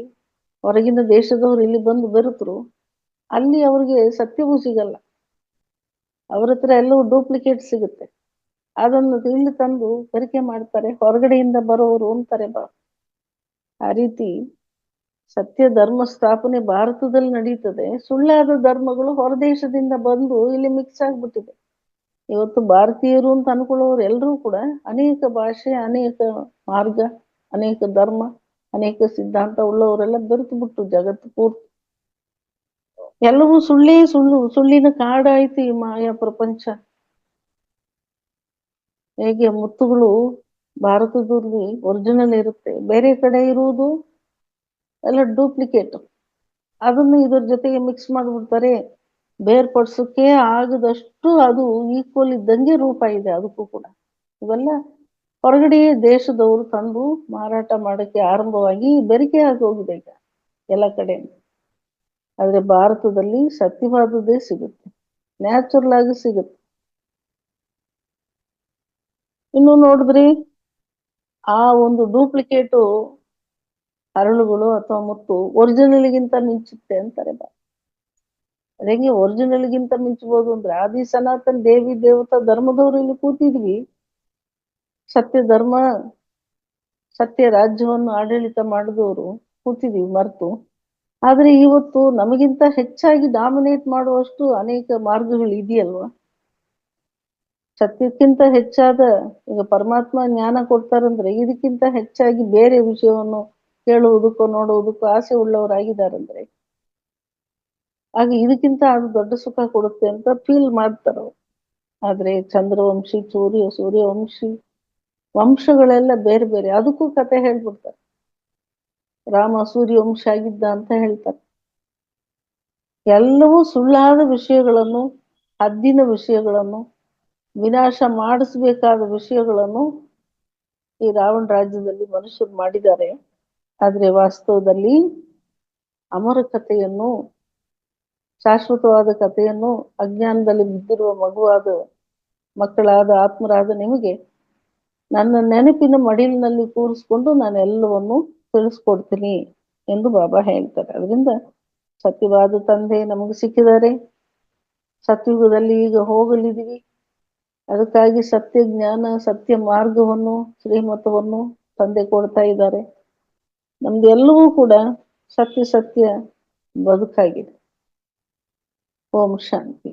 ಹೊರಗಿನ ದೇಶದವರು ಇಲ್ಲಿ ಬಂದು ಬೆರೆತರು, ಅಲ್ಲಿ ಅವ್ರಿಗೆ ಸತ್ಯವೂ ಸಿಗಲ್ಲ. ಅವ್ರ ಹತ್ರ ಎಲ್ಲವೂ ಡೂಪ್ಲಿಕೇಟ್ ಸಿಗುತ್ತೆ. ಅದನ್ನು ಇಲ್ಲಿ ತಂದು ತನಿಖೆ ಮಾಡ್ತಾರೆ, ಹೊರಗಡೆಯಿಂದ ಬರೋರು ಅಂತಾರೆ ಬಾ. ಆ ರೀತಿ ಸತ್ಯ ಧರ್ಮ ಸ್ಥಾಪನೆ ಭಾರತದಲ್ಲಿ ನಡೀತದೆ. ಸುಳ್ಳಾದ ಧರ್ಮಗಳು ಹೊರದೇಶದಿಂದ ಬಂದು ಇಲ್ಲಿ ಮಿಕ್ಸ್ ಆಗ್ಬಿಟ್ಟಿದೆ. ಇವತ್ತು ಭಾರತೀಯರು ಅಂತ ಅನ್ಕೊಳ್ಳೋರು ಎಲ್ಲರೂ ಕೂಡ ಅನೇಕ ಭಾಷೆ, ಅನೇಕ ಮಾರ್ಗ, ಅನೇಕ ಧರ್ಮ, ಅನೇಕ ಸಿದ್ಧಾಂತ ಉಳ್ಳವರೆಲ್ಲ ಬೆರೆತು ಬಿಟ್ಟು ಜಗತ್ತು ಪೂರ್ತಿ ಎಲ್ಲವೂ ಸುಳ್ಳೇ ಸುಳ್ಳು. ಸುಳ್ಳಿನ ಕಾಡಾಯ್ತು ಈ ಮಾಯಾ ಪ್ರಪಂಚ. ಹೇಗೆ ಮುತ್ತುಗಳು ಭಾರತದಲ್ಲಿ ಒರಿಜಿನಲ್ ಇರುತ್ತೆ, ಬೇರೆ ಕಡೆ ಇರುವುದು ಎಲ್ಲ ಡೂಪ್ಲಿಕೇಟ್. ಅದನ್ನು ಇದ್ರ ಜೊತೆಗೆ ಮಿಕ್ಸ್ ಮಾಡಿಬಿಡ್ತಾರೆ. ಬೇರ್ಪಡಿಸೋಕೆ ಆಗದಷ್ಟು ಅದು ಈಕ್ವಲ್ ಇದ್ದಂಗೆ ರೂಪ ಇದೆ ಅದಕ್ಕೂ ಕೂಡ. ಇವೆಲ್ಲ ಹೊರಗಡೆ ದೇಶದವರು ತಂದು ಮಾರಾಟ ಮಾಡೋಕ್ಕೆ ಆರಂಭವಾಗಿ ಬೆರಿಕೆ ಆಗಿ ಹೋಗಿದೆ ಈಗ ಎಲ್ಲ ಕಡೆ. ಆದ್ರೆ ಭಾರತದಲ್ಲಿ ಸತ್ಯವಾದದ್ದೇ ಸಿಗುತ್ತೆ, ನ್ಯಾಚುರಲ್ ಆಗಿ ಸಿಗುತ್ತೆ. ಇನ್ನು ನೋಡಿದ್ರಿ, ಆ ಒಂದು ಡೂಪ್ಲಿಕೇಟು ಹರಳುಗಳು ಅಥವಾ ಮುತ್ತು ಒರಿಜಿನಲ್ಗಿಂತ ಮಿಂಚುತ್ತೆ ಅಂತಾರೆ ಬಾ. ಅದೇಗೆ ಒರಿಜಿನಲ್ಗಿಂತ ಮಿಂಚಬಹುದು ಅಂದ್ರೆ, ಆದಿ ಸನಾತನ ದೇವಿ ದೇವತಾ ಧರ್ಮದವರು ಇಲ್ಲಿ ಕೂತಿದ್ವಿ, ಸತ್ಯ ಧರ್ಮ ಸತ್ಯ ರಾಜ್ಯವನ್ನು ಆಡಳಿತ ಮಾಡಿದವರು ಕೂತಿದೀವಿ ಮರೆತು. ಆದ್ರೆ ಇವತ್ತು ನಮಗಿಂತ ಹೆಚ್ಚಾಗಿ ಡಾಮಿನೇಟ್ ಮಾಡುವಷ್ಟು ಅನೇಕ ಮಾರ್ಗಗಳು ಇದೆಯಲ್ವಾ. ಸತ್ಯಕ್ಕಿಂತ ಹೆಚ್ಚಾದ, ಈಗ ಪರಮಾತ್ಮ ಜ್ಞಾನ ಕೊಡ್ತಾರಂದ್ರೆ ಇದಕ್ಕಿಂತ ಹೆಚ್ಚಾಗಿ ಬೇರೆ ವಿಷಯವನ್ನು ಕೇಳುವುದಕ್ಕೋ ನೋಡುವುದಕ್ಕೋ ಆಸೆ ಉಳ್ಳವರಾಗಿದ್ದಾರಂದ್ರೆ, ಆಗ ಇದಕ್ಕಿಂತ ಅದು ದೊಡ್ಡ ಸುಖ ಕೊಡುತ್ತೆ ಅಂತ ಫೀಲ್ ಮಾಡ್ತಾರ. ಆದ್ರೆ ಚಂದ್ರವಂಶಿ, ಸೂರ್ಯವಂಶಿ ವಂಶಗಳೆಲ್ಲ ಬೇರೆ ಬೇರೆ. ಅದಕ್ಕೂ ಕತೆ ಹೇಳ್ಬಿಡ್ತಾರೆ, ರಾಮ ಸೂರ್ಯವಂಶ ಆಗಿದ್ದ ಅಂತ ಹೇಳ್ತಾರೆ. ಎಲ್ಲವೂ ಸುಳ್ಳಾದ ವಿಷಯಗಳನ್ನು, ಹದ್ದಿನ ವಿಷಯಗಳನ್ನು, ವಿನಾಶ ಮಾಡಿಸ್ಬೇಕಾದ ವಿಷಯಗಳನ್ನು ಈ ರಾವಣ ರಾಜ್ಯದಲ್ಲಿ ಮನುಷ್ಯರು ಮಾಡಿದ್ದಾರೆ. ಆದ್ರೆ ವಾಸ್ತವದಲ್ಲಿ ಅಮರ ಕಥೆಯನ್ನು, ಶಾಶ್ವತವಾದ ಕಥೆಯನ್ನು ಅಜ್ಞಾನದಲ್ಲಿ ಬಿದ್ದಿರುವ ಮಕ್ಕಳಾದ ಆತ್ಮರಾದ ನಿಮಗೆ ನನ್ನ ನೆನಪಿನ ಮಡಿಲಿನಲ್ಲಿ ಕೂರಿಸ್ಕೊಂಡು ನಾನು ಎಲ್ಲವನ್ನು ತಿಳಿಸ್ಕೊಡ್ತೀನಿ ಎಂದು ಬಾಬಾ ಹೇಳ್ತಾರೆ. ಅದರಿಂದ ಸತ್ಯವಾದ ತಂದೆ ನಮಗೆ ಸಿಕ್ಕಿದ್ದಾರೆ. ಸತ್ಯುಗದಲ್ಲಿ ಈಗ ಹೋಗಲಿದ್ದೀವಿ. ಅದಕ್ಕಾಗಿ ಸತ್ಯ ಜ್ಞಾನ, ಸತ್ಯ ಮಾರ್ಗವನ್ನು, ಶ್ರೀಮತವನ್ನು ತಂದೆ ಕೊಡ್ತಾ ಇದ್ದಾರೆ. ನಮ್ದೆಲ್ಲವೂ ಕೂಡ ಸತ್ಯ ಬದುಕಾಗಿದೆ. ಓಂ ಶಾಂತಿ.